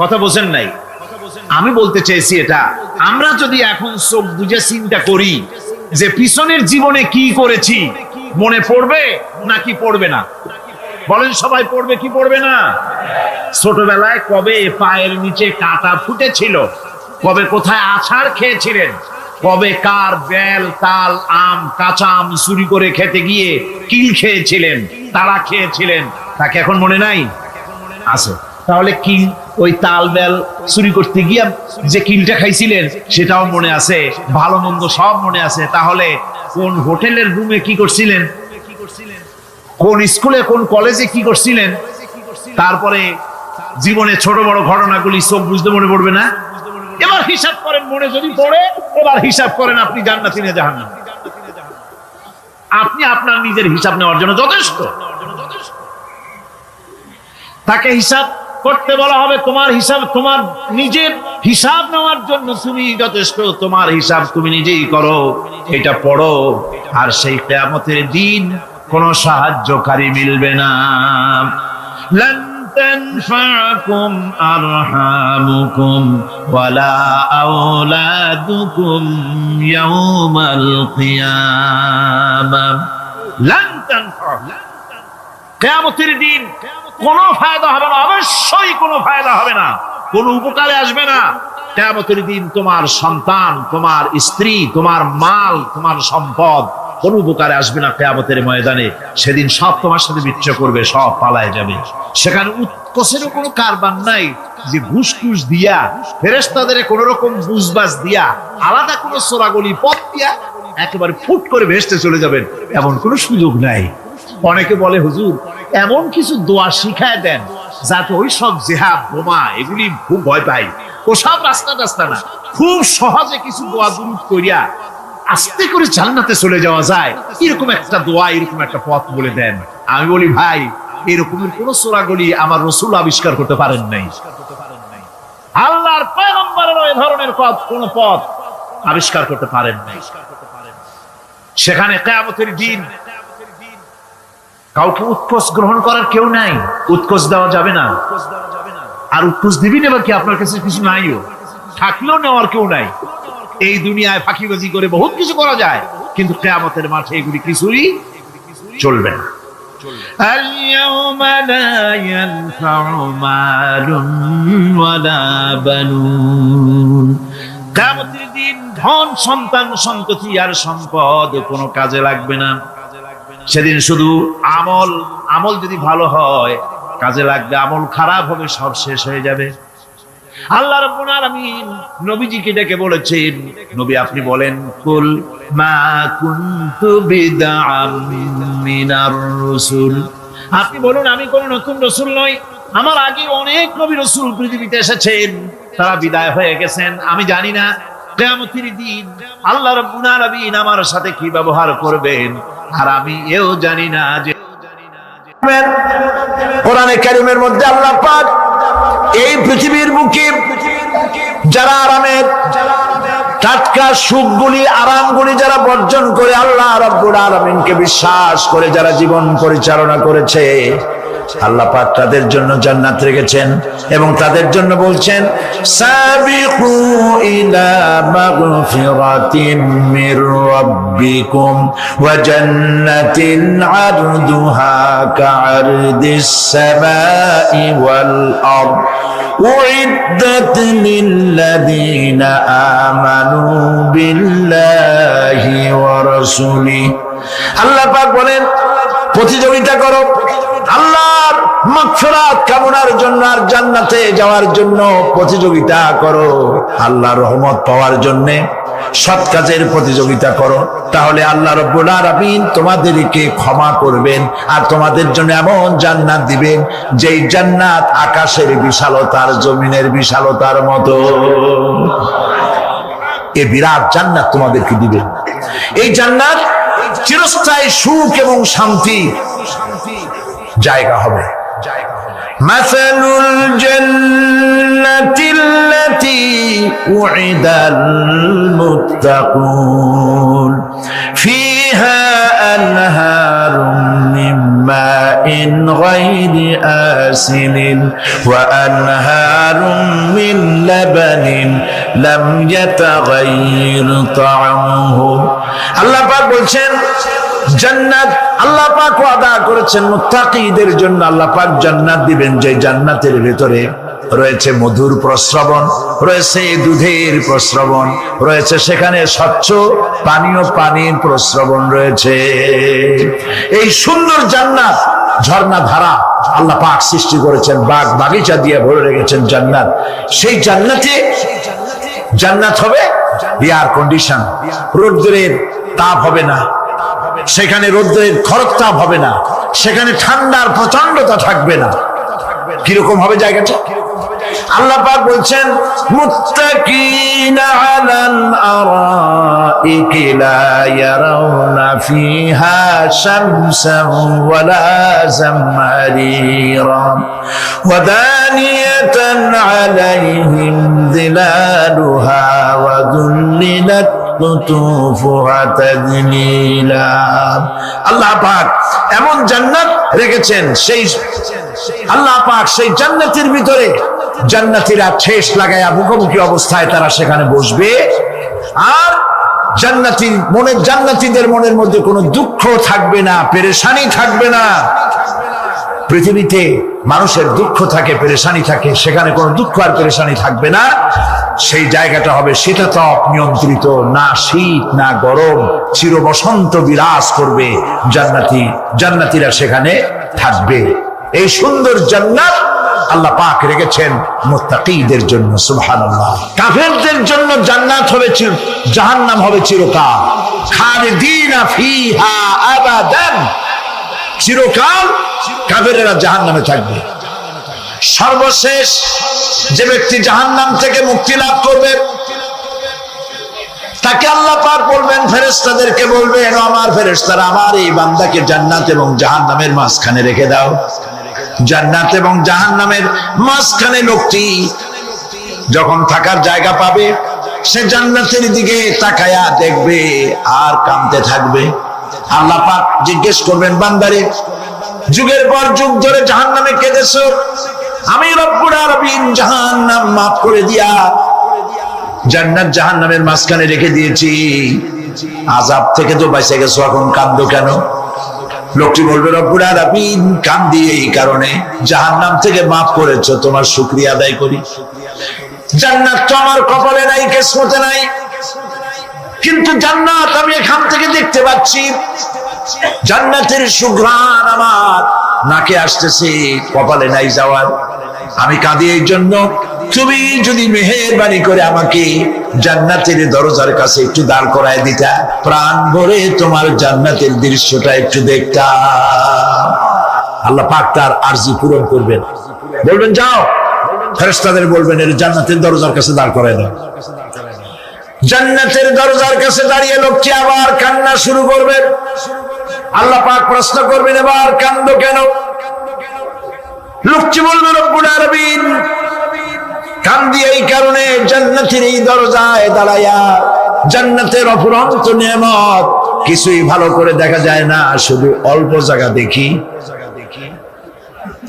কথা বোঝেন নাই? আমি বলতে চেয়েছি এটা, আমরা যদি এখন চোখ বুঝে চিন্তা করি যে পিছনের জীবনে কি করেছি, মনে পড়বে নাকি পড়বে না? বলেন সবাই, পড়বে কি পড়বে না? ছোটবেলায় কবে পায়ের নিচে কাঁটা ফুটেছিল, কবে কোথায় আছাড় খেয়েছিলেন, কবে কার বেল তাল আম কাঁচা আম চুরি করে খেতে গিয়ে কিল খেয়েছিলেন, তাড়া খেয়েছিলেন, তাকে এখন মনে নাই? আছে। তাহলে কিল, ওই তাল বেল চুরি করতে গিয়ে যে কিলটা খাইছিলেন সেটাও মনে আছে, ভালো মন্দ সব মনে আছে। তাহলে কোন হোটেলের রুমে কি করছিলেন, কোন স্কুলে কোন কলেজে কি করছিলেন, তারপরে জীবনে ছোট বড় ঘটনাগুলি সব বুঝতে মনে পড়বে না? এবার হিসাব করেন, মনে যদি পড়ে এবার হিসাব করেন আপনি জান্নাতি না জাহান্নামী। আপনি আপনার নিজের হিসাব নেওয়ার জন্য যথেষ্ট। তাকে হিসাব করতে বলা হবে, তোমার হিসাব, তোমার নিজের হিসাব নেওয়ার জন্য তুমি যথেষ্ট, তোমার হিসাব তুমি নিজেই করো, এটা পড়ো। আর সেই কিয়ামতের দিন কোনো সাহায্যকারী মিলবে না। লান তানফাকুম আরহামুকুম ওয়ালা আওলাদুকুম ইয়াওমাল কিয়ামাহ। লান তানফা, কিয়ামতের দিন কোনো ফায়দা হবে না, অবশ্যই কোনো ফায়দা হবে না, কোনো উপকারে আসবে না। কিয়ামতের দিন তোমার সন্তান, তোমার স্ত্রী, তোমার মাল, তোমার সম্পদ কোনো উপকারে আসবে না। কিয়ামতের ময়দানে সেদিন সব তোমার সাথে বিচ্ছ করবে, সব পালায় যাবে। সেখানে উৎকোষেরও কোনো কারবার নাই যে ঘুষ টুস দিয়া, ফেরেশতাদের কোন রকম বুঝবাজ দিয়া, আলাদা কোনো চোরাগলি পথ দিয়া একেবারে ফুট করে ভেস্তে চলে যাবেন, এমন কোনো সুযোগ নাই। অনেকে বলে, হুজুর এমন কিছু দোয়া শিখায় দেন যাতে ওই সব জেহাদ বোমা এগুলি খুব ভয় পাই, ওসব রাস্তা রাস্তা না, খুব সহজে কিছু দোয়া দুরূদ করিয়া আস্তে করে জান্নাতে চলে যাওয়া যায়, এরকম একটা দোয়া, এরকম একটা পথ বলে দেন। আমি বলি, ভাই এরকমের কোন চোরাগলি আমার রাসূল আবিষ্কার করতে পারেন নাই। আল্লাহর পয়গম্বরের ওই ধরনের পথ, কোন পথ আবিষ্কার করতে পারেন নাই। সেখানে কিয়ামতের দিন কাউকে উৎকোষ গ্রহণ করার কেউ নাই, উৎকোষ দেওয়া যাবে না। আর উৎকোষ দিবি নেবার কি, আপনার কাছে কিছু নাইও, থাকলেও নেওয়ার কেউ নাই। এই দুনিয়ায় ফাঁকিবাজি করে বহুত কিছু করা যায়, কিন্তু কিয়ামতের মাঠে এগুলি কিছুই চলবে না। আল-ইয়াওমা লা ইয়ানফা'ু মালুন ওয়ালা বানুন। কিয়ামতের দিন ধন সন্তান সন্ততি আর সম্পদ কোনো কাজে লাগবে না। সেদিন শুধু আমল, আমল যদি ভালো হয় কাজে লাগবে, আমল খারাপ হবে সব শেষ হয়ে যাবে। আল্লাহ রাব্বুল আলামিন নবীজিকে ডেকে বলেছেন, নবী আপনি বলেন, কুল মা কুনতু বিদআম মিনার রাসূল, আপনি বলুন আমি কোন নতুন রাসূল নই, আমার আগে অনেক নবী রাসূল পৃথিবীতে এসেছেন, তারা বিদায় হয়ে গেছেন। আমি জানি না কিয়ামতের দিন আল্লাহ রাব্বুল আলামিন আমার সাথে কি ব্যবহার করবেন, আর আমি এও জানি না যে কোরআনে কারীমের মধ্যে আল্লাহ পাক এই পৃথিবীর বুকে যারা আরামের টাটকা সুখগুলি আরামগুলি যারা বর্জন করে আল্লাহ রাব্বুল আলামিনকে বিশ্বাস করে যারা জীবন পরিচালনা করেছে, আল্লাহ পাক তাদের জন্য জান্নাত রেখেছেন এবং তাদের জন্য বলছেন, সাবিকু ইলা মাগফিরাতিন মির রাব্বিকুম ওয়া জান্নাতিন আরদুহা কাআরদিস সামাই ওয়াল আরদ উইদ্দাত লিল্লাযীনা আমানু বিল্লাহি ওয়া রাসূলিহি। আল্লাহ পাক বলেন, প্রতিযোগিতা করো আল্লাহর মাগফিরাত কামনার জন্য আর জান্নাতে যাওয়ার জন্য প্রতিযোগিতা করো, আল্লাহর রহমত পাওয়ার জন্য সৎ কাজের প্রতিযোগিতা করো, তাহলে আল্লাহ রাব্বুল আলামিন তোমাদেরকে ক্ষমা করবেন আর তোমাদের জন্য এমন জান্নাত দিবেন যেই জান্নাত আকাশের বিশালতার জমিনের বিশালতার মতো। এই বিরাট জান্নাত তোমাদেরকে দিবেন। এই জান্নাত চিরস্থায়ী সুখ এবং শান্তি জায়গা হবে। مثل الجنة التي وعد المتقون فيها أنهار من ماء غير آسن وأنهار من لبن لم يتغير طعمه। আল্লাহ পাক বলছেন জান্নাত, আল্লাহ পাক ওয়াদা করেছেন মুত্তাকিদের জন্য আল্লাহ পাক জান্নাত দিবেন, যে জান্নাতের ভিতরে রয়েছে মধুর প্রস্রবণ, রয়েছে দুধের প্রস্রবণ, রয়েছে সেখানে স্বচ্ছ পানীয় পানির প্রস্রবণ রয়েছে। এই সুন্দর জান্নাত ঝর্ণা ধারা আল্লাহ পাক সৃষ্টি করেছেন, বাগ বাগিচা দিয়ে ভরে রেখেছেন জান্নাত। সেই জান্নাতে জান্নাত হবে এয়ার কন্ডিশন, রোদ্রের তাপ হবে না সেখানে, রোদ্রের খরতাপ হবে না সেখানে, ঠান্ডার প্রচন্ডতা থাকবে না। কিরকম হবে জায়গাটা? আল্লাহ পাক বলছেন মুত্তাকিনা আলাল আরাইকি লা ইয়ারাউনা ফিহা শামসান ওয়ালা জামহারিরা ওয়া দানিয়াতান আলাইহিম যিলালুহা ওয়া যুল্লিলাত কুতুফুহা তাযলিলা। আল্লাহ পাক এমন জান্নাত রেখেছেন, সেই আল্লাহ পাক সেই জান্নাতের ভিতরে জান্নাতীরা ঠেস লাগায়া মুখোমুখি অবস্থায় তারা সেখানে বসবে, আর জান্নাতীদের মনের মধ্যে কোনো দুঃখ থাকবে না, পেরেশানি থাকবে না। পৃথিবীতে মানুষের দুঃখ থাকে, পেরেশানি থাকে, সেখানে কোনো দুঃখ আর পেরেশানি থাকবে না। সেই জায়গাটা হবে শীতাতপ নিয়ন্ত্রিত, না শীত না গরম, চির বসন্ত বিরাজ করবে, জান্নাতীরা সেখানে থাকবে। এই সুন্দর জান্নাত আল্লাহ পাক রেখেছেন মুত্তাকিদের জন্য। সুবহানাল্লাহ। কাফেরদের জন্য জান্নাত হবে, জাহান্নাম হবে চিরকাল, খালিদিনা ফিহা আবাদান, চিরকাল কাফেরেরা জাহান্নামে থাকবে। সর্বশেষ যে ব্যক্তি জাহান্নাম থেকে মুক্তি লাভ করবে তাকে আল্লাহ পাক বলবেন, ফেরেশতাদেরকে বলবেন, আমার ফেরেশতারা আমার এই বান্দাকে জান্নাত এবং জাহান্নামের মাঝখানে রেখে দাও। জান্নাত এবং জাহান্নামের মাঝখানে লোকটি যখন থাকার জায়গা পাবে সে জান্নাতের দিকে তাকায়া দেখবে আর কাঁদতে থাকবে। আল্লাহ পাক জিজ্ঞেস করবেন, বান্দারে যুগের পর যুগ ধরে জাহান্নামে কেঁদেছো, আমি রব্বুল আলামিন জাহান্নাম মাফ করে দিয়া জান্নাত জাহান্নামের মাঝখানে রেখে দিয়েছি, আযাব থেকে তো বেঁচে গেছো, এখন কাঁদো কেন? লোকটি বলবে, রব্বুল আলামিন কাঁদি এই কারণে, জাহান্নাম থেকে মাফ করেছো, তোমার শুকরিয়া আদায় করি। জান্নাত তো আমার কপালে নাই, কিসমতে নাই, কিন্তু জান্নাত আমি এখান থেকে দেখতে পাচ্ছি, জান্নাতের সুঘ্রাণ আমার নাকে আসতেছে, কপালে নাই যাওয়ার। আমি কাঁদি এই জন্য, তুমি যদি মেহেরবানি করে আমাকে জান্নাতের দরজার কাছে একটু দাঁড় করায় দিতা, প্রাণ ভরে তোমার জান্নাতের দৃশ্যটা একটু দেখতাম। আল্লাহ পাক তার আরজি পূরণ করবেন, বলবেন যাও, ফেরেশতাদের বলবেন এর জান্নাতের দরজার কাছে দাঁড় করায় দাও। জান্নাতের দরজার কাছে দাঁড়িয়ে লোকটি আবার কান্না শুরু করবেন। আল্লাহ পাক প্রশ্ন করবেন, এবার কান্দো কেন? লোকটি বলবে, রব্বুল আলামিন কান্দি এই কারণে, জান্নাতের এই দরজায় দাঁড়ায়া জান্নাতের অফুরন্ত নিয়ামত কিছুই ভালো করে দেখা যায় না, শুধু অল্প জায়গা দেখি।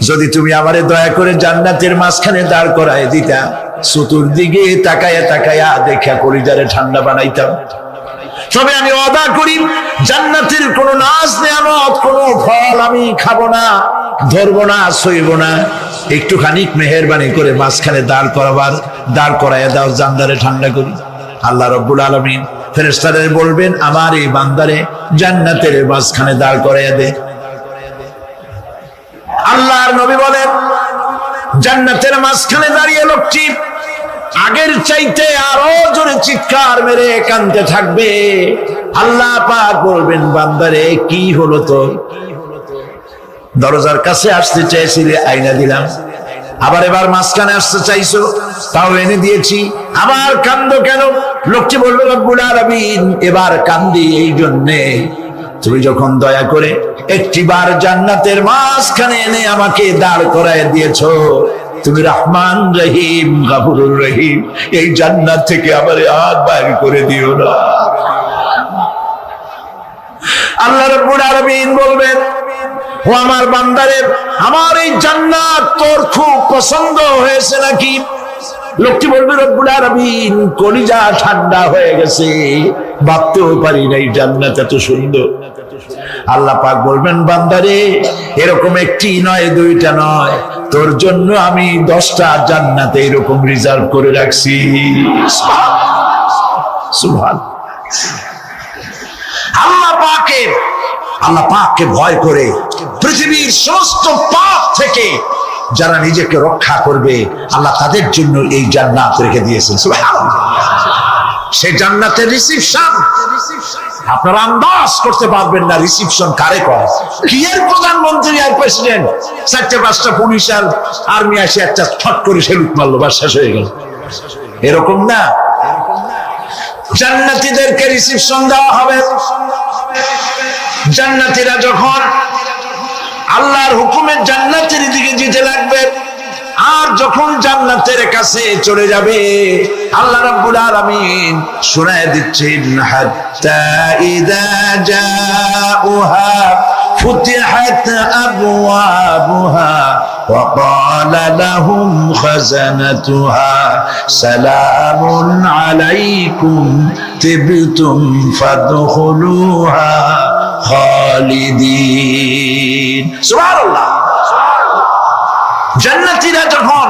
যদি তুমি আমারে দয়া করে জান্নাতের মাঝখানে দাঁড় করায় দিতা, চতুর্দিকে তাকায়া তাকায়া দেখা কলিজারে ঠান্ডা বানাইতাম। তবে আমি ওয়াদা করি, জান্নাতের কোন নাজ নিয়ামত, কোন ফল আমি খাবো না, ধরবো না, সইব না। একটুখানি মেহেরবানি করে মাঝখানে দাঁড় করাইয়া দাও, জান্নারে ঠান্ডা করি। আল্লাহ রাব্বুল আলামিন ফেরেশতাদের বলবেন, আমার এই বান্দারে জান্নাতের মাঝখানে দাঁড় করাইয়া দে। আল্লাহর নবী বলেন, জান্নাতের মাঝখানে দাঁড়িয়ে লোকটি আগের চাইতে আরো জোরে চিৎকার মেরে কাঁদতে থাকবে। আল্লাহ পাক বলবেন, বান্দারে কি হলো তোর? দরজার কাছে আসতে চাইছিলে, আইনা দিলাম। আবার এবার মাঝখানে আসতে চাইছো, তাও এনে দিয়েছি। আবার কান্দো কেন? লোকটি বলল, রব্বুল আলামিন, এবার কান্দি এই জন্যে তুমি যখন দয়া করে একটিবার জান্নাতের মাঝখানে এনে আমাকে দাঁড় করায় দিয়েছো। তুমি রহমান রহিম, গফুরুর রহিম, এই জান্নাত থেকে আমারে আর বাইর করে দিও না। আল্লাহ রাব্বুল আলামিন বলবেন, ও আমার বান্দারে, আমার এই জান্নাত তোর খুব পছন্দ হয়েছে নাকি? লোকটি বলবে, রব্বুল আলামিন, কলিজা ঠান্ডা হয়ে গেছে, ভাবতেও পারি নাই জান্নাত এত সুন্দর। আল্লাহ পাক বলবেন, বান্দারে, এরকম একটি নয়, দুইটা নয়, তোর জন্য আমি 10টা জান্নাতে এরকম রিজার্ভ করে রাখছি। সুবহানাল্লাহ। আল্লাহ পাককে ভয় করে পৃথিবীর সমস্ত পাপ থেকে যারা নিজেকে রক্ষা করবে, আল্লাহ তাদের জন্য এই জান্নাত রেখে দিয়েছেন। সুবহানাল্লাহ। সেই জান্নাতের রিসিপশন আপনারা আন্দাজ করতে পারবেন না। রিসিপশন কারে করে? কি এর প্রধানমন্ত্রী আর প্রেসিডেন্ট, 4-5টা পুলিশ আর আর্মি আসে একটা ছট করে সেলুট মারলো, বা শেষ হয়ে গেল। এরকম না, জান্নাতীদেরকে রিসিপশন দেওয়া হবে। জান্নাতীরা যখন আল্লাহর হুকুমে জান্নাতের দিকে যেতে লাগবে, আর যখন জান্নাতের কাছে চলে যাবে, আল্লাহ রাব্বুল আলামিন শোনায় দিচ্ছেন, হাত্তা ইযা জাউহা ফুতিহাত আবওয়াবুহা ওয়া ক্বালা লাহুম খাযানাতুহা সালামুন আলাইকুম তিবতুম ফাদখুলুহা খালিদিন। সুবহানাল্লাহ। জান্নাতীরা যখন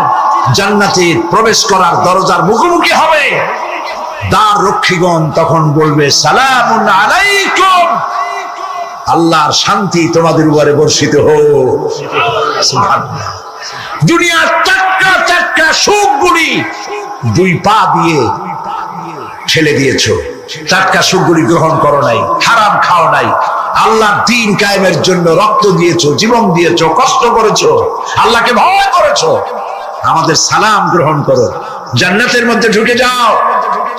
জান্নাতে প্রবেশ করার দরজার মুখোমুখি হবে, দ্বার রক্ষীগণ তখন বলবে, সালামুন আলাইকুম, আল্লাহর শান্তি তোমাদের উপরে বর্ষিত হোক। সুবহানাল্লাহ। দুনিয়ার টাটকা সুখগুলি 2 পা দিয়ে ঠেলে দিয়েছো, টাটকা সুখগুলি গ্রহণ করো নাই, হারাম খাও নাই, আল্লাহর দ্বীন কায়েমের জন্য রক্ত দিয়েছো, জীবন দিয়েছো, কষ্ট করেছো, আল্লাহকে ভয় করেছো। আমাদের সালাম গ্রহণ করো, জান্নাতের মধ্যে ঢুকে যাও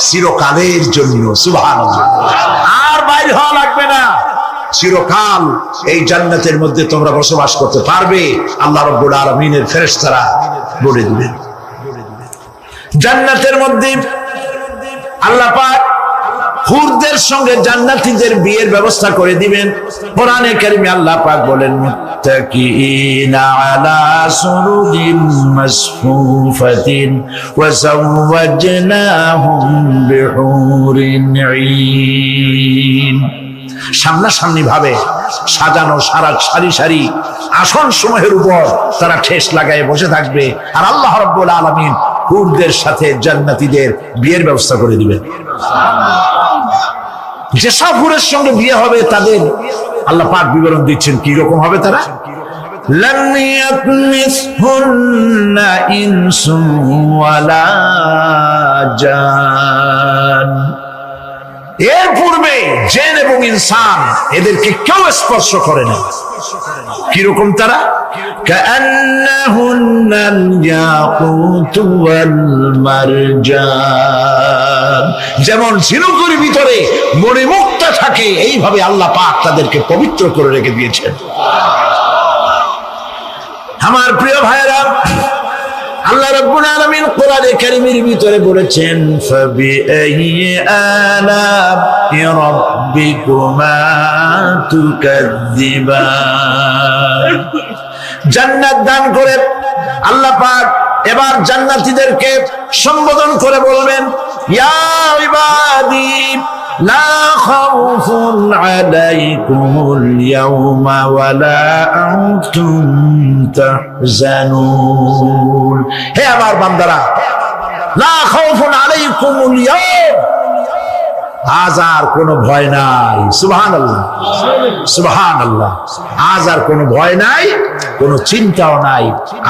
চিরকালের জন্য। সুবহানাল্লাহ। আর বাইরে হওয়া লাগবে না, চিরকাল এই জান্নাতের মধ্যে তোমরা বসবাস করতে পারবে। আল্লাহ রাব্বুল আলামিনের ফেরেশতারা বলে দিবেন। জান্নাতের মধ্যে আল্লাহ পাক হুরদের সঙ্গে জান্নাতীদের বিয়ের ব্যবস্থা করে দিবেন। কোরআনে কারিমে আল্লাহ পাক বলেন, মুত্তাকিইনা আলা সুরুরিন মাসফুফাতিন ওয়া যাওয়াজনাহুম বিহুরিন ঈন। সামনাসামনি ভাবে সাজানো সারি সারি আসন সমূহের উপর তারা ঠেস লাগায় বসে থাকবে, আর আল্লাহ রাব্বুল আলামিন হুরদের সাথে জান্নাতীদের বিয়ের ব্যবস্থা করে দিবেন। যেসব হুরের সঙ্গে বিয়ে হবে তাদের আল্লাহ পাক বিবরণ দিচ্ছেন কি রকম হবে তারা। লাম ইয়াতমিসহুন্না ইনসুন ওয়ালা জান, এর পূর্বে জিন এবং ইনসান এদেরকে কেউ স্পর্শ করে না। কিরকম তারা? কাআন্নাহুন্নাল ইয়াকুতু ওয়াল মারজান, যেমন ঝিনুকের ভিতরে মণিমুক্তা থাকে, এইভাবে আল্লাহ পাক তাদেরকে পবিত্র করে রেখে দিয়েছেন। আমার প্রিয় ভাইরা, আল্লাহ রাব্বুল আলামিন কোরআনে কারীমের ভিতরে বলেছেন, ফাবিআইয়ি আলা'i রাব্বিকুমা তুকাযযিবান। জান্নাত দান করে আল্লাহ পাক এবার জান্নাতীদেরকে সম্বোধন করে বলবেন, ইয়া ইবাদি লা খাউফুন আলাইকুমুল ইয়াওমা ওয়ালা আনতুম তাহজানুন। হে আমার বান্দারা, লা খাউফুন আলাইকুমুল ইয়াওম, আজ আর কোনো ভয় নাই। সুবহানাল্লাহ, সুবহানাল্লাহ। আজ আর কোনো ভয় নাই, কোনো চিন্তাও নাই,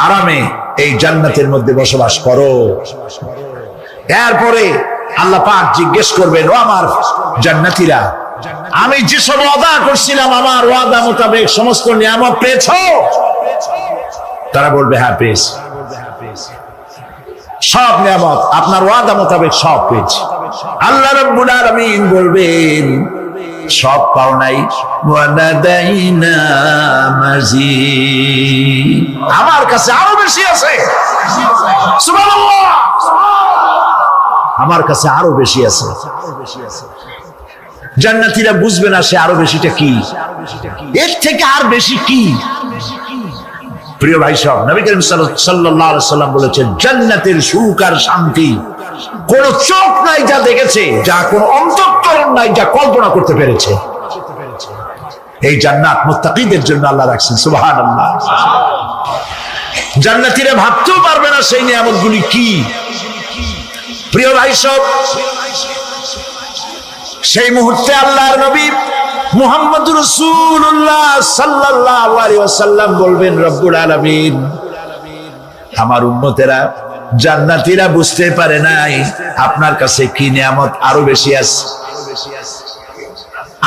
আরামে এই জান্নাতের মধ্যে বসবাস করো। এরপরে আল্লাহ পাক জিজ্ঞেস করবেন, ও আমার জান্নাতীরা, আমি যেসব ওয়াদা করছিলাম আমার ওয়াদা মোতাবেক সমস্ত নিয়ামত পেয়েছো? তারা বলবে হ্যাঁ পেয়েছি, সব নিয়ামত আপনার ওয়াদা মোতাবেক সব পেয়েছি। আল্লাহ রাব্বুল আলামিন বলবেন সব পাও নাই, ওয়ানাদাইনা মাজিদ, আমার কাছে আরো বেশি আছে। সুবহানাল্লাহ, আমার কাছে আরো বেশি আছে। জান্নাতীরা বুঝবে না সে আরো বেশিটা কি, এর থেকে আর বেশি কি। প্রিয় ভাই সব, নবী করিম সাল্লাল্লাহু আলাইহি সাল্লাম বলেছেন, জান্নাতের সুখ আর শান্তি কোন চোখ নাই যা দেখেছে, যা কোন অন্তঃকরণ নাই যা কল্পনা করতে পেরেছে। এই জান্নাত মুত্তাকিদের জন্য আল্লাহ রাখছেন। সুবহানাল্লাহ। জান্নাতীরা ভাবতেও পারবে না সেই নিয়ামতগুলি কি। প্রিয় ভাই সব, সেই মুহূর্তে আল্লাহর নবী মুহাম্মদুর রাসূলুল্লাহ সাল্লাল্লাহু আলাইহি ওয়াসাল্লাম বলবেন, রব্বুল আলামিন, আমার উম্মতেরা জান্নাতীরা বুঝতে পারে নাই আপনার কাছে কি নিয়ামত আরো বেশি আছে।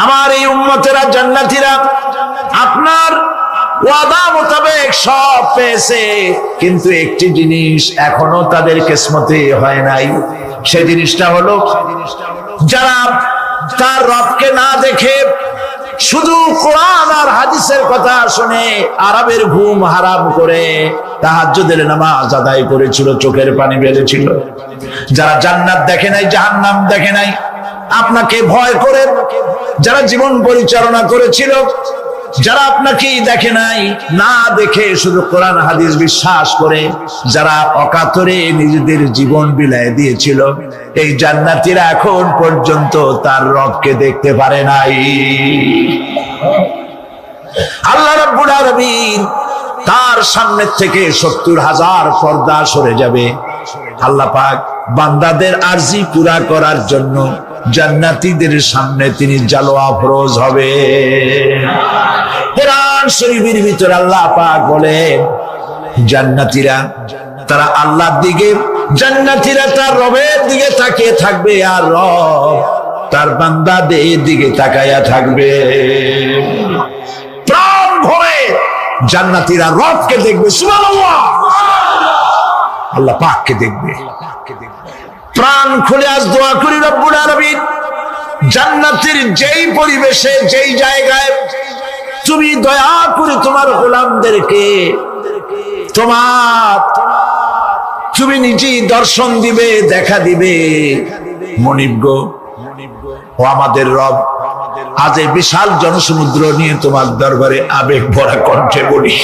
আমার এই উম্মতেরা জান্নাতীরা আপনার ওয়াদা মোতাবেক সব পেয়েছে, কিন্তু একটি জিনিস এখনো তাদের কিসমতে হয় নাই। সেই জিনিসটা হলো, যারা তার রবকে না দেখে শুধু কোরআন আর হাদিসের কথা শুনে আরামের ঘুম হারাম করে তাহাজ্জুদের নামাজ আদায় করেছিল, চোখের পানি ফেলেছিল, যারা জান্নাত দেখে নাই, জাহান্নাম দেখে নাই, আপনাকে ভয় করে যারা জীবন পরিচালনা করেছিল, যারা আপনাকে দেখে নাই, না দেখে শুধু কোরআন হাদিস বিশ্বাস করে যারা অকাতরে নিজেদের জীবন বিলায় দিয়েছিল, এই জান্নাতীরা এখন পর্যন্ত তার রবকে দেখতে পারে নাই। আল্লাহ রাব্বুল আলামিন তার সামনে থেকে ৭০,০০০ পর্দা সরে যাবে। আল্লাহ পাক বান্দাদের আরজি পুরা করার জন্য জান্নাতীদের সামনে তিনি জালোয়া ফরোজ হবে। কোরআন শরীফের ভিতরে আল্লাহ পাক বলেন, জান্নাতীরা তারা আল্লাহর দিকে, জান্নাতীরা তার রবের দিকে তাকিয়ে থাকবে, আর রব তার বান্দাদের দিকে তাকায়া থাকবে। প্রাণ ভরে জান্নাতীরা রবকে দেখবে, সুবহানাল্লাহ, আল্লাহ পাককে দেখবে। প্রাণ খুলে আজ দোয়া করি, রব্বুল আলামিন, জান্নাতের যেই পরিবেশে, যেই জায়গায় তুমি দয়া করে তোমার গোলামদেরকে তুমি নিজেই দর্শন দিবে, দেখা দিবে। মনিব গো, ও আমাদের রব, আজ এই বিশাল জনসমুদ্র নিয়ে তোমার দরবারে আবেগ ভরা কণ্ঠে বলি,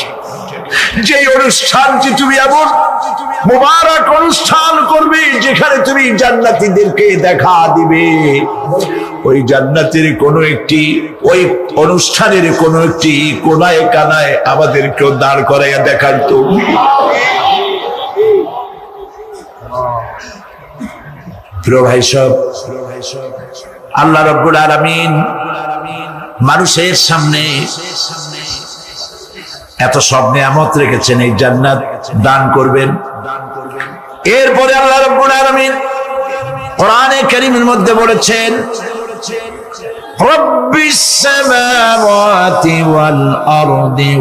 যে অনুষ্ঠানটি তুমি এমন মুবারক অনুষ্ঠান করবে যেখানে তুমি জান্নাতীদেরকে দেখা দিবে, ওই জান্নাতের কোনো একটি, ওই অনুষ্ঠানের কোনো একটি কোনায় কানায় আমাদেরকেও দাঁড় করাইয়া দেখান তো। প্রিয় ভাই সব, আল্লাহ রাব্বুল আলামিন মানুষের সামনে এত সব নিয়ামত রেখেছেন, এই জান্নাত দান করবেন। এরপরে আল্লাহ রাব্বুল আলামিন কোরআনে কারীমের মধ্যে বলেছেন, রব্বিস সামাওয়াতি ওয়াল আরদি